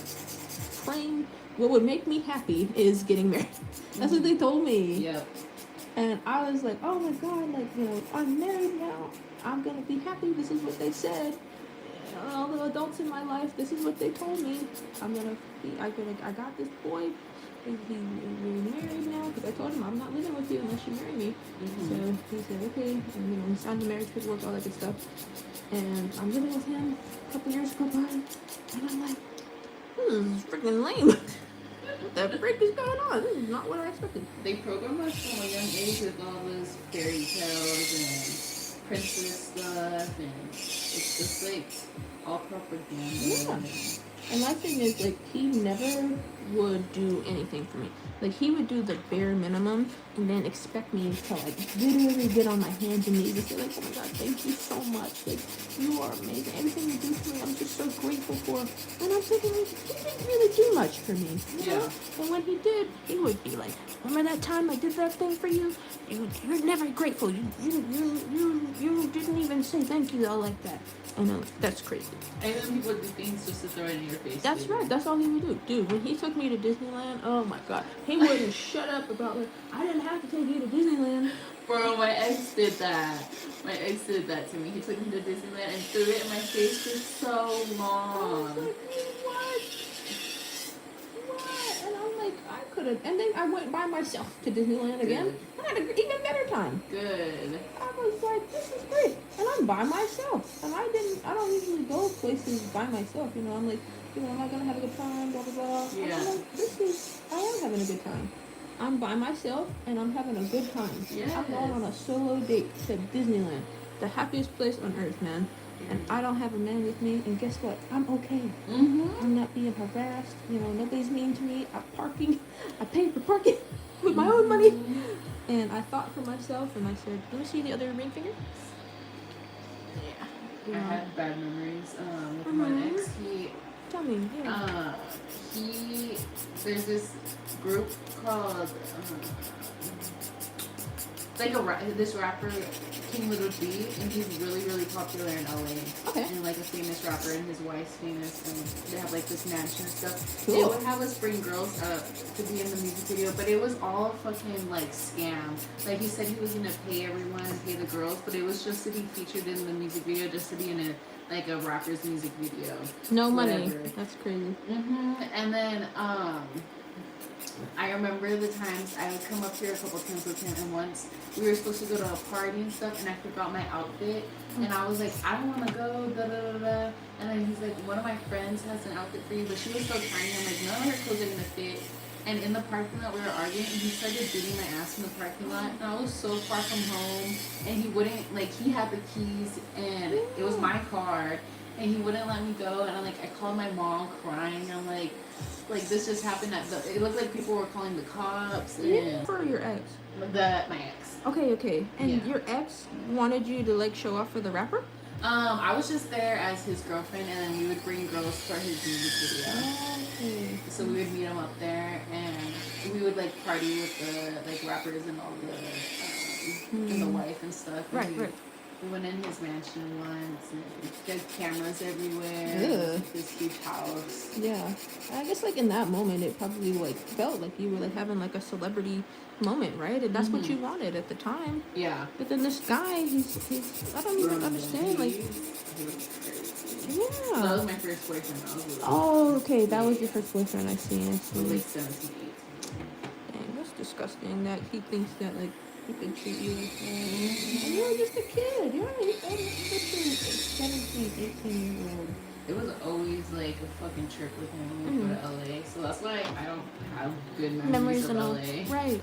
what would make me happy is getting married. That's what they told me. Yep. And I was like, oh my God, like, you know, I'm married now. I'm gonna be happy. This is what they said. All the adults in my life, this is what they told me. I got this boy. We're married now because I told him I'm not living with you unless you marry me. So he said okay, and you know, we signed the marriage paperwork, all that good stuff. And I'm living with him. A couple years go by, and I'm like, this is freaking lame. What the frick is going on? This is not what I expected. They program us from a young age with all those fairy tales and princess stuff, and it's just like all propaganda. Yeah. And my thing is, like, he never would do anything for me. Like, he would do the bare minimum and then expect me to, like, literally get on my hands and knees and say, like, oh my God, thank you so much. Like, you are amazing. Everything you do for me, I'm just so grateful for. And I'm thinking, like, he didn't really do much for me. You know? And when he did, he would be like, remember that time I did that thing for you? You're never grateful. You didn't even say thank you all like that. I know, that's crazy. And then people do things just to throw it in your face. That's right. That's all he would do. Dude, when he took me to Disneyland, oh my God. He wouldn't shut up about, like, I didn't have to take you to Disneyland. Bro, my ex did that. My ex did that to me. He took me to Disneyland and threw it in my face for so long. I was like, what? And I'm like, I could have. And then I went by myself to Disneyland again. I had an even better time. Good. I was like, this is great. And I'm by myself. And I don't usually go places by myself. You know, I'm like, you know, am I going to have a good time? Blah, blah, blah. Yeah. And I'm like, I am having a good time. I'm by myself and I'm having a good time. Yes. I'm going on a solo date to Disneyland. The happiest place on earth, man. And I don't have a man with me, and guess what? I'm okay. I'm not being harassed. You know, nobody's mean to me. I paid for parking with my own money. And I thought for myself, and I said, let me see the other ring finger. Yeah. I had bad memories with my ex. Tell me. Yeah. There's this group called, this rapper, King Little G, and he's really, really popular in LA. Okay. And like a famous rapper, and his wife's famous, and they have like this mansion and stuff. Cool. They would have us bring girls up to be in the music video, but it was all fucking like scam. Like he said he was gonna pay everyone, pay the girls, but it was just to be featured in the music video, just to be in a rapper's music video. No money. That's crazy. And then I remember the times I would come up here a couple times with him, and once we were supposed to go to a party and stuff, and I forgot my outfit, and I was like, I don't want to go, da da da da. And then he's like, one of my friends has an outfit for you, but she was so tiny. I'm like, none of her clothes are gonna fit. And in the parking lot, we were arguing, and he started beating my ass in the parking lot, and I was so far from home, and he wouldn't, like, he had the keys, and it was my car, and he wouldn't let me go, and I called my mom crying. I'm like this just happened it looked like people were calling the cops. And for your ex? My ex. Okay. And your ex wanted you to like show off for the rapper? I was just there as his girlfriend, and then we would bring girls for his music video. Okay. So we would meet him up there, and we would like party with the like rappers and all the and the wife and stuff. And right. We went in his mansion once, and there's cameras everywhere. This huge house. Yeah. I guess like in that moment, it probably like felt like you were like having like a celebrity moment, right? And that's what you wanted at the time. Yeah. But then this guy, he's I don't even understand. Like, yeah. So that was my first boyfriend. Okay. That was your first boyfriend. I see. Like 17, 18. Dang, that's disgusting that he thinks that like he could treat you like and you're just a kid. You're 17, 18-year-old. It was always like a fucking trip with him when we go to LA. So that's why I don't have good memories of and all. LA. Right.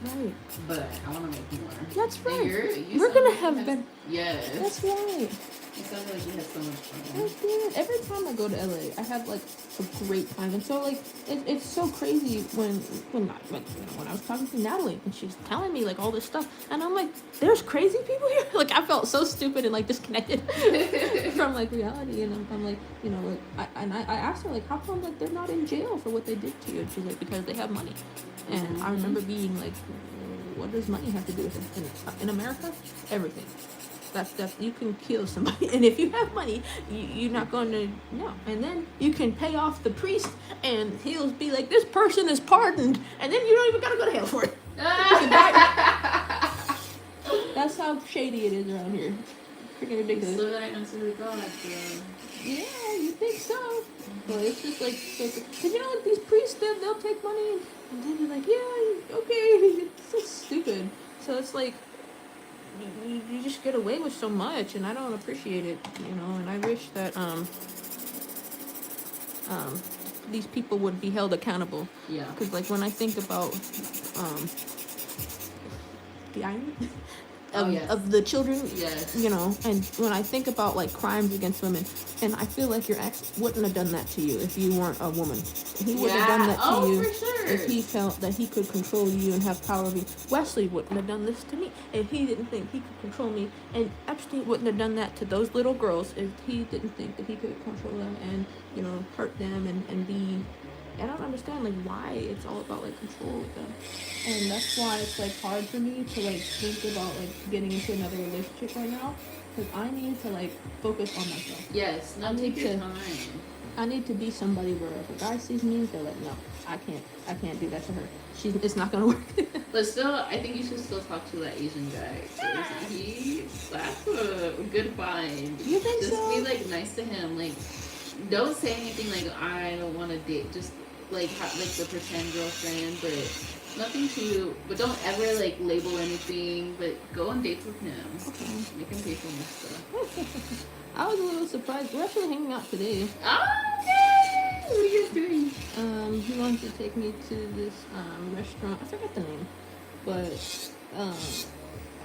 But I want to make more. That's right. And you We're sound gonna like have you had- been. Yes. That's right. You sound like you had so much fun. I did. Every time I go to LA, I have like a great time, and so like it's so crazy when I was talking to Natalie and she's telling me like all this stuff, and I'm like, there's crazy people here. Like I felt so stupid and like disconnected from like reality, and I'm like, like I asked her like, how come like they're not in jail for what they did to you? And she's like, because they have money, and I remember being like, what does money have to do with it? In America, everything. That's you can kill somebody, and if you have money, you're not going to and then you can pay off the priest, and he'll be like, this person is pardoned, and then you don't even gotta go to hell for it. That's how shady it is around here. Freaking ridiculous. So that answer to God. Yeah, you think so? But it's just like, cause like these priests, they'll take money, and then you're like, yeah, okay. It's so stupid. So it's like, you just get away with so much, and I don't appreciate it, and I wish that these people would be held accountable. Yeah. Because like when I think about the irony of the children, yes. And when I think about like crimes against women, and I feel like your ex wouldn't have done that to you if you weren't a woman. He wouldn't have done that to you for sure. if he felt that he could control you and have power over you. Wesley wouldn't have done this to me if he didn't think he could control me, and Epstein wouldn't have done that to those little girls if he didn't think that he could control them and hurt them and be. I don't understand like why it's all about like control with them, and that's why it's like hard for me to like think about like getting into another relationship right now, because I need to like focus on myself. Yes, now take your time. I need to be somebody where if a guy sees me, they're like, no, I can't do that to her. It's not gonna work. But still, I think you should still talk to that Asian guy. That's a good find. You think just so? Be like nice to him. Like, don't say anything like I don't want to date. Just like the pretend girlfriend, but nothing too. But don't ever like label anything. But go on dates with him. Okay. Make him pay for my stuff. I was a little surprised. We're actually hanging out today. Oh, yay! What are you guys doing? He wanted to take me to this restaurant. I forgot the name, but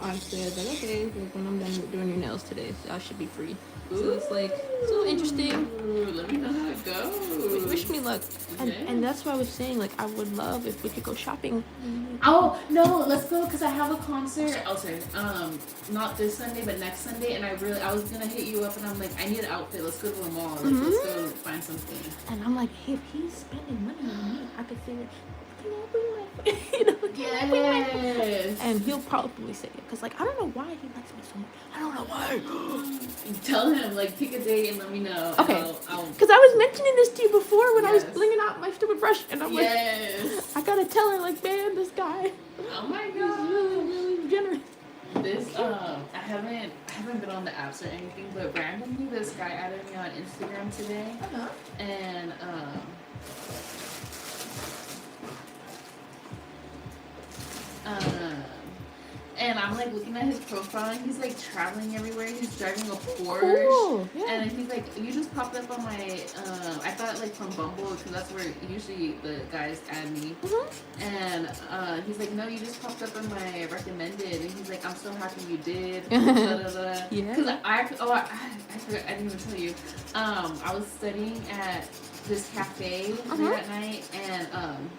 I said like, okay, like when I'm done doing your nails today, so I should be free. So it's like so interesting. Ooh, let me know how it goes. Wish me luck. And that's why I was saying like I would love if we could go shopping. Oh no, let's go because I have a concert. Oh sorry, not this Sunday but next Sunday, and I was gonna hit you up and I'm like I need an outfit. Let's go to the mall. Like, let's go find something. And I'm like, hey, if he's spending money on me, I could figure. Can I bring my Yes. And he'll probably say it because like I don't know why he likes me so much. I don't know why. Tell him like pick a day and let me know. Okay. Because I was mentioning this to you before when I was blinging out my stupid brush, and I'm like, I gotta tell her like, man, this guy. Oh my He's god. really generous. This I haven't been on the apps or anything, but randomly this guy added me on Instagram today, and and I'm like looking at his profile and he's like traveling everywhere. He's driving a Porsche. Cool. Yeah. And he's like, you just popped up on my, I thought like from Bumble because that's where usually the guys add me. And he's like, no, you just popped up on my recommended. And he's like, I'm so happy you did. Yeah. Because I forgot, I didn't even tell you. I was studying at this cafe at night, and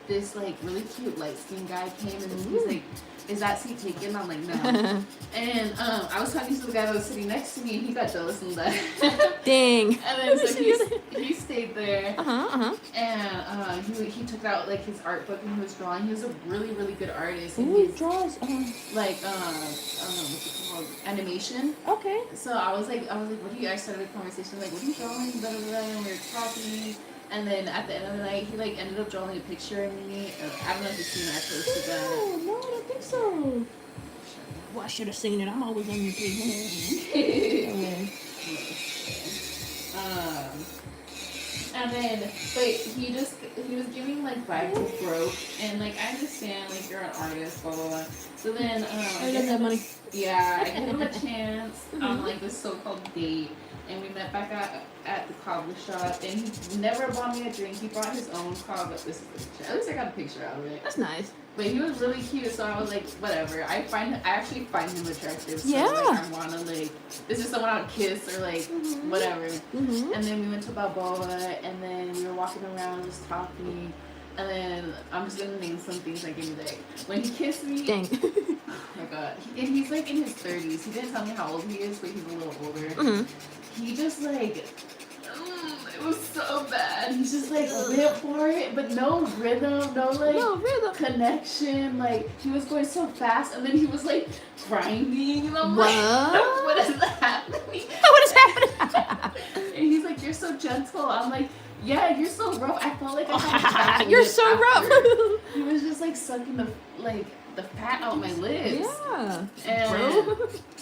this like really cute light skinned guy came and he's like, is that seat taken? I'm like, no. And I was talking to the guy that was sitting next to me, and he got jealous and left. Dang. And then so he stayed there. And he took out like his art book and he was drawing. He was a really, really good artist. And he draws like what's it called? Animation. Okay. So I was like, what do you? I started a conversation like, what are you drawing? Blah, blah, blah, and we were talking. And then at the end of the night, he like ended up drawing a picture of me. I don't know if you've seen that posted that. No, I don't think so. Well, I should have seen it. I'm always on your page. And then, but he was giving like vibes of broke, and like I understand like you're an artist, blah blah blah. So then, he doesn't have money. Yeah, I gave him a chance on like this so-called date, and we met back at the cobbler shop. And he never bought me a drink. He brought his own cobbler. This is the picture. At least I got a picture out of it. That's nice. But he was really cute, so I was like, whatever. I actually find him attractive. So Yeah. like, I wanna like, this is someone I would kiss or like whatever. Mm-hmm. And then we went to Balboa, and then we were walking around just talking. And then I'm just gonna name some things like in like when he kissed me. Dang. Oh my god. And he's like in his 30s. He didn't tell me how old he is, but he's a little older. Mm-hmm. He just like, it was so bad. He's just like went for it, but no rhythm, no like connection. Like he was going so fast, and then he was like grinding, and I'm like, what is happening? What is happening? And he's like, you're so gentle. I'm like, yeah, you're so rough. I felt like I had You're so rough. He was just like sucking the fat out my lips. Yeah. And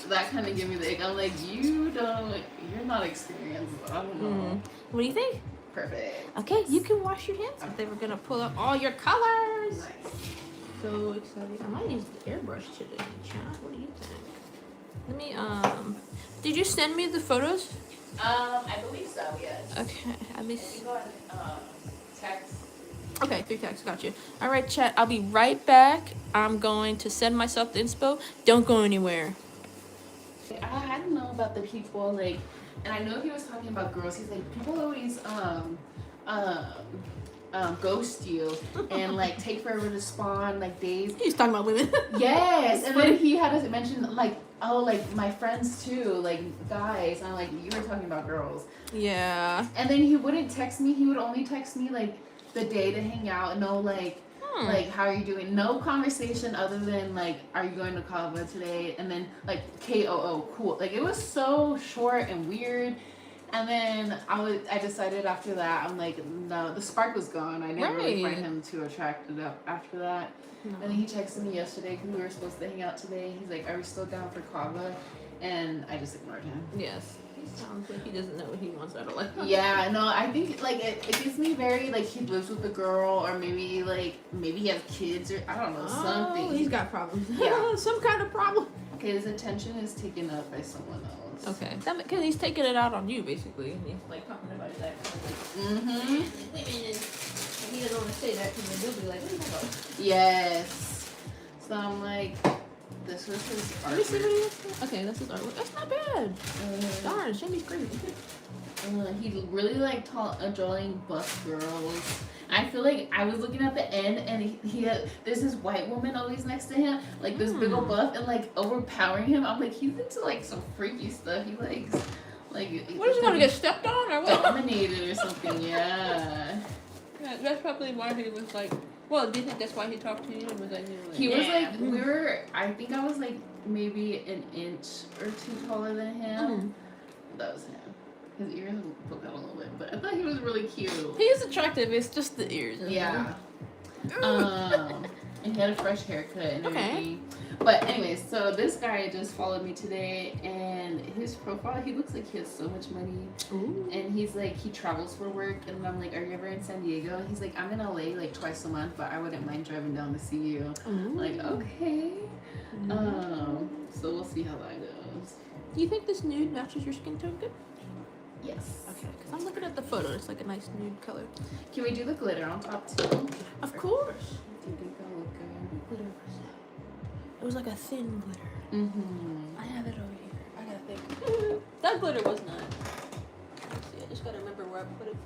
that kind of gave me the ick. I'm like, you're not experienced. I don't know. What do you think? Perfect. Okay, you can wash your hands. They were gonna pull out all your colors. Nice. So excited. I might use the airbrush today, chat. What do you think? Let me did you send me the photos? I believe so, yes. Okay, let me see. You go on text. Okay, 3 texts, got you. All right, chat. I'll be right back. I'm going to send myself the inspo. Don't go anywhere. I don't know about the people like, and I know he was talking about girls. He's like, people always ghost you and like take forever to spawn, like days. He's talking about women. Yes, and then he had us mention like, oh, like my friends too, like guys. And I'm like, you were talking about girls. Yeah. And then he wouldn't text me. He would only text me like the day to hang out. No, like how are you doing? No conversation other than like, are you going to Cava today? And then like KOO, cool. Like it was so short and weird. And then I decided after that, I'm like, no, the spark was gone. I didn't really find him too attractive after that. No. And then he texted me yesterday because we were supposed to hang out today. He's like, are we still down for Cava? And I just ignored him. Yes. He sounds like he doesn't know what he wants out of life. Yeah, no, I think like it gives me very like he lives with a girl, or maybe he has kids, or I don't know, something. He's got problems. Yeah. Some kind of problem. Okay, his attention is taken up by someone else. Okay. Because he's taking it out on you, basically. And he's like talking about that. And he doesn't want to say that because then he'll be like, what are you talking about? Yes. So I'm like, this was his artwork. Okay, that's his artwork. That's not bad. Darn, Shammy's crazy. He really like drawing buff girls. I feel like I was looking at the end, and he had, there's this white woman always next to him, like this big old buff, and like overpowering him. I'm like, he's into like some freaky stuff. He likes like. What is he gonna get stepped on or what? Dominated or something? Yeah. Yeah, that's probably why he was like. Well, do you think that's why he talked to you? And was like, he was like, we were. I think I was like maybe an inch or two taller than him. That was him. His ears poke out a little bit, but I thought he was really cute. He is attractive. It's just the ears. Yeah. And he had a fresh haircut and everything. But anyways, so this guy just followed me today, and his profile, he looks like he has so much money. Ooh. And he's like, he travels for work, and I'm like, are you ever in San Diego? He's like, I'm in LA like twice a month, but I wouldn't mind driving down to see you. I'm like, okay. So we'll see how that goes. Do you think this nude matches your skin tone good? Yes. Okay, because I'm looking at the photo. It's like a nice nude color. Can we do the glitter on top too? Of course. Do you think that'll look good? Glitter was it was like a thin glitter. I have it over here. I gotta think. That glitter was not. Let's see, I just gotta remember where I put it.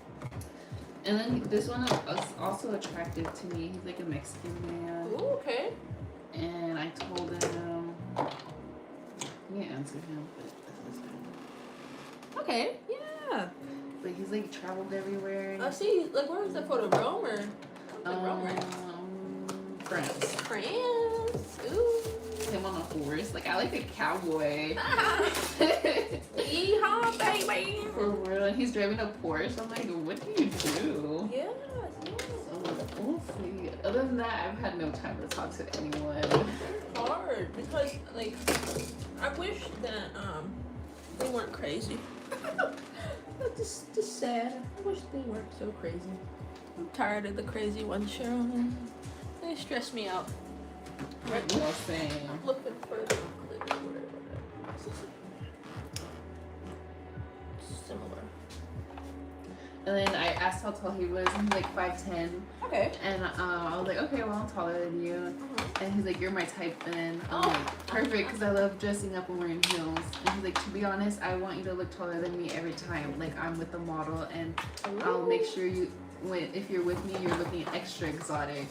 And then this one is also attractive to me. He's like a Mexican man. Ooh, okay. And I told him, I can't answer him, but this is him. Okay, yeah. But he's like traveled everywhere. I see. Like, where was that photo? Rome or? Rome, right? France. France. Ooh. Him on a horse. Like, I like a cowboy. Yeehaw, baby. For real. And he's driving a Porsche. I'm like, what do you do? Yes. So we'll see. Other than that, I've had no time to talk to anyone. It's hard because, like, I wish that they weren't crazy. That's just sad. I wish they weren't so crazy. I'm tired of the crazy ones, Cheryl. They stress me out. What else saying? I'm looking for the glitter, whatever. Similar. And then I asked how tall he was, and he's like 5'10". Okay. And I was like, okay, well, I'm taller than you. And he's like, you're my type then. I'm like, perfect, because I love dressing up and wearing heels. And he's like, to be honest, I want you to look taller than me every time. Like, I'm with the model, and I'll make sure you, if you're with me, you're looking extra exotic.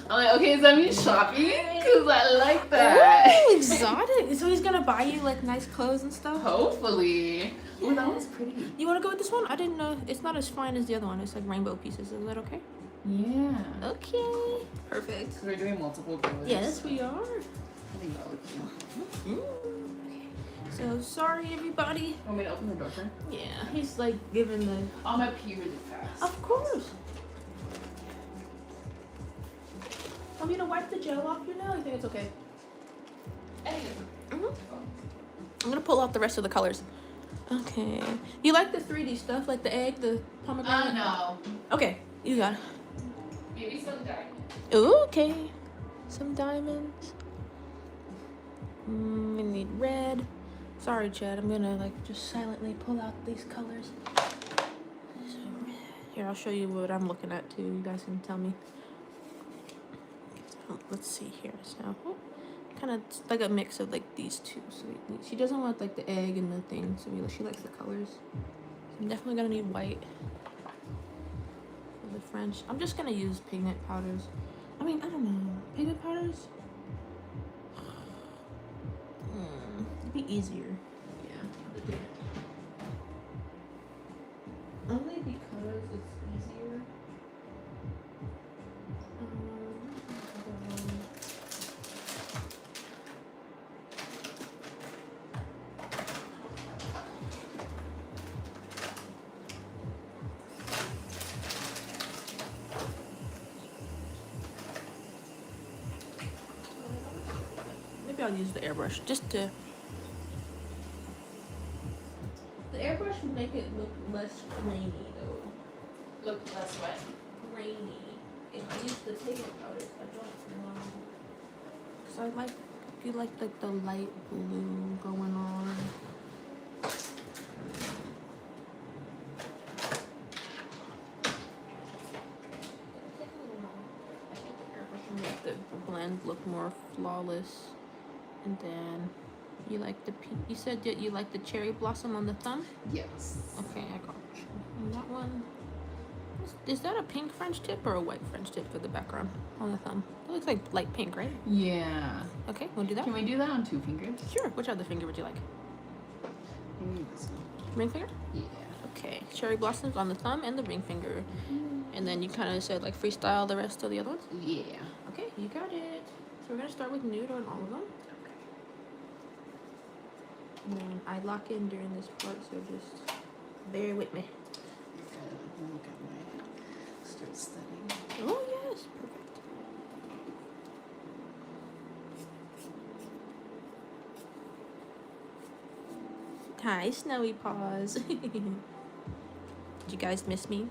I'm like, okay, does that mean shopping? Because I like that. Ooh, exotic. So he's gonna buy you like nice clothes and stuff? Hopefully. Oh, that one's pretty. You wanna go with this one? I didn't know. It's not as fine as the other one. It's like rainbow pieces. Is that okay? Yeah. Okay. Perfect. Because we're doing multiple colors. Yes, we are. I think that looks cute. Okay. So sorry, everybody. Want me to open the door for him? Yeah, he's like giving the. I'm gonna pee really fast. Of course. Want me to wipe the gel off your nail? I think it's okay. I'm gonna pull out the rest of the colors. Okay. You like the 3D stuff, like the egg, the pomegranate? No. Okay, you got it. Maybe some diamonds. Ooh, okay. Some diamonds. We need red. Sorry, Chad. I'm gonna like just silently pull out these colors. So, here, I'll show you what I'm looking at too. You guys can tell me. Let's see here. So, kind of like a mix of like these two. So she doesn't want like the egg and the thing. So she likes the colors. So I'm definitely gonna need white for the French. I'm just gonna use pigment powders. I mean, I don't know. Pigment powders? It'd be easier. Yeah. Only because it's easier. Maybe I'll use the airbrush just to. The airbrush would make it look less grainy though. Look less wet. Grainy. If I use the pigment powders, I don't know. Cause I like, you like the light blue going on. Make the blend look more flawless. And then you like the pink. You said that you like the cherry blossom on the thumb? Yes. Okay, I got you. And that one. Is that a pink French tip or a white French tip for the background on the thumb? It looks like light pink, right? Yeah. Okay, we'll do that. Can we do that on 2 fingers? Sure. Which other finger would you like? Maybe this one. Ring finger? Yeah. Okay. Cherry blossoms on the thumb and the ring finger. And then you kind of said like freestyle the rest of the other ones? Yeah. Okay, you got it. So we're going to start with nude on all of them. And then I lock in during this part, so just bear with me. Look at my start studying. Oh, yes. Perfect. Hi, Snowy Paws. Did you guys miss me?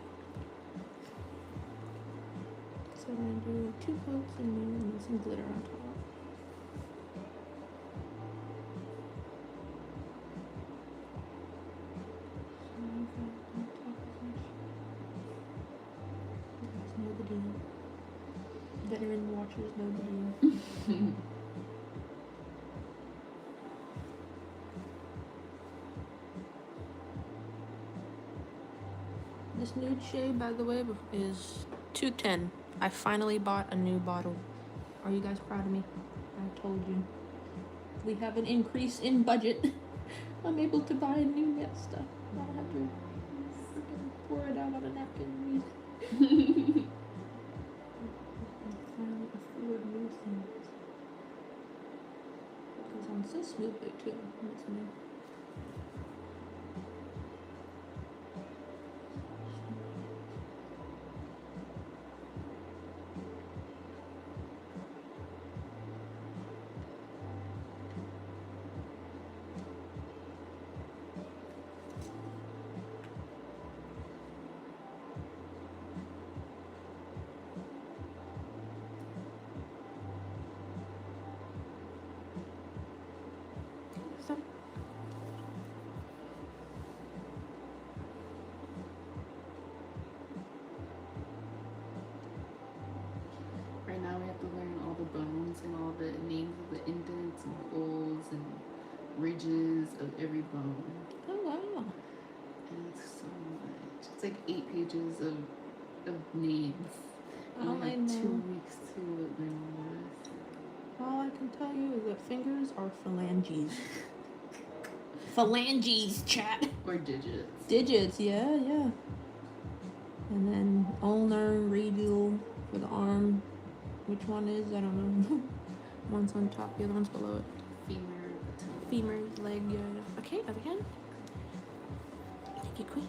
So I'm going to do 2 coats and then some glitter on top. Veteran watchers know the deal. This nude shade, by the way, is $2.10. I finally bought a new bottle. Are you guys proud of me? I told you. We have an increase in budget. I'm able to buy new nail stuff. I don't have to freaking pour it out on a napkin. Finally afford new things. Because I'm so smoothly too. That's me. the bones and all the names of the indents and holes and ridges of every bone. Oh wow. And it's so much. It's like 8 pages of names. All Only I like 2 know, weeks to memorize. all I can tell you is that fingers are phalanges. Phalanges, chat. Or digits. Digits, yeah. And then ulnar, radial for the arm. Which one is? I don't know. One's on top, the other one's below it. Femur, leg, yeah. Okay, other hand. Thank you, queen.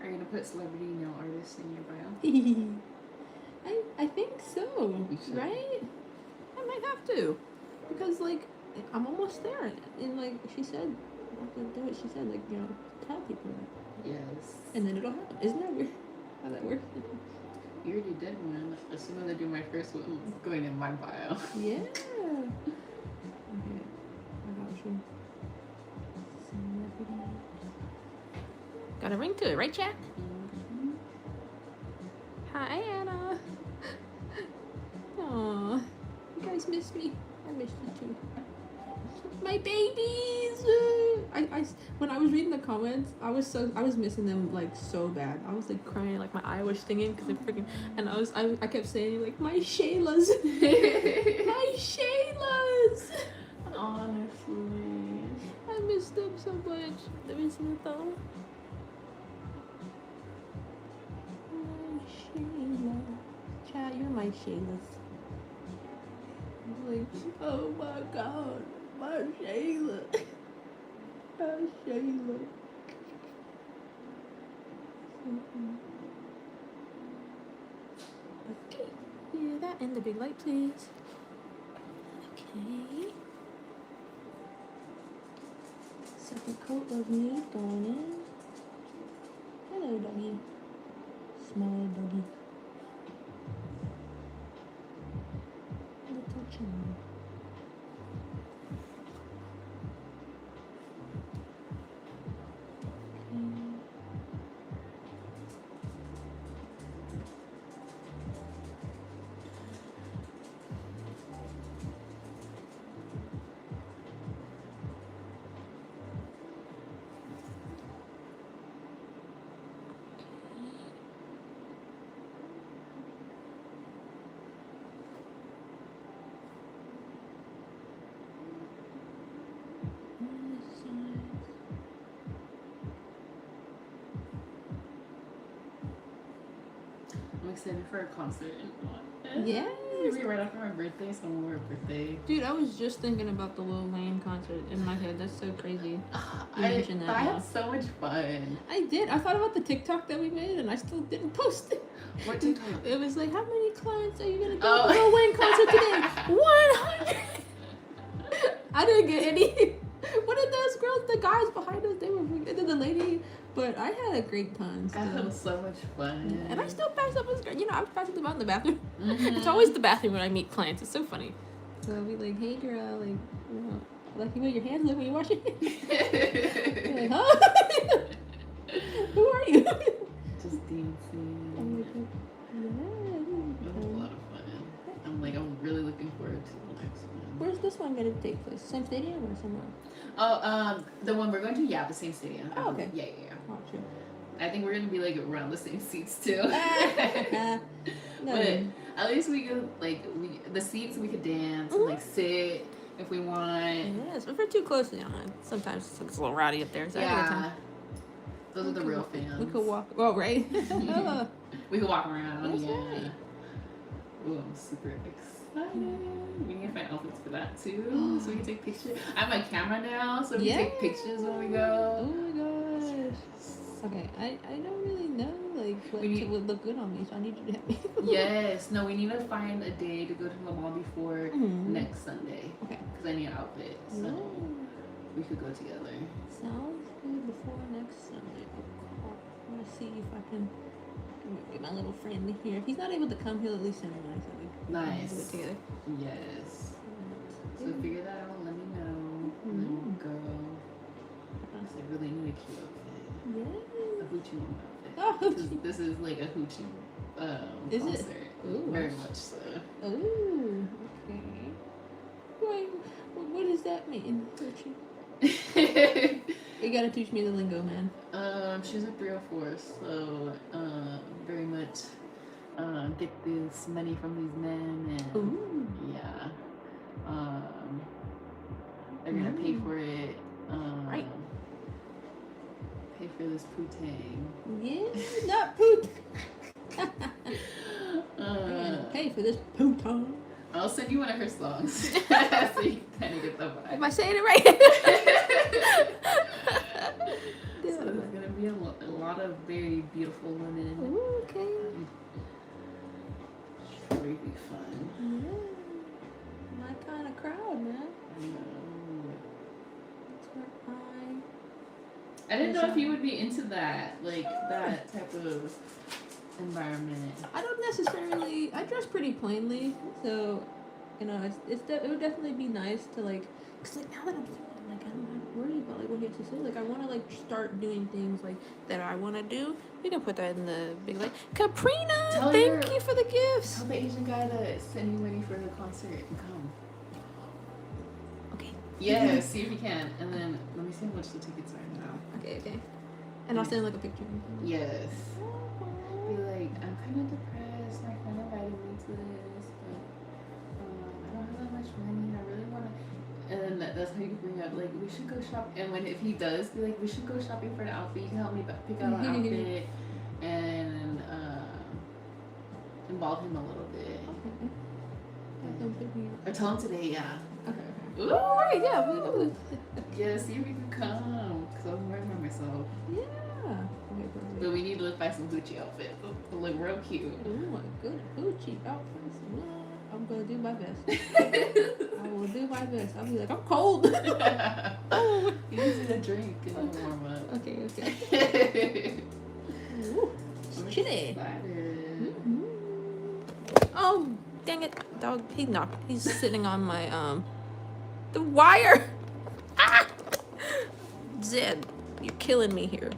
Are you gonna put celebrity nail artist in your bio? I think so, right? I might have to, because like I'm almost there, and like she said, after do it, she said like tell people that, Yes. and then it'll happen. Isn't that weird? How that works? You already did one. As soon as I do my first one, it's going in my bio. Yeah. Okay, I got you. Got a ring to it, right, chat? Mm-hmm. Hi, Anna. Aw, you guys missed me. I missed you too. My babies. When I was reading the comments, I was missing them like so bad. I was like crying, like my eye was stinging because they freaking. And I kept saying like my Shaylas, my Shaylas. Honestly, I miss them so much. Let me see the thumb. My Shayla. Chat, you're my Shaylas. Like, oh my god, my Shayla. My Shayla. Okay. Yeah, that and the big light, please. Okay. Second coat of me going in. Hello, doggy. Small doggy. Little chin. I'm excited for a concert. Yes. Maybe right after my birthday, somewhere birthday. Dude, I was just thinking about the Lil Wayne concert in my head. That's so crazy. You mentioned that I now. had so much fun. I did. I thought about the TikTok that we made, and I still didn't post it. What TikTok? It was like, how many clients are you gonna do at the Lil Wayne concert today? 100. I didn't get any. What did those girls, the guys behind us, they were, and then the lady. But I had a great time. I had so much fun. And I still pass up as I was passing them out in the bathroom. Mm-hmm. It's always the bathroom when I meet clients. It's so funny. So I'll be like, hey girl, like you move your hands, look when you wash your hands. You're like, huh? Who are you? Just dancing. It was a lot of fun. I'm really looking forward to the next one. Where's this one gonna take place? Same stadium or somewhere? Oh, the one we're going to, the same stadium. Oh, okay. Yeah. Oh, sure. I think we're gonna be like around the same seats too. No. But at least we could the seats we could dance and like sit if we want. Yes, if we're too close, sometimes it's a little rowdy up there. So yeah. Those are the real fans. We could walk. Oh, right. We could walk around. That's yeah. right. Ooh, I'm super excited. We need to find outfits for that too, so we can take pictures. I have my camera now, so we can take pictures when we go. Oh my gosh. Okay, I don't really know like what would look good on me, so I need you to help me. Yes, no, we need to find a day to go to the mall before next Sunday. Okay. Because I need an outfit, so we could go together. Sounds good. Before next Sunday. I'm gonna see if I can get my little friend here. If he's not able to come, he'll at least send me money so we can do it together. Yes. So figure that out. Let me know. And then we'll go. Because I really need a cute outfit. Yeah. A hoochie outfit. Oh, This is like a hoochie is concert. it? Ooh, very much so. Ooh, okay. Wait, what does that mean? Hoochie? You gotta teach me the lingo, man. She's a 304, so very much get this money from these men and yeah. They're gonna pay for it. Right. Pay for this poutine. Yeah, not poutine. Pay for this poutine. I'll send you one of her songs so you kind of get the vibe. Am I saying it right? So there's gonna be a lot of very beautiful women. Ooh, okay. Should really be fun. Yeah. My kind of crowd, man. I know. That's where I didn't know if you would be into that, like that type of environment. I don't necessarily. I dress pretty plainly, so you know, it would definitely be nice to like, cause like now that I'm thinking, like I'm not worried about like what he has to say. Like I want to like start doing things like that I want to do. We can put that in the big like Kaprina. Thank you for the gifts. Tell the Asian guy to send you money for the concert and come. Okay. Yeah, see if you can, and then let me see how much the tickets are now. Okay. And I'll send like a picture. Yes. Be like, I'm kind of depressed. My friend invited me to this, but I don't have that much money. I really want to. And then that's how you can bring up, like, we should go shop. And if he does, be like, we should go shopping for an outfit. You can help me pick out an outfit and involve him a little bit. Okay. Or tell him today, yeah. Okay. Ooh. Alright, yeah. Yeah, see if we can come. Because I was worried about myself. Yeah. But we need to buy some Gucci outfits. They'll look real cute. Oh my good Gucci outfits. Yeah, I'm gonna do my best. I will do my best. I'll be like, I'm cold. Oh, you need a drink and it'll warm up. Okay. Ooh, it's chilly. Oh, dang it, dog. He's sitting on my the wire. Ah! Zed, you're killing me here.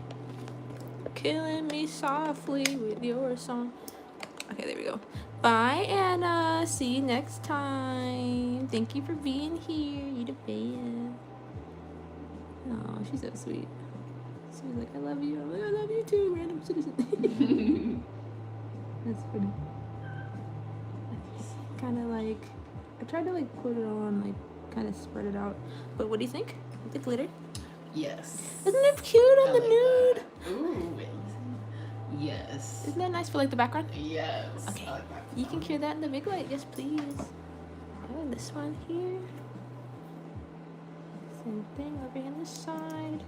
Killing me softly with your song. Okay, there we go. Bye, Anna. See you next time. Thank you for being here. You the best. Oh, she's so sweet. She's like, I love you. I'm like, I love you too, random citizen. That's funny. Kind of like, I tried to like put it on, like kind of spread it out. But what do you think? The glitter? Yes. Isn't it cute on the nude? Ooh. Yes. Isn't that nice for like the background? Yes. Okay. I like that. You can cure that in the big light. Yes, please. Oh, this one here. Same thing over here on this side.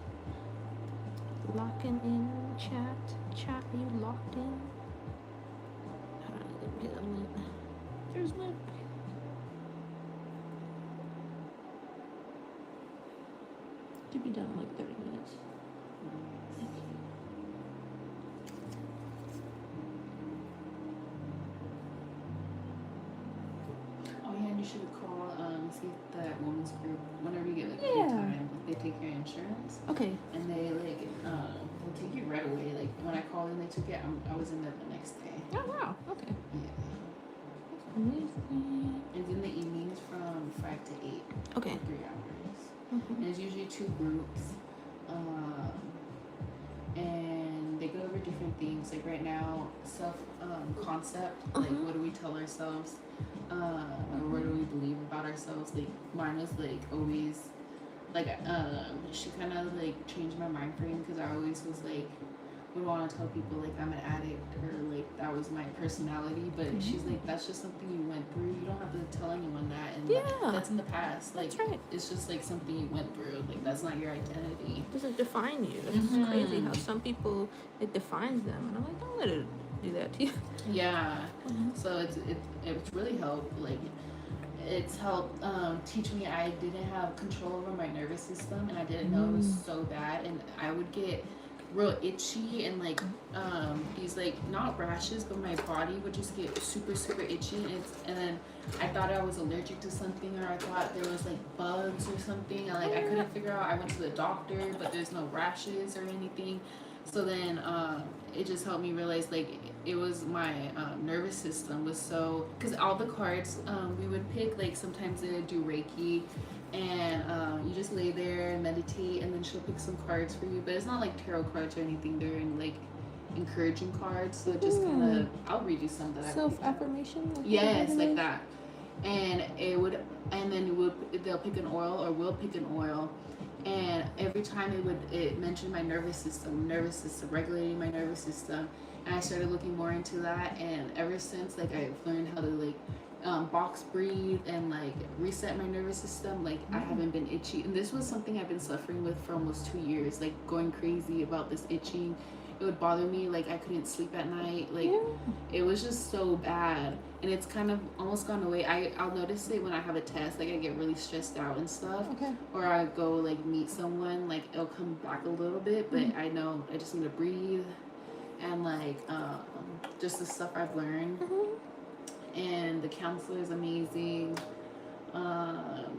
Locking in chat. Chat, are you locked in? Hold on, let me get a link. There's my. To be done in like 30 minutes. Thank you. Oh yeah, and you should call see if that woman's group whenever you get like Yeah. time, they take your insurance Okay. and they like they'll take it right away. Like when I called and they took it, I was in there the next day. Oh wow. Okay. Yeah. Amazing. It's in the evenings from 5 to 8. Okay. 3 hours. Mm-hmm. And it's usually 2 groups. And they go over different things. Like right now, self concept. Like what do we tell ourselves? Or what do we believe about ourselves? Like mine was like always like she kind of like changed my mind frame because I always was like would want to tell people like I'm an addict or like that was my personality, but she's like, that's just something you went through. You don't have to tell anyone that, and that's in the past. Like, that's right. It's just like something you went through. Like that's not your identity. It doesn't define you. It's crazy how some people, it defines them, and I'm like, don't let it do that to you. Yeah. So it's really helped. Like it's helped teach me I didn't have control over my nervous system, and I didn't know it was so bad, and I would get real itchy and like these like not rashes, but my body would just get super super itchy, and then I thought I was allergic to something, or I thought there was like bugs or something, and like I couldn't figure out. I went to the doctor, but there's no rashes or anything. So then it just helped me realize like it was my nervous system was so, because all the cards we would pick, like sometimes they would do Reiki, and you just lay there and meditate, and then she'll pick some cards for you, but it's not like tarot cards or anything. They're in like encouraging cards, so just kind of, I'll read you some that Self-affirmation? like yes, like that. And it would, and then they'll pick an oil, or we'll pick an oil, and every time it mentioned my nervous system, regulating my nervous system, and I started looking more into that, and ever since, like I've learned how to like box breathe and like reset my nervous system. Like I haven't been itchy, and this was something I've been suffering with for almost 2 years, like going crazy about this itching. It would bother me, like I couldn't sleep at night, like it was just so bad, and it's kind of almost gone away. I'll notice it when I have a test, like I get really stressed out and stuff, or I go like meet someone, like it'll come back a little bit, but I know I just need to breathe, and like just the stuff I've learned, and the counselor is amazing.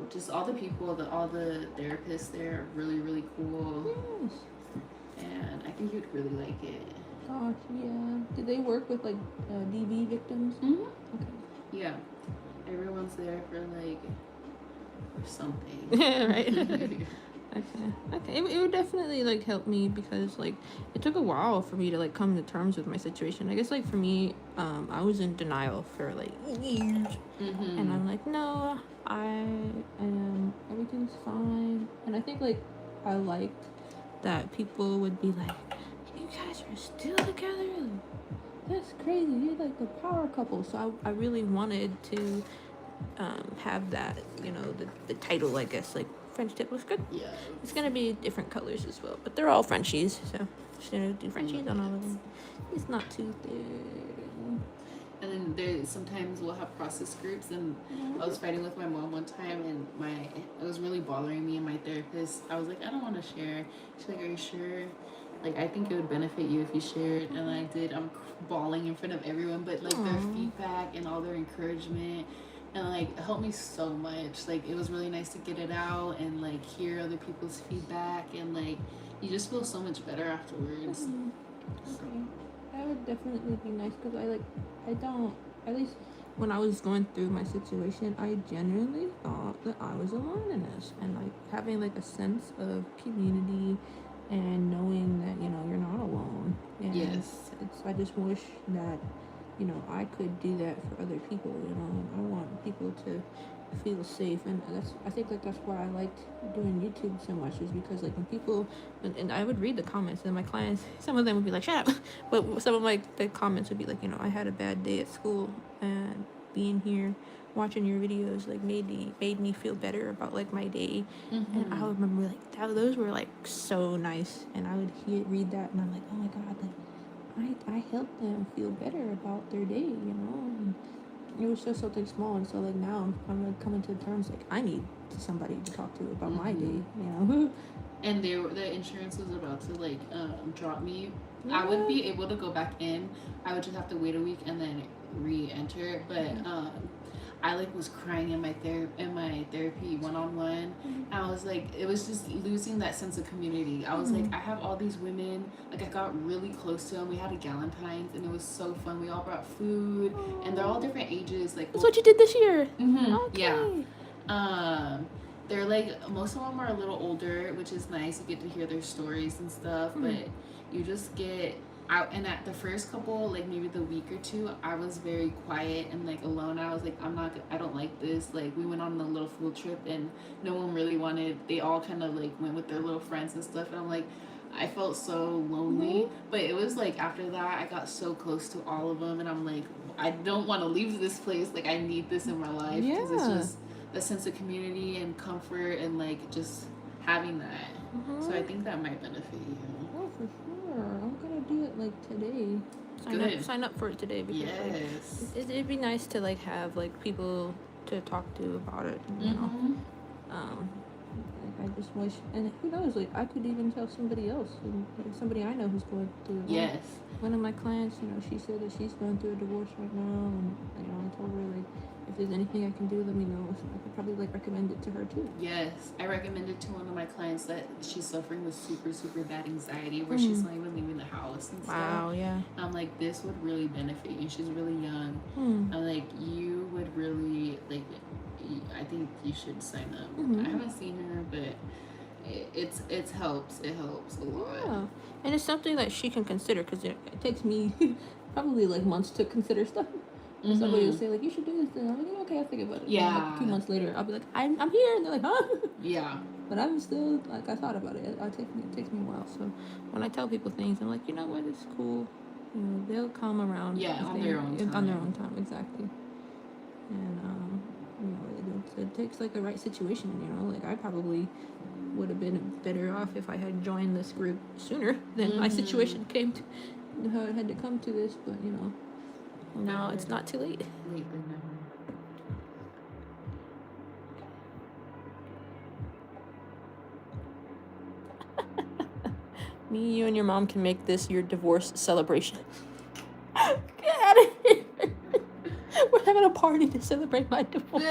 Just all the people, all the therapists there are really really cool. And I think you'd really like it. Gosh, yeah. Did they work with like DV victims? Okay. Yeah. Everyone's there for like something. Yeah, right. Okay. It would definitely like help me, because like it took a while for me to like come to terms with my situation. I guess like for me, I was in denial for like years, and I'm like, no, I am, everything's fine. And I think like I liked that people would be like, you guys are still together? That's crazy. You're like the power couple. So I really wanted to have that, you know, the title, I guess, like French tip was good. Yeah. It's going to be different colors as well, but they're all Frenchies, so just going to do Frenchies on all of them. It's not too thin. And then there sometimes we'll have process groups, and I was fighting with my mom one time, and it was really bothering me, and my therapist, I was like, I don't want to share. She's like, are you sure? Like, I think it would benefit you if you shared. And I did. I'm bawling in front of everyone, but like their feedback and all their encouragement, and like it helped me so much. Like it was really nice to get it out and like hear other people's feedback, and like you just feel so much better afterwards. Okay. That would definitely be nice, because I don't, at least when I was going through my situation, I genuinely thought that I was alone in this, and like having like a sense of community and knowing that, you know, you're not alone. And Yes. I just wish that, you know, I could do that for other people, you know, and I want people to feel safe, and I think like that's why I liked doing YouTube so much, is because like when people, and I would read the comments, and my clients, some of them would be like, shut up, but some of like the comments would be like, you know, I had a bad day at school, and being here watching your videos like made me feel better about like my day. And I would remember like those were like so nice, and I would read that, and I'm like, oh my god, like I helped them feel better about their day, you know. And it was just something small, and so like now I'm like coming to terms, like I need somebody to talk to about my day, you know. And the insurance was about to like drop me. I would be able to go back in. I would just have to wait a week and then re-enter. But I like was crying in my therapy one-on-one. And I was like, it was just losing that sense of community. I was like, I have all these women, like I got really close to them. We had a Galentine's, and it was so fun. We all brought food, and they're all different ages. Like, That's what you did this year. Okay. Yeah. They're like, most of them are a little older, which is nice. You get to hear their stories and stuff, but you just get out. And at the first couple, like maybe the week or two, I was very quiet and like alone. I was like, I don't like this. Like we went on a little field trip, and no one really wanted, they all kind of like went with their little friends and stuff, and I'm like, I felt so lonely. But it was like after that, I got so close to all of them, and I'm like, I don't want to leave this place. Like, I need this in my life because it's Yeah. just the sense of community and comfort and like just having that. So I think that might benefit you. Oh, for sure. I'm gonna do it like today. Good. Sign up for it today because like, Yes. it'd be nice to like have like people to talk to about it. You know. Like I just wish, and who knows? Like I could even tell somebody else, and, like, somebody I know who's going through it. Yes. One of my clients, you know, she said that she's going through a divorce right now, and you know, I told her like, if there's anything I can do, let me know. So I could probably like recommend it to her too. Yes, I recommended to one of my clients that she's suffering with super, super bad anxiety where she's not even leaving the house and stuff. Yeah. I'm like, this would really benefit you. She's really young. I'm like, you would really, like, I think you should sign up. I haven't seen her, but it helps. It helps a lot. Yeah. And it's something that she can consider because it takes me probably like months to consider stuff. Somebody will say like, you should do this, and I'm like, okay, I'll think about it. Yeah. And, like, 2 months later, I'll be like, I'm here, and they're like, huh? Yeah. But I'm still like, I thought about it. It takes me a while. So when I tell people things, I'm like, you know what, it's cool. You know, they'll come around. Yeah, on their own time. On their own time, exactly. And you know, it takes like the right situation. You know, like I probably would have been better off if I had joined this group sooner than my situation came to. How it had to come to this, but you know. No, it's not too late. Me, you, and your mom can make this your divorce celebration. Get out of here. We're having a party to celebrate my divorce.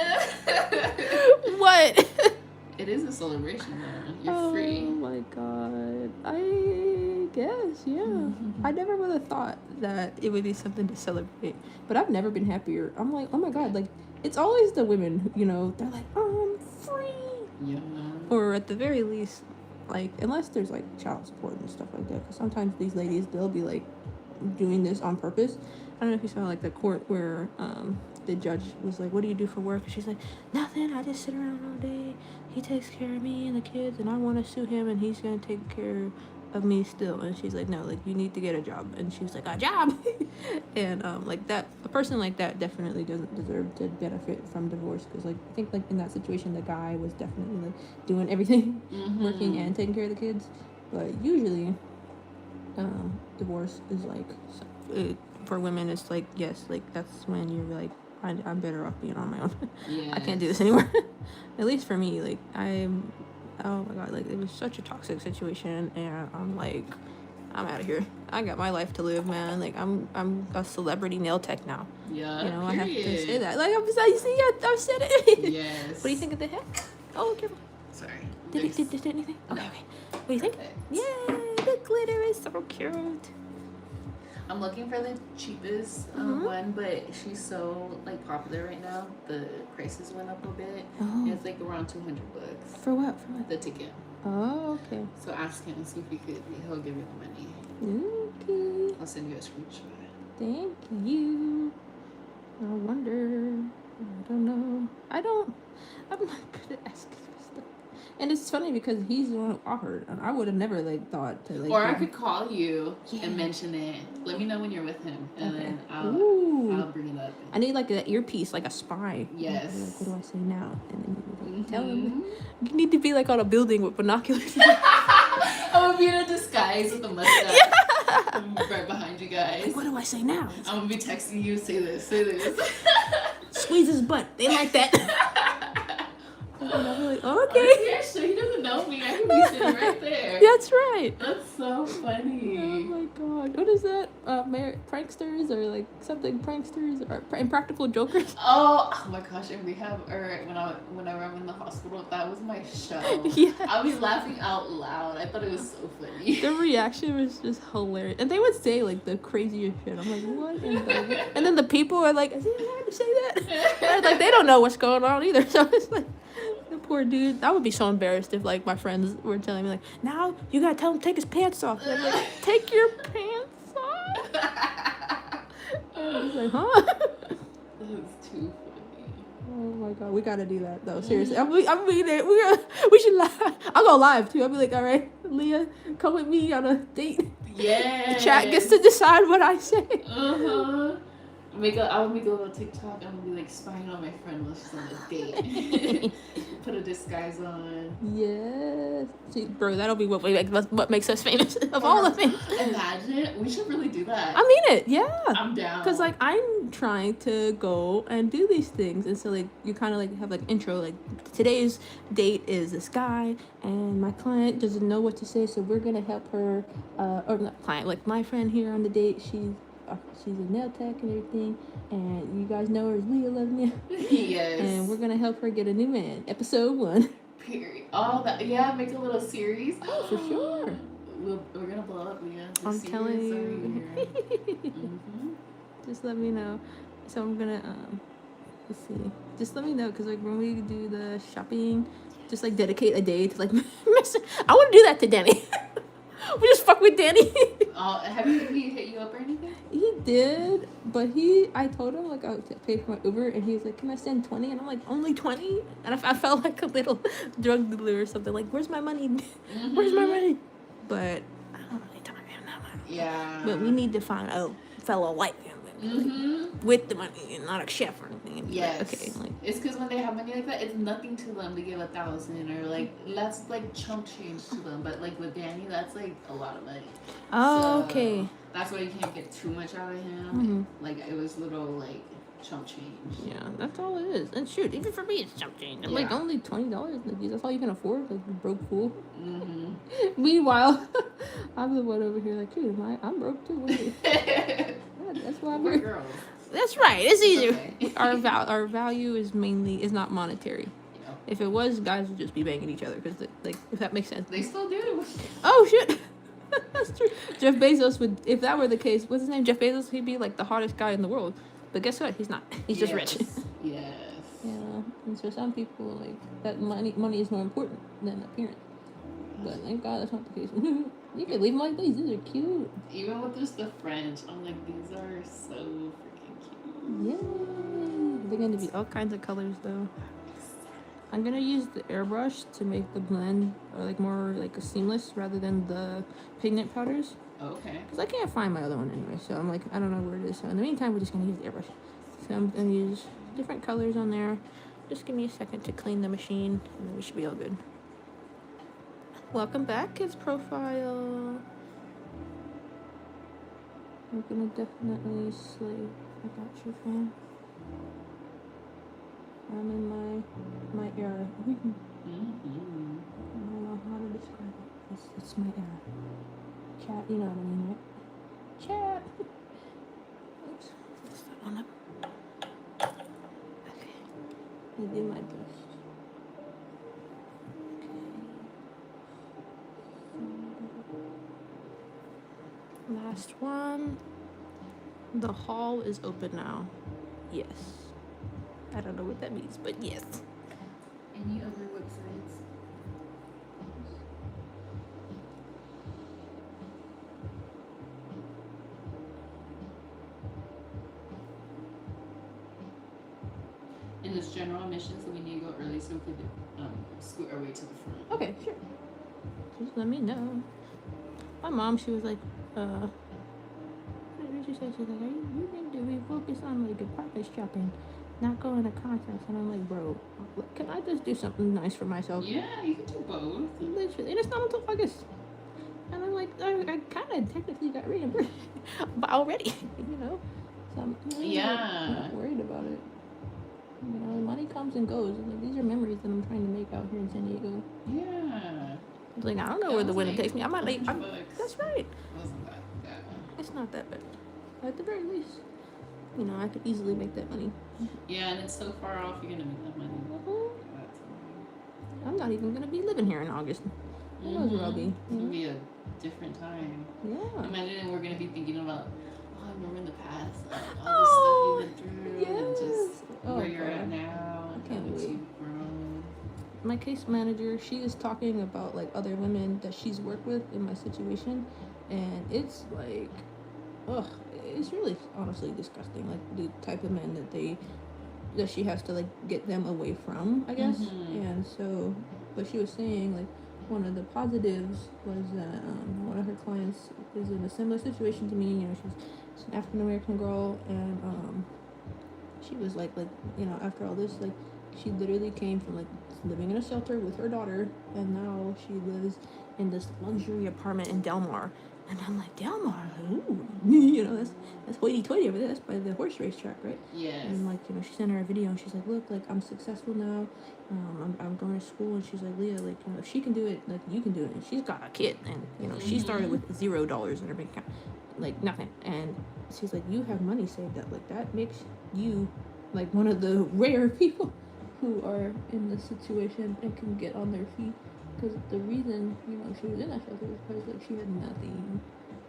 What? It is a celebration, though. You're free. Oh my god. I guess, yeah. I never would have thought that it would be something to celebrate. But I've never been happier. I'm like, oh my god, like, it's always the women, you know, they're like, oh, I'm free. Yeah. Or at the very least, like, unless there's like child support and stuff like that. Because sometimes these ladies, they'll be like doing this on purpose. I don't know if you saw like the court where the judge was like, what do you do for work? And she's like, nothing, I just sit around all day. He takes care of me and the kids, and I want to sue him, and he's going to take care of me still. And she's like, no, like, you need to get a job. And she was like, a job? And like that, a person like that definitely doesn't deserve to benefit from divorce, because like I think like in that situation the guy was definitely like doing everything, working and taking care of the kids. But usually divorce is like, for women it's like, yes, like that's when you're like, I'm better off being on my own. I can't do this anymore. At least for me, like oh my god, like it was such a toxic situation, and I'm like, I'm out of here. I got my life to live, man. Like I'm a celebrity nail tech now. Yeah. You know, period. I have to say that. Like you see, I've said it. Yes. What do you think of the head? Oh, careful. Sorry. Did it anything? Okay. What do you think? Perfect. Yay! The glitter is so cute. I'm looking for the cheapest one, but she's so like popular right now. The prices went up a bit. Oh. It's like around $200 For what? For what? the ticket. Oh, okay. So ask him and see if he'll give you the money. Okay. I'll send you a screenshot. Thank you. I wonder. I don't know. I'm not good at asking for stuff. And it's funny because he's the one who offered, and I would have never like thought to like. Or I could call you and mention it. Let me know when you're with him, and then I'll bring it up. I need like an earpiece, like a spy. Yes. Like, what do I say now? And then you like, tell him. You need to be like on a building with binoculars. I'm gonna be in a disguise with a mustache. I'm right behind you guys. Like, what do I say now? I'm gonna be texting you. Say this. Say this. Squeeze his butt. They like that. And I'm like, okay. Oh, yeah, sure. He doesn't know me. I can be sitting right there. That's right. That's so funny. Oh my god. What is that? Pranksters or like something pranksters or impractical jokers? Oh my gosh, in rehab or whenever I'm in the hospital, that was my show. Yeah. I was laughing out loud. I thought it was so funny. The reaction was just hilarious. And they would say like the craziest shit. I'm like, what? And then the people are like, is he allowed to say that? And, like, they don't know what's going on either. So it's like, the poor dude. I would be so embarrassed if like my friends were telling me like, now you gotta tell him to take his pants off. And I'm like, take your pants off? And I was like, huh? That's too funny. Oh my god, we gotta do that though. Seriously, I'm be there. We should live. I'll go live too. I'll be like, all right, Leah, come with me on a date. Yeah. The chat gets to decide what I say. Uh-huh. I'll make a little TikTok. I'm gonna be like spying on my friend while she's on a date. Put a disguise on. Yes. See, bro, that'll be what makes us famous of all the things. Imagine. We should really do that. I mean it, yeah. I'm down. Because, like, I'm trying to go and do these things. And so, like, you kind of, like, have, like, intro. Like, today's date is this guy. And my client doesn't know what to say. So we're going to help her. Or not client. Like, my friend here on the date, she's a nail tech and everything. And you guys know her as Leah Loves Nailz. Yes. And we're going to help her get a new man. Episode 1. Period. All that. Yeah, make a little series. Oh, for sure. We're going to blow up, Leah. I'm telling you. Mm-hmm. Just let me know. So I'm gonna let's see. Just let me know, because like when we do the shopping, just like dedicate a day to like I want to do that to Danny. We just fuck with Danny. Have he hit you up or anything? He did, but I told him like I would pay for my Uber, and he was like, "Can I send 20?" And I'm like, "Only 20?" And I felt like a little drug dealer or something. Like, where's my money? Mm-hmm. Where's my money? But I don't really talk to him that much. Yeah. But we need to find a fellow white family. With the money and not a chef or anything. Yes. Okay. Like, it's because when they have money like that, it's nothing to them to give 1,000 or like that's like chump change to them. But like with Danny, that's like a lot of money. oh, So, okay. That's why you can't get too much out of him. Mm-hmm. Like it was little like chump change. Yeah, that's all it is. And shoot, even for me, it's chump change. I'm like only $20. Like, that's all you can afford. Like, you broke fool. Meanwhile, I'm the one over here. Like, dude, I'm broke too. That's why I'm We're here. girls. That's right. It's easier. Okay. Our value is not monetary. Yeah. If it was, guys would just be banging each other. Because like, if that makes sense. They still do. Oh shit. That's true. Jeff Bezos would, if that were the case, what's his name? Jeff Bezos, he'd be like the hottest guy in the world. But guess what? He's not. He's just rich. Yes. Yeah. And so some people like that money is more important than appearance. But thank God that's not the case. You can leave them like these. These are cute. Even with just the French, I'm like, these are so freaking cute. Yay! They're gonna be all kinds of colors though. I'm gonna use the airbrush to make the blend like more like a seamless rather than the pigment powders. Okay. Because I can't find my other one anyway, so I'm like, I don't know where it is. So in the meantime, we're just gonna use the airbrush. So I'm gonna use different colors on there. Just give me a second to clean the machine, and then we should be all good. Welcome back, Kids Profile. We're gonna definitely slay. I got you, fam. I'm in my era. I don't know how to describe it. It's my era. Chat, you know what I mean, right? Chat. Oops. That's that one up. Okay. I do my best. Okay. Last one. The hall is open now. Yes. I don't know what that means, but yes. Any other websites? In this general admission, so we need to go early so we could scoot our way to the front. Okay, sure. Just let me know. My mom, she was like, what did she say? She's like, you need to be focused on like apartment shopping, not going to concerts. And I'm like, bro, can I just do something nice for myself? Yeah, you can do both. Literally, and it's not until August. And I'm like, I kind of technically got reimbursed, but already, you know. So I'm not worried about it. You know, money comes and goes. And like, these are memories that I'm trying to make out here in San Diego. Yeah. Like, I don't know where the wind takes me. I might like. $100. That's right. It wasn't that bad. It's not that bad. At the very least, you know, I could easily make that money. Yeah, and it's so far off. You're gonna make that money. That's I'm not even gonna be living here in August. Who knows where I'll be? It's gonna be a different time. Yeah. Imagine we're gonna be thinking about, I remember in the past, like, all the stuff you've been through, and just where you're at now, and how much you've grown. My case manager, she is talking about like other women that she's worked with in my situation, and it's like, it's really honestly disgusting. Like the type of men that she has to like get them away from, I guess. And so, but she was saying like, one of the positives was that one of her clients is in a similar situation to me. You know, she's an African American girl, and she was like you know, after all this, like she literally came from like living in a shelter with her daughter, and now she lives in this luxury apartment in Del Mar. And I'm like, Del Mar, ooh, you know, that's hoity-toity over there. That's by the horse race track, right? Yes. And like, you know, she sent her a video, and she's like, look, like I'm successful now. I'm going to school, and she's like, Leah, like, you know, if she can do it, like you can do it. And she's got a kid, and you know, she started with $0 in her bank account, like nothing. And she's like, you have money saved up, like that makes you like one of the rare people who are in this situation and can get on their feet. Because the reason, you know, she was in that shelter was because like she had nothing,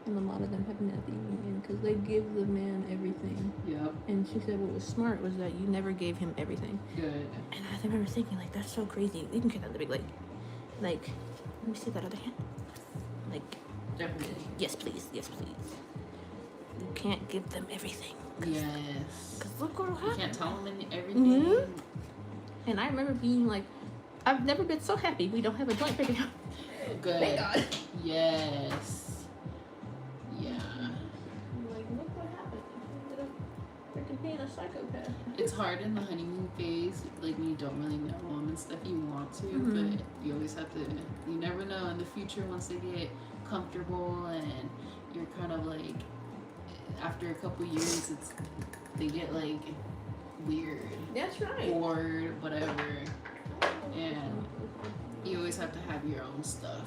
and a lot of them have nothing, and because they give the man everything. Yep. And she said what was smart was that you never gave him everything. Good. And I remember thinking, like, that's so crazy. You can get that the big lake. Like, let me see that other hand. Like, Definitely. yes, please. Yes, please. You can't give them everything. Yes. Because look what will happen. You can't tell them everything. Mm-hmm. And I remember being like, I've never been so happy we don't have a joint bank account. Good. Thank God. Yes. Yeah. I'm like, look what happened. I ended up freaking being a psychopath. It's hard in the honeymoon phase, like when you don't really know them and stuff. You want to, but you always have to. You never know in the future once they get comfortable and you're kind of like, after a couple years, they get like weird. That's right. Or whatever. And you always have to have your own stuff.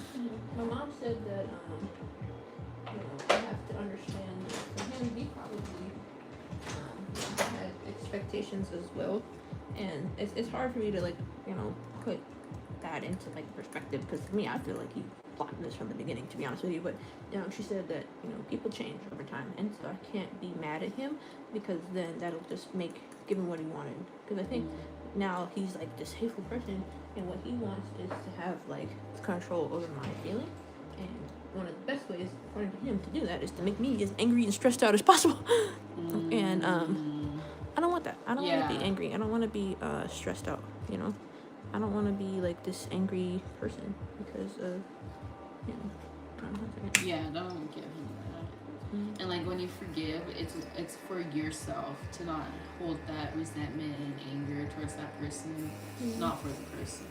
My mom said that, you know, I have to understand that for him, he probably had expectations as well. And it's hard for me to, like, you know, put that into, like, perspective. Because for me, I feel like he plotted this from the beginning, to be honest with you. But, you know, she said that, you know, people change over time. And so I can't be mad at him because then that'll just give him what he wanted. Because I think now he's like this hateful person, and what he wants is to have like control over my feeling. And one of the best ways, according to him, to do that is to make me as angry and stressed out as possible. And I don't want that. I don't want to be angry. I don't want to be stressed out. You know, I don't want to be like this angry person because of, you know. Yeah, don't give him that. And like when you forgive, it's for yourself to not hold that resentment and anger towards that person, not for the person.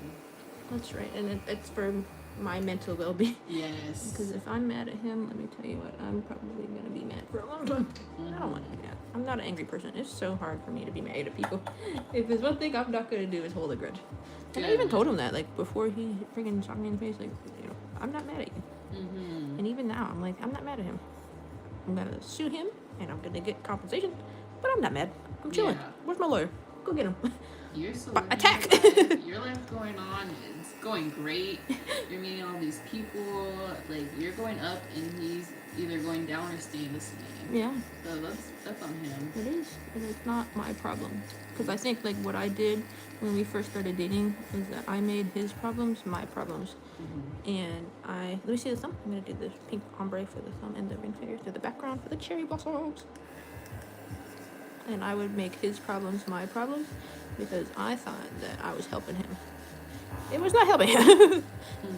That's right, and it's for my mental well-being. Yes. Because if I'm mad at him, let me tell you what, I'm probably gonna be mad for a long time. I don't want to be mad. I'm not an angry person. It's so hard for me to be mad at people. If there's one thing I'm not gonna do is hold a grudge. And I even told him that, like, before he freaking shot me in the face, like, you know, I'm not mad at you. And even now, I'm like, I'm not mad at him. I'm gonna sue him, and I'm gonna get compensation, but I'm not mad. I'm chilling. Yeah. Where's my lawyer? Go get him. You're so attack. Your life going on, it's going great. You're meeting all these people, like you're going up, and he's either going down or staying the same. Yeah. So that's on him. It is, and it's not my problem. Because I think like what I did when we first started dating is that I made his problems my problems. And let me see the thumb. I'm gonna do the pink ombre for the thumb and the ring finger through the background for the cherry blossoms. And I would make his problems my problems because I thought that I was helping him. It was not helping him.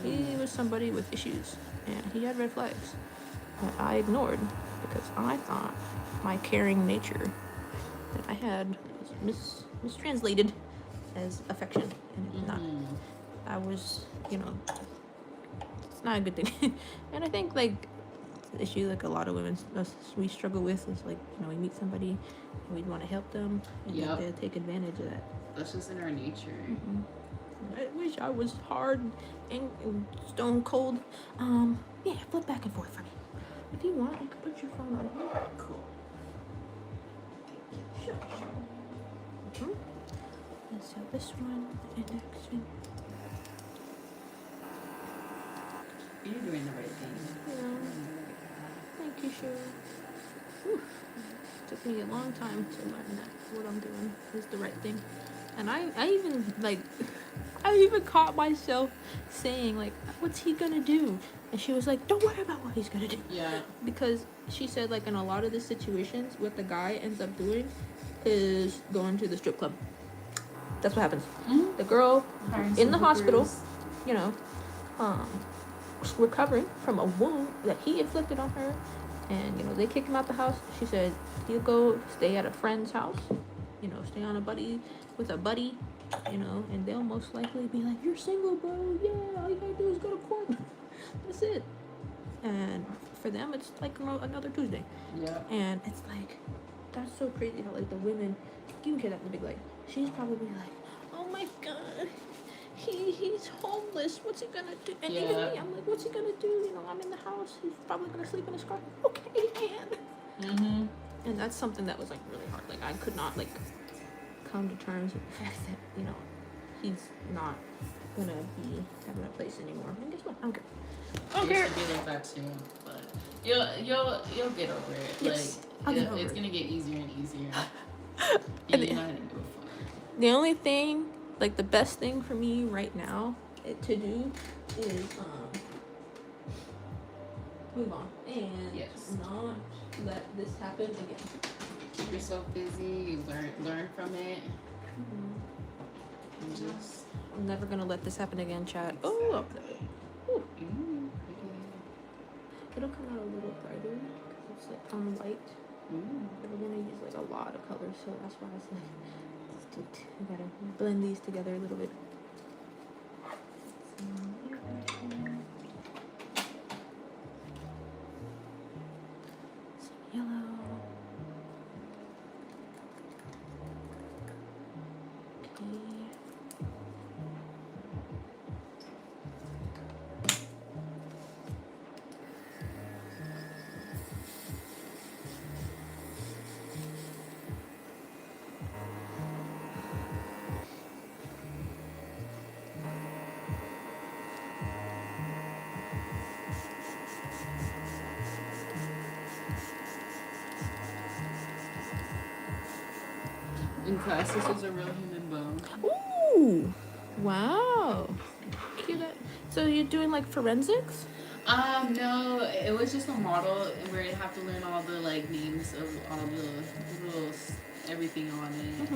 He was somebody with issues, and he had red flags that I ignored because I thought my caring nature that I had was mistranslated as affection, and it's not. I was, you know, it's not a good thing. And I think like the issue like a lot of women we struggle with is like, you know, we meet somebody and we want to help them, and they'll take advantage of that. That's just in our nature. I wish I was hard and stone cold. Yeah, flip back and forth for me. If you want, you can put your phone on here. Cool. Sure. And so this one, the index finger. You're doing the right thing. Yeah. Thank you, Cheryl. Whew. Took me a long time to learn that what I'm doing is the right thing. And I even caught myself saying like, what's he gonna do? And she was like, don't worry about what he's gonna do. Yeah. Because she said like in a lot of the situations what the guy ends up doing is going to the strip club. That's what happens. The girl in the hospital, you know, recovering from a wound that he inflicted on her. And, they kicked him out the house. She said, he'll go stay at a friend's house, stay on with a buddy, and they'll most likely be like, you're single, bro. Yeah, all you gotta do is go to court. That's it. And for them, it's like another Tuesday. Yeah. And it's like, that's so crazy how, like, the women, you can hear that in the big, like, she's probably like, oh my God, he's homeless. What's he gonna do? And even me, I'm like, what's he gonna do? I'm in the house. He's probably gonna sleep in his car. Okay, man. And that's something that was, like, really hard. Like, I could not, like, come to terms with the fact that, he's not gonna be having a place anymore. And guess what? I don't care. I don't care. It should be like that too, but you'll get over it. Yes, like it's gonna get easier and easier. And you're not gonna do it fun. The only thing, like, the best thing for me right now to do is move on and not let this happen again. Keep yourself busy. You learn from it. And just. I'm never gonna let this happen again, Chad. Oh, ooh. It'll come out a little brighter because it's like on white. But we're gonna use like a lot of colors, so that's why it's like we gotta blend these together a little bit. Some yellow. Okay. In class, this was a real human bone. Ooh! Wow. Hear that? So you're doing like forensics? No, it was just a model where you have to learn all the like names of all the little everything on it,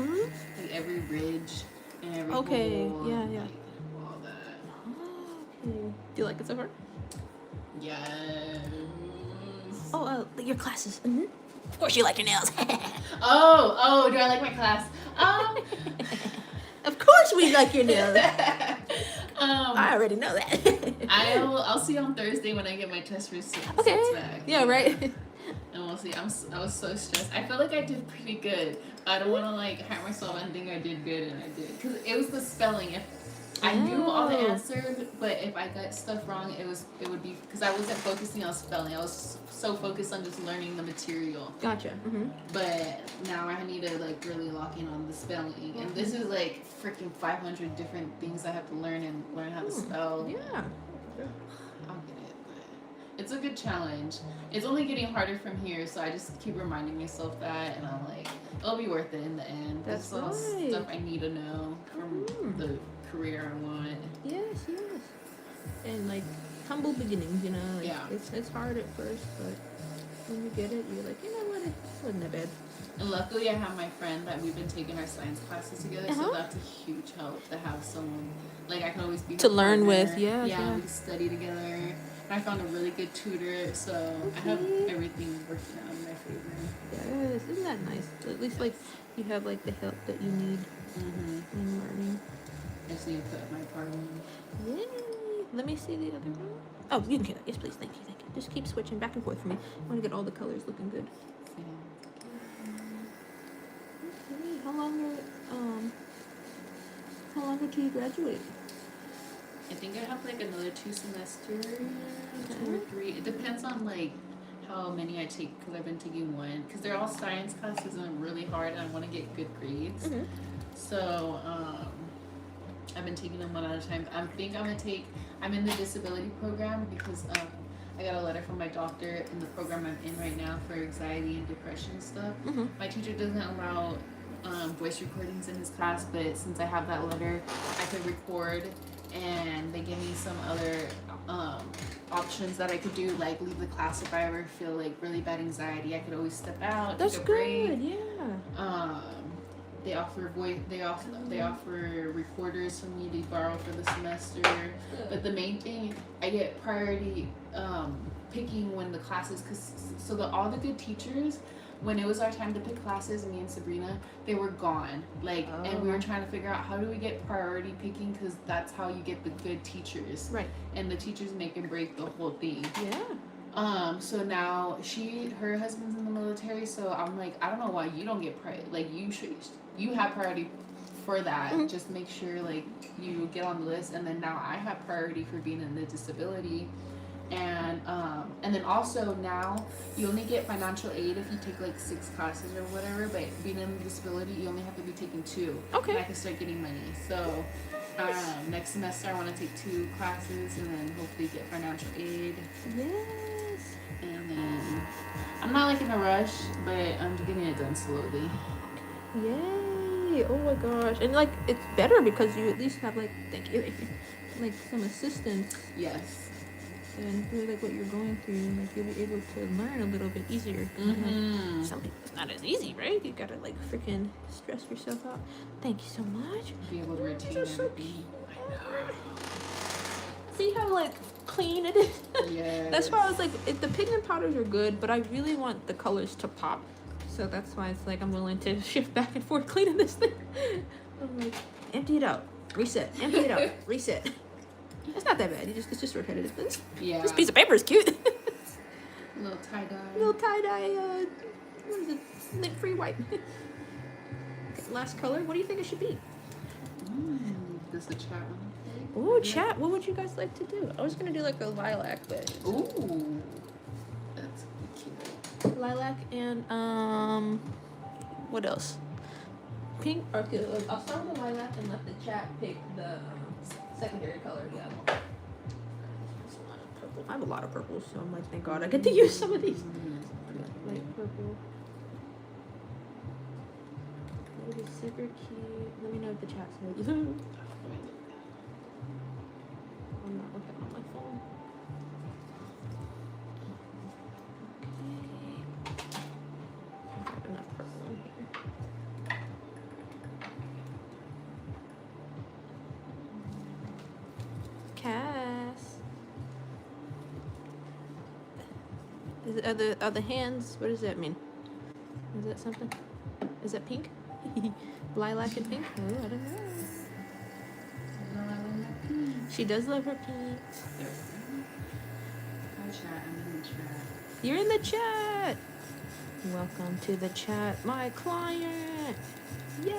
like every ridge and every hole. Yeah. Like, all that. Okay. Do you like it so far? Yes. Oh, your classes. Of course you like your nails. Oh, do I like my class? Of course we like your nails. I already know that. I'll see you on Thursday when I get my test results back. Yeah, right. And we'll see. I was so stressed. I felt like I did pretty good. I don't want to like hurt myself and think I did good, and I did. Because it was the spelling. If I knew all the answers, but if I got stuff wrong, it would be because I wasn't focusing on spelling. I was so focused on just learning the material. Gotcha. But now I need to like really lock in on the spelling, and this is like freaking 500 different things I have to learn and learn how to spell. Yeah. I'll get it. But it's a good challenge. It's only getting harder from here, so I just keep reminding myself that, and I'm like, it'll be worth it in the end. That's all right. stuff I need to know from the career I want. Yes. And like humble beginnings, Like, yeah. It's hard at first, but when you get it, you're like, you know what? It wasn't that bad. And luckily, I have my friend that we've been taking our science classes together, so that's a huge help to have someone like I can always be to her learn partner. with. Yeah. We study together. And I found a really good tutor, so I have everything working out in my favor. Yes, isn't that nice? At least like you have like the help that you need in learning. I just need to put my part in. Yay! Let me see the other one. Oh, you can get that. Yes, please. Thank you. Just keep switching back and forth for me. I want to get all the colors looking good. Yeah. Okay. How long until you graduate? I think I have like another 2 semesters, 2 or 3. It depends on like how many I take because I've been taking one. Because they're all science classes and I'm really hard and I want to get good grades. So I've been taking them one at a time. I'm in the disability program because I got a letter from my doctor in the program I'm in right now for anxiety and depression stuff. My teacher doesn't allow voice recordings in his class, but since I have that letter, I could record, and they give me some other options that I could do, like leave the class if I ever feel like really bad anxiety. I could always step out. That's take a good. break. Yeah. They offer they offer recorders for me to borrow for the semester. But the main thing, I get priority picking when the classes, all the good teachers, when it was our time to pick classes, me and Sabrina, they were gone. And we were trying to figure out how do we get priority picking, because that's how you get the good teachers. Right. And the teachers make and break the whole thing. Yeah. So now her husband's in the military, so I'm like, I don't know why you don't get priority. Like, you have priority for that. Mm-hmm. Just make sure, like, you get on the list, and then now I have priority for being in the disability. And then also now you only get financial aid if you take like 6 classes or whatever, but being in the disability you only have to be taking 2. Okay. And I can start getting money. So next semester I want to take 2 classes and then hopefully get financial aid. Yes. And then I'm not like in a rush, but I'm getting it done slowly. Yay! Oh my gosh! And like it's better because you at least have like like some assistance. Yes. And through like what you're going through, like you'll be able to learn a little bit easier. Mm-hmm. Like, some people it's not as easy, right? You gotta like freaking stress yourself out. Thank you so much. Be able to retain everything. See how like clean it is? Yes. That's why I was like, if the pigment powders are good, but I really want the colors to pop. So that's why it's like I'm willing to shift back and forth cleaning this thing. I'm like, empty it out, reset, empty it out, reset. It's not that bad. It's just repetitive. Yeah. This piece of paper is cute. Little tie dye. Little tie dye. What is it? Lint free white. Okay, last color. What do you think it should be? This the chat one. Ooh, chat. What would you guys like to do? I was gonna do like a lilac, but Ooh. That's cute. lilac and what else? Pink. Okay, I'll start with the lilac and let the chat pick the secondary color. Yeah. Purple. I have a lot of purples, so I'm like, thank God I get to use some of these. Light purple. It is super cute. Let me know if the chat says. I'm not looking on my phone. Okay. Enough purple in here. Cass. Are the hands? What does that mean? Is that something? Is that pink? Lilac and pink? Oh, I don't know. She does love her pink. Hi chat, I'm in the chat. You're in the chat. Welcome to the chat, my client. Yay! I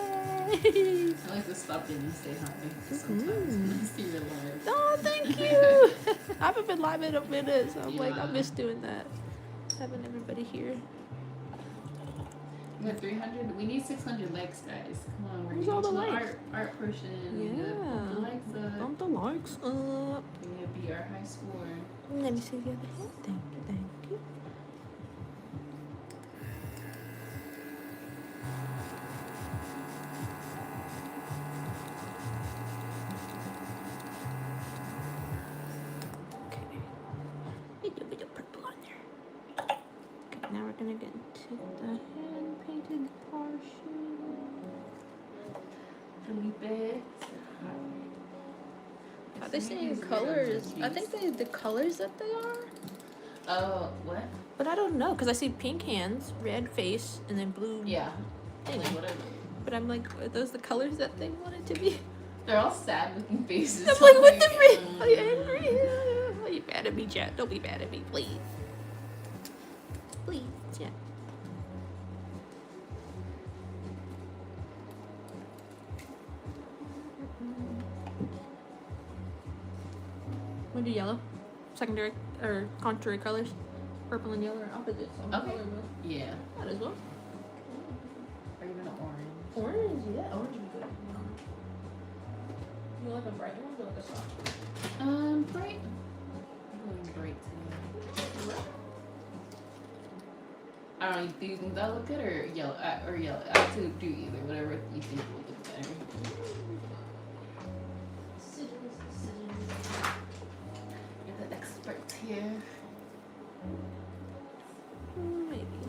like to stop in and say hi sometimes when I see your live. Oh, thank you. I haven't been live in a minute, so I'm like, I Yeah. miss doing that. Having everybody here. We got 300. We need 600 likes, guys. Come on, we're Where's getting all the to likes? art portion. We gotta Yeah. put the likes up. Bump the likes up. We gotta beat our high score. Let me see the other hand. Thank you, thank you. Okay. A little bit of purple on there. Okay, now we're gonna get into the hand painted portion. Felipe. Are they saying colors? I think the colors that they are. Oh, what? But I don't know, because I see pink hands, red face, and then blue Yeah. thing. Like, whatever. But I'm like, are those the colors that they want it to be? They're all sad looking faces. I'm like, what the frick? Are you angry? Are you mad at me, chat? Don't be mad at me, please. Please, chat. Want to do yellow? Secondary or contrary colors? Purple and yellow are opposites. On Okay. the color wheel. Yeah. Might as well. Or even an orange. Orange, yeah, orange would be good. You like a bright one or like a soft? Bright. I'm going bright today. I don't know. Do you think that'll look good or yellow? Or yellow? I have to do either. Whatever you think will look better. You're the expert here. Maybe.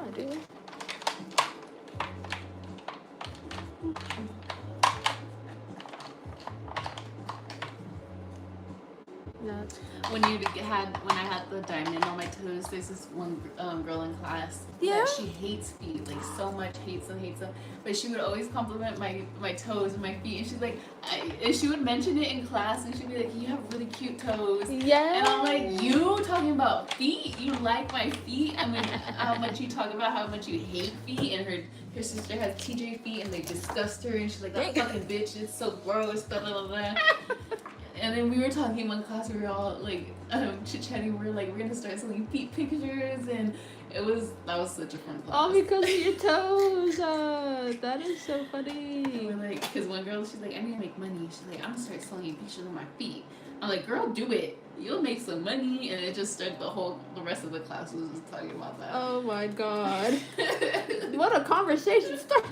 Oh, dude. Nuts. When I had the diamond on my toes, there's this one girl in class Yeah? that she hates feet, like so much, hates them. But she would always compliment my toes and my feet, and she's like, and she would mention it in class, and she'd be like, "You have really cute toes." Yeah. And I'm like, "You talking about feet? You like my feet? I mean, how much you talk about how much you hate feet?" And her sister has TJ feet, and they disgust her, and she's like, "That fucking bitch is so gross." Blah blah blah. And then we were talking in one class, we were all like chit-chatting, we were like, we're gonna start selling feet pictures, and that was such a fun class. All because of your toes. That is so funny. And we're like, because one girl, she's like, I need to make money. She's like, I'm gonna start selling pictures of my feet. I'm like, girl, do it. You'll make some money. And it just started, the rest of the class was just talking about that. Oh my god. What a conversation start.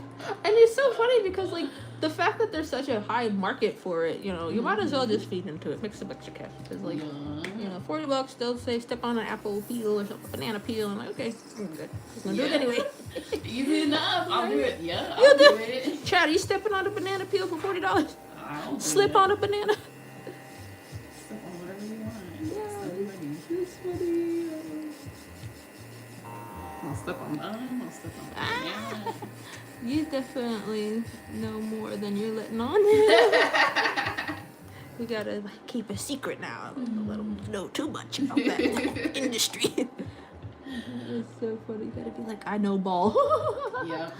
And it's so funny because, like, the fact that there's such a high market for it, you know, you might as well just feed into it, make some extra cash. Because, like, you know, $40, they'll say step on an apple peel or something, banana peel, and like, okay, I'm good. Just gonna do it anyway. Easy enough. I'll do it. Yeah, You'll I'll do do it. Chad, you stepping on a banana peel for $40? I'll Slip on a banana. Step on whatever you want. Yeah. It's funny. I'll step on mine. I'll step on mine. You definitely know more than you're letting on. We gotta like, keep a secret now. Let them know too much about that industry. It's so funny. You gotta be like, I know ball. Yep.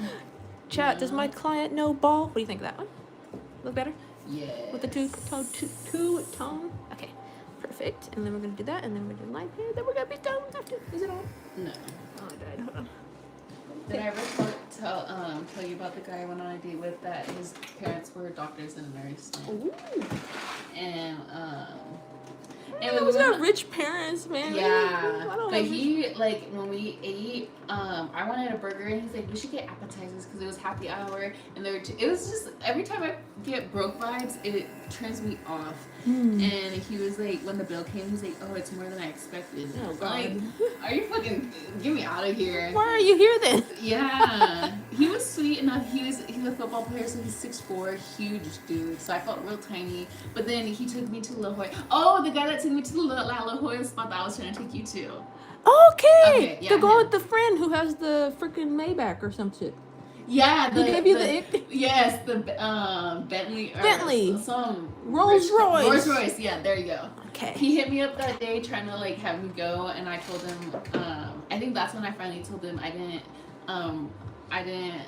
Chat, does my client know ball? What do you think of that one? Look better? Yeah. With the two-tone? Okay, perfect. And then we're gonna do that, and then we're gonna do line here. Then we're gonna be done after. Is it on? No. Oh, it died. Hold on. Did I ever tell you about the guy I went on a date with that his parents were doctors and a nurse? Ooh. And It was got rich parents, man. Yeah, I don't but have he like when we ate, I wanted a burger and he's like, we should get appetizers because it was happy hour and there were it was just every time I get broke vibes, it turns me off. And he was like, when the bill came, he's like, oh, it's more than I expected. Oh, God. Like, are you fucking get me out of here? Why are you here then? Yeah, he was sweet enough. He's a football player, so he's 6'4", huge dude. So I felt real tiny. But then he took me to La Jolla. Oh, the guy that took me to the La Jolla spot that I was trying to take you to. Okay, yeah, to go him. with the friend who has the freaking Maybach or some shit. Yeah, He gave you the ick? yes, the Bentley. Or some Rolls Royce. Rolls Royce. Yeah, there you go. Okay. He hit me up that day trying to like have me go, and I told him. I think that's when I finally told him I didn't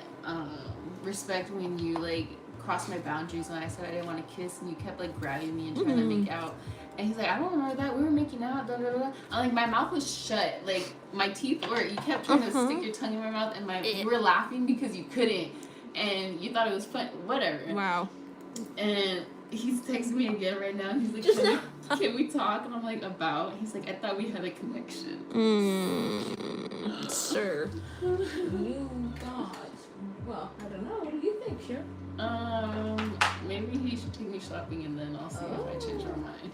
respect when you like crossed my boundaries when I said I didn't want to kiss, and you kept like grabbing me and trying to make out. And he's like, I don't remember that. We were making out. Blah, blah, blah. I'm like, my mouth was shut. Like my teeth were. You kept trying to stick your tongue in my mouth, and we were laughing because you couldn't, and you thought it was fun. Whatever. Wow. And he's texting me again right now. And he's like, can we talk? And I'm like, about? He's like, I thought we had a connection. Sir. You God. Well, I don't know. What do you think, sure? Maybe he should take me shopping and then I'll see if I change my mind.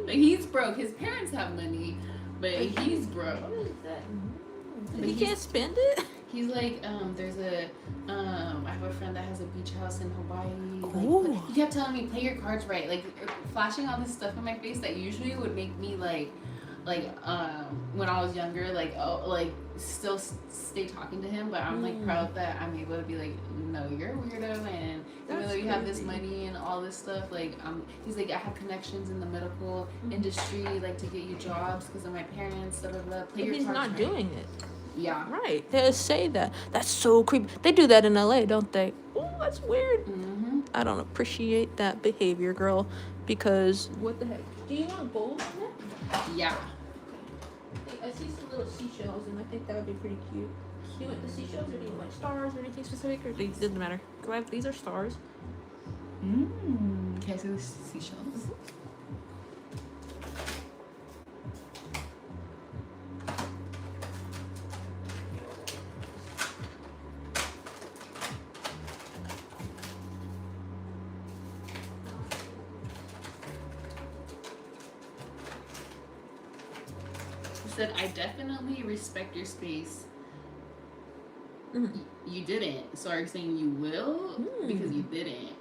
But he's broke. His parents have money, but he's broke. What is that? But He can't spend it? He's like, there's a, I have a friend that has a beach house in Hawaii. Ooh. Like, he kept telling me, play your cards right. Like, flashing all this stuff in my face that usually would make me like, when I was younger, like, oh, like, still stay talking to him. But I'm, like, proud that I'm able to be like, no, you're a weirdo. And even though you have this money and all this stuff, like, he's like, I have connections in the medical industry, like, to get you jobs because of my parents, blah, blah, blah. Play your He's cards not right. doing it. Yeah. Right. They say that. That's so creepy. They do that in LA, don't they? Oh, that's weird. Mm-hmm. I don't appreciate that behavior, girl. Because what the heck? Do you want gold in it? Yeah. I see some little seashells, and I think that would be pretty cute. Do you want the seashells, or do you want like stars, or anything specific? Or doesn't matter. Go ahead. These are stars. Can I see the seashells? He said, I definitely respect your space, You didn't. So are you saying you will? Because you didn't.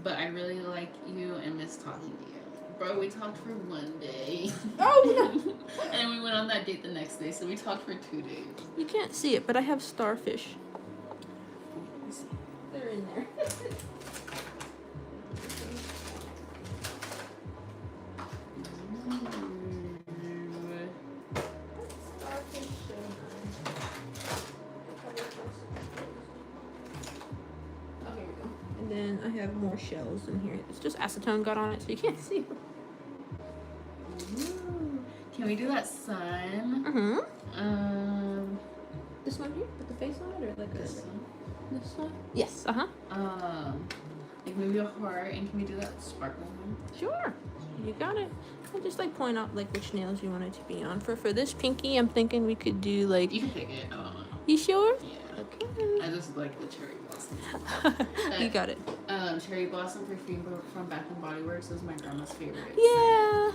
But I really like you and miss talking to you. Bro, we talked for one day. Oh, no. And we went on that date the next day, so we talked for 2 days. You can't see it, but I have starfish. They're in there. And then I have more shells in here. It's just acetone got on it, so you can't see them. Can we do that sun? This one here with the face on it, or like This one? this one? Yes. Like maybe a heart, and can we do that sparkle one? Sure. You got it. I'll just like point out like which nails you want it to be on. For this pinky, I'm thinking we could do like. You can pick it. I don't know. You sure? Yeah. Okay. I just like the cherry blossom. You got it. Cherry blossom perfume from Bath and Body Works is my grandma's favorite. Yeah.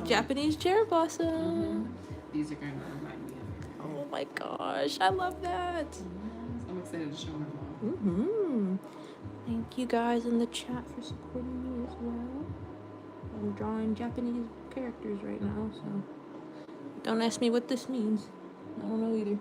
Japanese cherry blossom. These are going to remind me of her. Oh my gosh, I love that. I'm excited to show my mom. Thank you guys in the chat for supporting me as well. I'm drawing Japanese characters right now, so don't ask me what this means. I don't know either.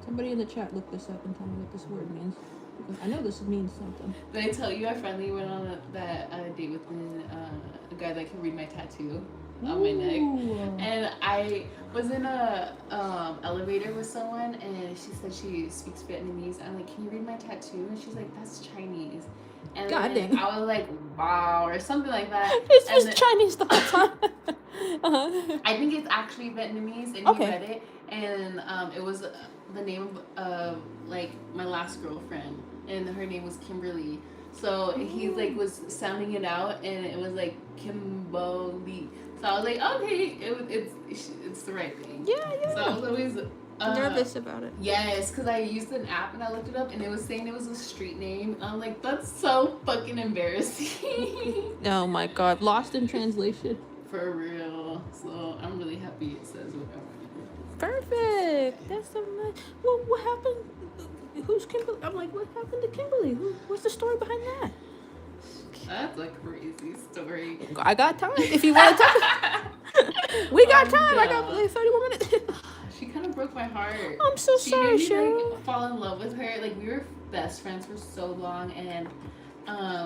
Somebody in the chat look this up and tell me what this word means. Because I know this means something. Did I tell you I finally went on that date with a guy that can read my tattoo on my neck? And I was in a elevator with someone, and she said she speaks Vietnamese. I'm like, can you read my tattoo? And she's like, that's Chinese. And God dang. I was like, wow, or something like that. It's And just then, Chinese the whole time. I think it's actually Vietnamese, and Okay. he read it, and it was the name of like my last girlfriend, and her name was Kimberly. So he like was sounding it out, and it was like Kimberly. So I was like, okay, it's the right thing. Yeah. So I was always nervous about it. Yes, because I used an app and I looked it up, and it was saying it was a street name. And I'm like, that's so fucking embarrassing. Oh my god, lost in translation. For real. So I'm really happy it says whatever. Perfect. That's so nice. Well, what happened? Who's Kimberly? I'm like, what happened to Kimberly? What's the story behind that? That's a crazy story. I got time if you want to talk. We got time. I got like 30 more minutes. She kind of broke my heart. I'm so sorry, She made me Cheryl. like fall in love with her. Like we were best friends for so long, and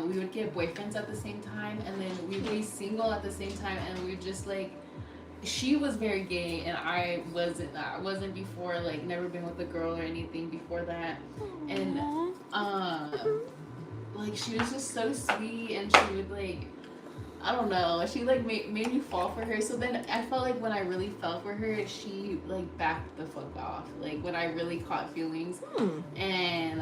we would get boyfriends at the same time, and then we'd be single at the same time, and we'd just like. She was very gay, and I wasn't. I wasn't before. Like never been with a girl or anything before that, and like she was just so sweet, and she would like. I don't know. She like made me fall for her. So then I felt like when I really fell for her, she like backed the fuck off. Like when I really caught feelings, and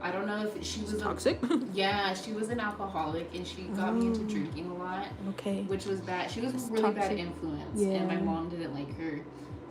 I don't know if she was Toxic. Yeah, she was an alcoholic, and she got me into drinking a lot. Okay. Which was bad. She was a really toxic. bad influence, Yeah. and my mom didn't like her.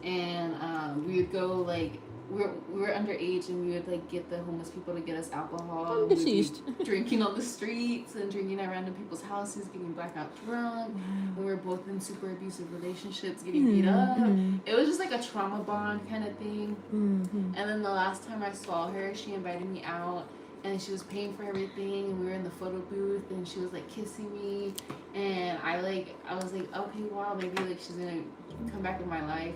And we would go like. We were underage, and we would like get the homeless people to get us alcohol. I'm deceased. We'd be drinking on the streets and drinking at random people's houses, getting blackout drunk. We were both in super abusive relationships, getting beat up. It was just like a trauma bond kind of thing. And then the last time I saw her, she invited me out, and she was paying for everything, and we were in the photo booth, and she was like kissing me, and I was like, okay, wow, maybe like she's gonna come back in my life.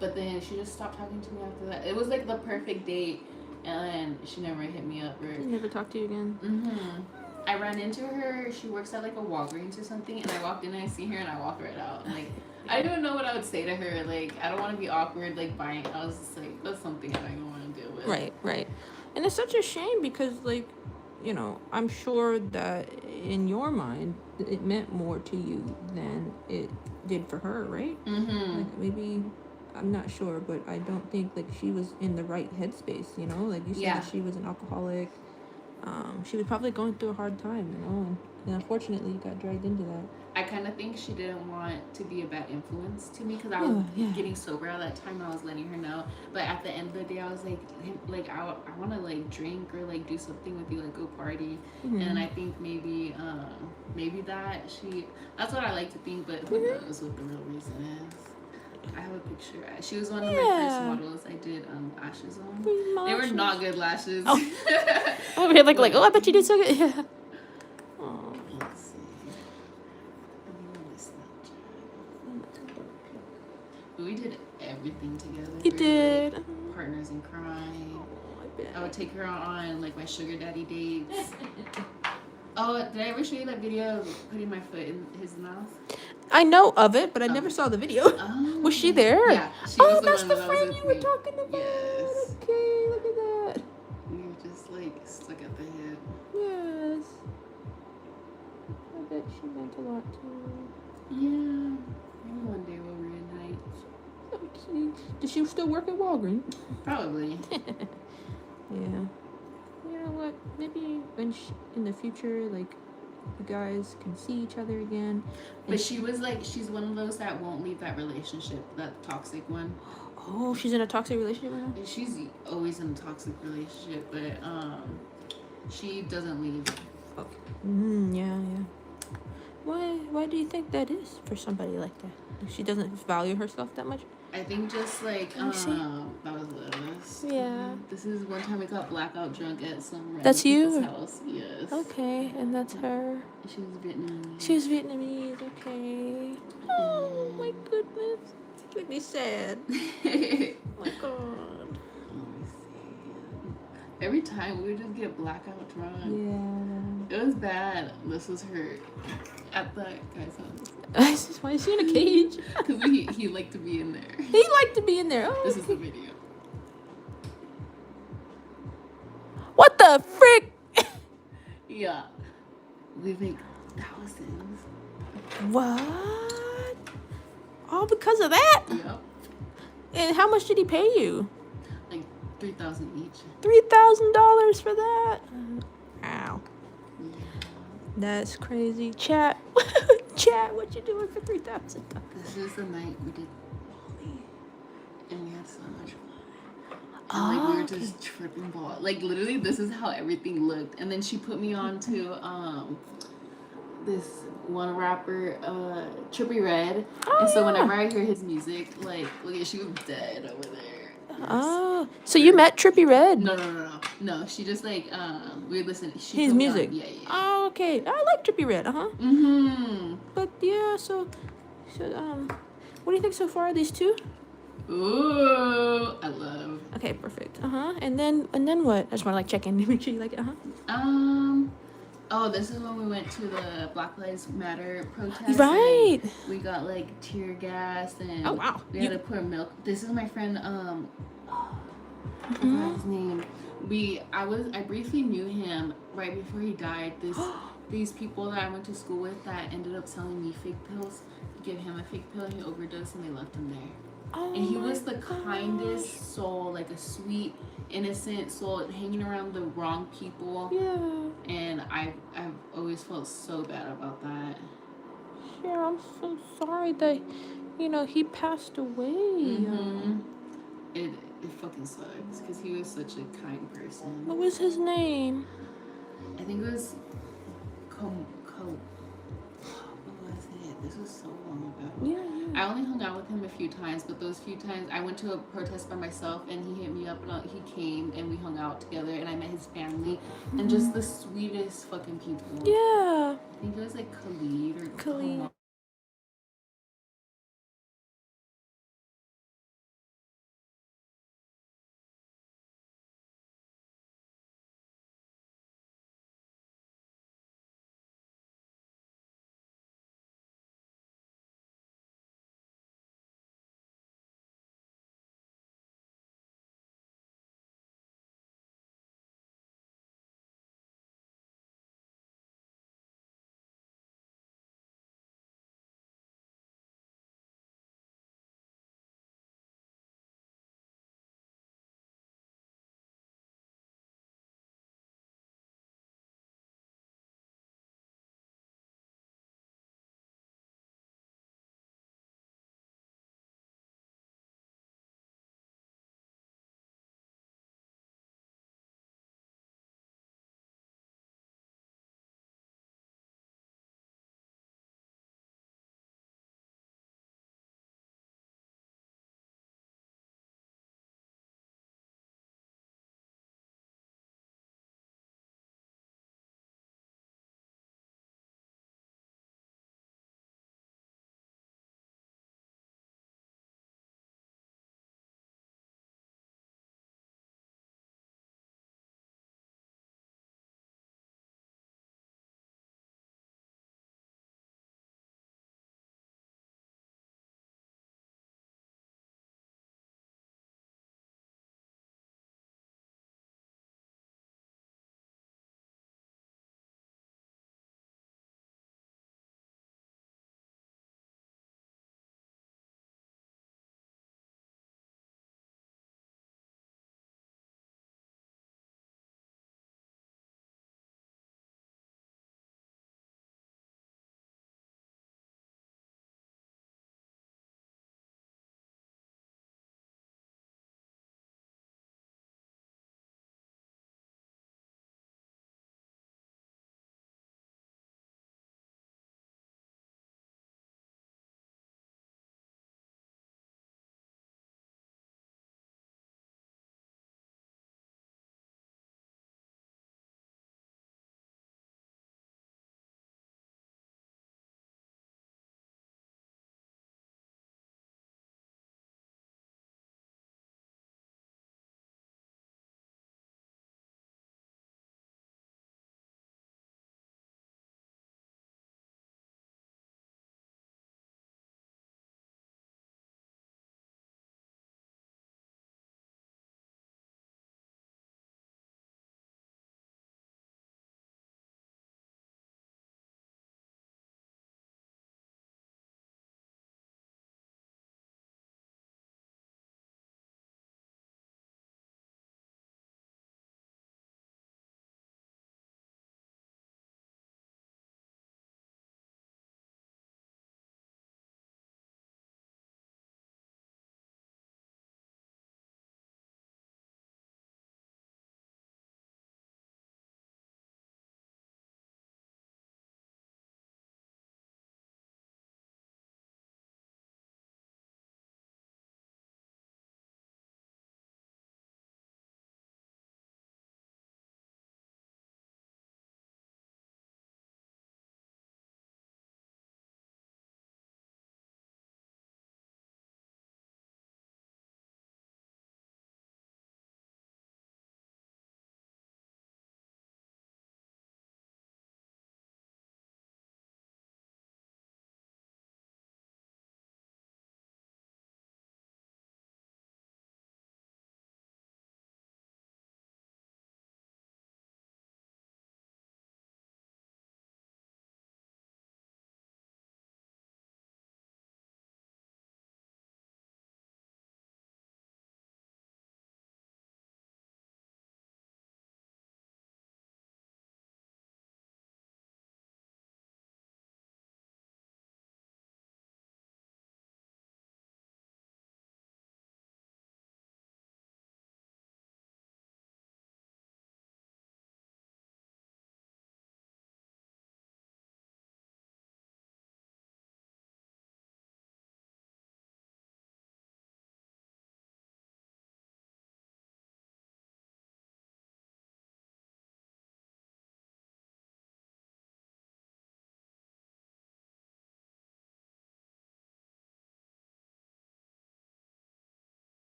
But then she just stopped talking to me after that. It was like the perfect date, and she never hit me up. Or She never talked to you again. I ran into her. She works at like a Walgreens or something, and I walked in and I see her, and I walked right out. Like I didn't know what I would say to her. Like I don't want to be awkward. Like buying. I was just like, that's something I don't even want to deal with. Right. And it's such a shame because, like, you know, I'm sure that in your mind it meant more to you than it did for her, right? Like maybe. I'm not sure, but I don't think like she was in the right headspace, you know? Like you said that she was an alcoholic. She was probably going through a hard time, you know, And unfortunately, you got dragged into that. I kind of think she didn't want to be a bad influence to me because I Yeah, was yeah. getting sober at that time. I was letting her know, but at the end of the day, I was like I want to like drink or like do something with you, like go party. Mm-hmm. And I think maybe that's what I like to think, but who knows what the real reason is. I have a picture. She was one of my first models I did lashes on. They were not good lashes. Oh, oh, we're like, oh, I bet you did so good. Yeah. Oh. Let's see. We did everything together. You We did. were, like, partners in crime. Oh, I would take her on like my sugar daddy dates. Oh, did I ever show you that video of putting my foot in his mouth? I know of it, but I never saw the video. Oh. Was she there? Yeah, she was the that's one the that was friend with you were me. talking about. Yes. Okay, look at that. We were just like stuck at the hip. Yes. I bet she meant a lot too. Yeah. Maybe one day we'll reunite. So cute. Does she still work at Walgreens? Probably. Yeah. You know what? Maybe in the future, like, you guys can see each other again. But she was like, she's one of those that won't leave that relationship, that toxic one. Oh, she's in a toxic relationship right now? And she's always in a toxic relationship, but she doesn't leave. Okay. Yeah. Why do you think that is for somebody like that? She doesn't value herself that much? I think just like that was us. Yeah. This is one time we got blackout drunk at some random That's you? people's house. Yes. Okay, and that's her. She was Vietnamese. She was Vietnamese, okay. Oh my goodness. It's making me sad. Oh my god. Every time we would just get blackout drunk. Yeah. It was bad. This was her at that guy's house. Why is she in a cage? Because he liked to be in there. He liked to be in there. Oh, This is the video. what the frick? Yeah. We make thousands. What? All because of that? Yep. And how much did he pay you? Like 3,000 each. $3,000 for that? Wow. Yeah. That's crazy. Chat. Chat, what you doing for $3,000? This is the night we did Molly. And we had so much fun. And like we were just tripping ball. Like literally this is how everything looked. And then she put me on to this one rapper, Trippie Redd. And so whenever I hear his music, like look at she was dead over there. Oh, so you met Trippie Redd? No, she just like we listened. His music. Yeah. Oh, okay. I like Trippie Redd. Mhm. But yeah, so what do you think so far? These two? Ooh, I love. Okay, perfect. And then what? I just want to like check in, make sure you like it. Oh, this is when we went to the Black Lives Matter protest. Right. We got like tear gas and Oh, wow. we had to pour milk. This is my friend. I forgot his name. I briefly knew him right before he died. These people that I went to school with that ended up selling me fake pills. Give him a fake pill, he overdosed, and they left him there. Oh, And he was the kindest soul, like a sweet, innocent soul, hanging around the wrong people. Yeah. And I've always felt so bad about that. Yeah, I'm so sorry that, he passed away. It fucking sucks because he was such a kind person. What was his name? I think it was what was it? This was so long ago. Yeah. I only hung out with him a few times, but those few times I went to a protest by myself and he hit me up and he came and we hung out together and I met his family and just the sweetest fucking people. Yeah. I think it was like Khalid.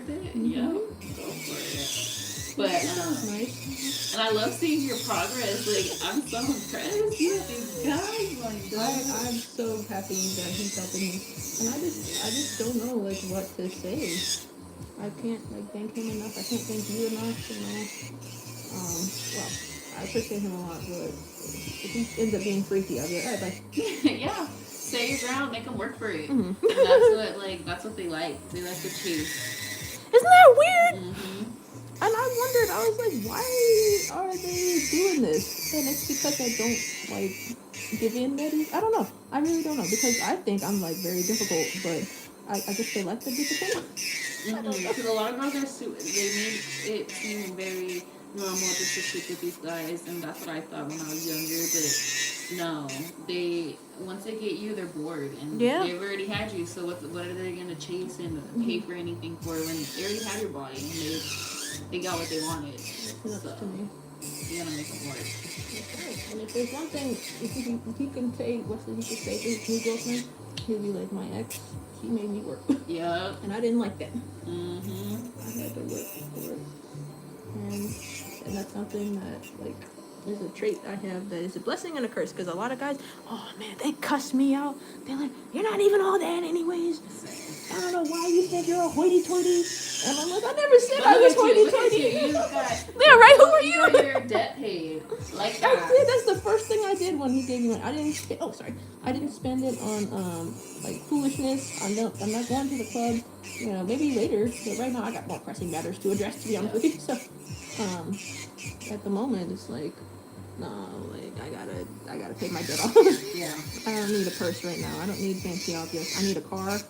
worth it, Mhm. yeah, go for it. But Nice. and I love seeing your progress. Like I'm so impressed. You have these guys, my God. I'm so happy that he's helping me, and I just don't know like what to say. I can't like thank him enough. I can't thank you enough. You know. Well, I appreciate him a lot, but if he ends up being freaky, I'll be like, all right, bye. Yeah, stay your ground, make them work for it. Mhm. And that's what they like. They like to chase. Isn't that weird? Mm-hmm. And I wondered, I was like, why are they doing this? And it's because I don't like give in that easy. I don't know. I really don't know because I think I'm like very difficult, but I guess they like the difficult. Because a lot of girls they made it seem very normal just to sleep with these guys, and that's what I thought when I was younger. But no, once they get you, they're bored, and Yeah. they've already had you. So what are they gonna chase and pay for anything for when they already have your body and they got what they wanted? Nuts So to me. you gotta make them work. And if there's one thing, if he can say, he could say to his new girlfriend, he'll be like, my ex, she made me work. Yep. And I didn't like that. Mm-hmm. I had to work for it. And that's something that, like, is a trait I have that is a blessing and a curse. Because a lot of guys, oh man, they cuss me out. They're like, you're not even all that anyways. I don't know why you think you're a hoity-toity. And I'm like, I never said I was hoity-toity. You got, Yeah, right? Who are you? You got your debt paid. Like that. I did. That's the first thing I did when he gave me money. I didn't spend it on like foolishness. I'm not going to the club. You know, maybe later. But right now, I got more pressing matters to address. To be honest with you, so at the moment, it's like, no, like I gotta pay my debt off. Yeah. I don't need a purse right now. I don't need fancy objects. I need a car. And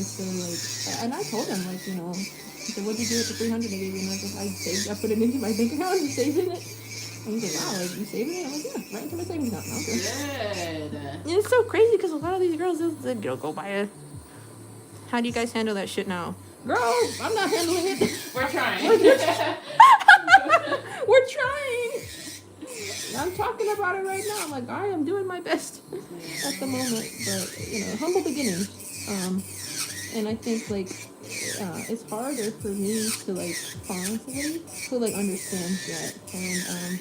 so like, and I told him like, you know, he said, what'd you do with the $300 I gave you? And I put it into my bank account and saved it. And he's like, wow, like, you saving it? I'm like, yeah, right into my savings account. Okay. Good. And it's so crazy because a lot of these girls, they'll go buy a. How do you guys handle that shit now? Girl, I'm not handling it. We're trying. We're trying. I'm talking about it right now. I'm like, I am doing my best at the moment, but you know, humble beginnings. And I think like it's harder for me to like find somebody who like understands that. And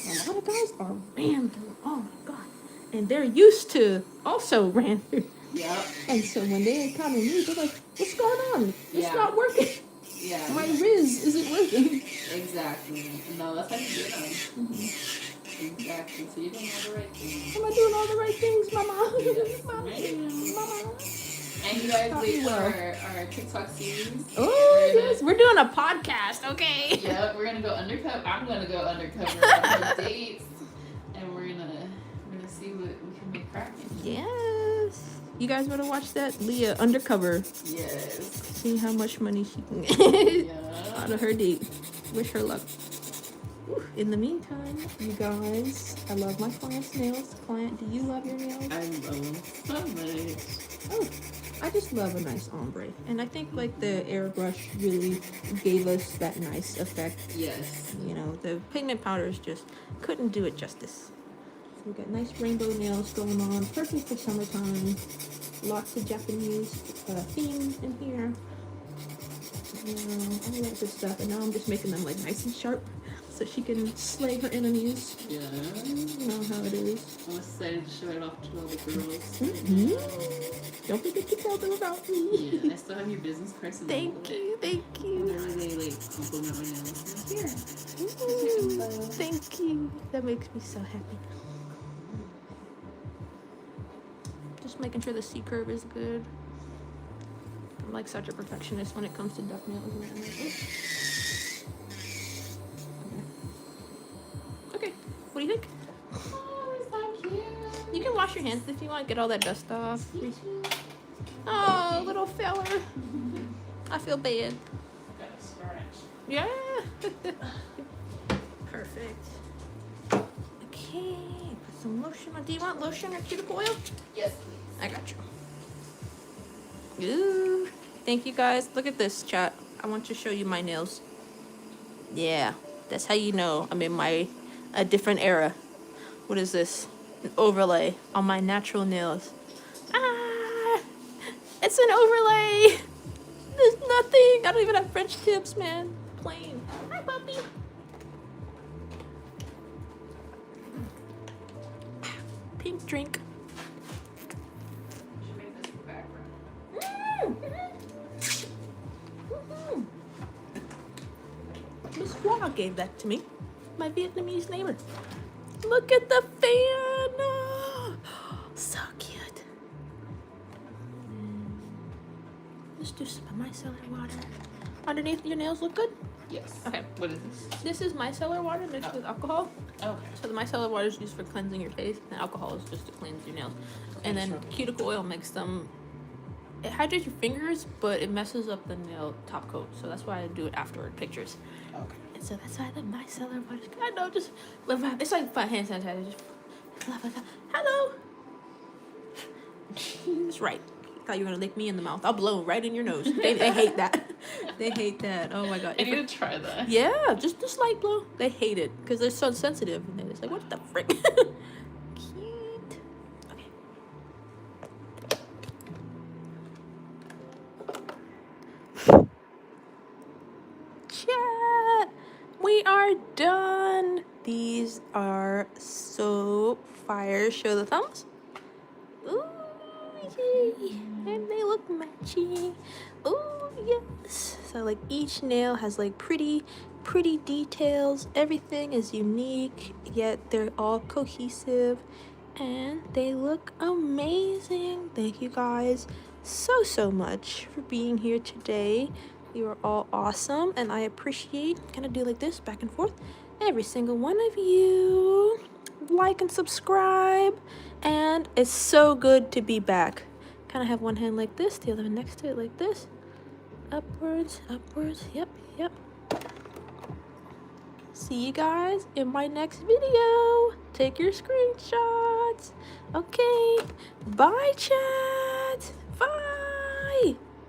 a lot of guys are ran through. Oh my god, and they're used to also ran through. Yep. And so when they encounter me, they're like, what's going on? It's not working. Yeah. My Riz isn't working. Exactly. No, that's how you do them. Exactly. So you're doing all the right things. Am I doing all the right things, Mama? Yes. Mama. And you guys wait for our TikTok series. Oh, yes. We're doing a podcast, okay? Yep, we're gonna go undercover. I'm gonna go undercover on the dates, and we're gonna see what we can make cracking. Yes. You guys want to watch that? Leah undercover. Yes. See how much money she can get Yeah. out of her date. Wish her luck. In the meantime, you guys, I love my client's nails. Client, do you love your nails? I love them so much. Oh, I just love a nice ombre. And I think like the airbrush really gave us that nice effect. Yes. You know, the pigment powders just couldn't do it justice. So we got nice rainbow nails going on. Perfect for summertime. Lots of Japanese themes in here. You know, all that good stuff. And now I'm just making them like nice and sharp so she can slay her enemies. Yeah. You know how it is. I'm excited to show it off to all the girls. Mm-hmm. Don't forget to tell them about me. Yeah, I still have your business card. So Thank you. Whenever they like compliment my nails, here. Thank you. That makes me so happy. Just making sure the C curve is good. I'm like such a perfectionist when it comes to duck nails. And I'm like, okay, what do you think? Oh, it's so cute. You can wash your hands if you want. Get all that dust off. Oh, little feller. I feel bad. Got a scratch. Yeah. Perfect. Okay. Put some lotion on. Do you want lotion or cuticle oil? Yes, please. I got you. Ooh. Thank you guys. Look at this, chat. I want to show you my nails. Yeah. That's how you know I'm in a different era. What is this? An overlay on my natural nails. Ah! It's an overlay! This nothing. I don't even have French tips, man. Plain. Hi, puppy. Pink drink. Should make this the background. Miss Hua gave that to me. My Vietnamese neighbor. Look at the fan. Oh, so cute. Let's do some micellar water. Underneath your nails look good? Yes. Okay. What is this? This is micellar water mixed with alcohol. Okay. So the micellar water is used for cleansing your face, and alcohol is just to cleanse your nails. And then cuticle oil makes them. It hydrates your fingers, but it messes up the nail top coat. So that's why I do it afterward pictures. Okay. And so that's why the micellar water. I know, just it's like hand sanitizer. Just hello. That's right. Thought you were gonna lick me in the mouth. I'll blow right in your nose. They hate that. They hate that. Oh my god. I need to try that. Yeah, just a slight blow. They hate it because they're so sensitive, and they're just like, what the frick? Cute. Okay. Chat. We are done. These are so fire. Show the thumbs. Ooh, yay. And they look matchy. Ooh, yes. So like each nail has like pretty details. Everything is unique, yet they're all cohesive, and they look amazing. Thank you guys so much for being here today. You are all awesome, and I appreciate. Gonna do like this back and forth. Every single one of you. Like and subscribe, and it's so good to be back. Kind of have one hand like this, the other one next to it like this. Upwards, yep. See you guys in my next video. Take your screenshots. Okay, bye chat. Bye.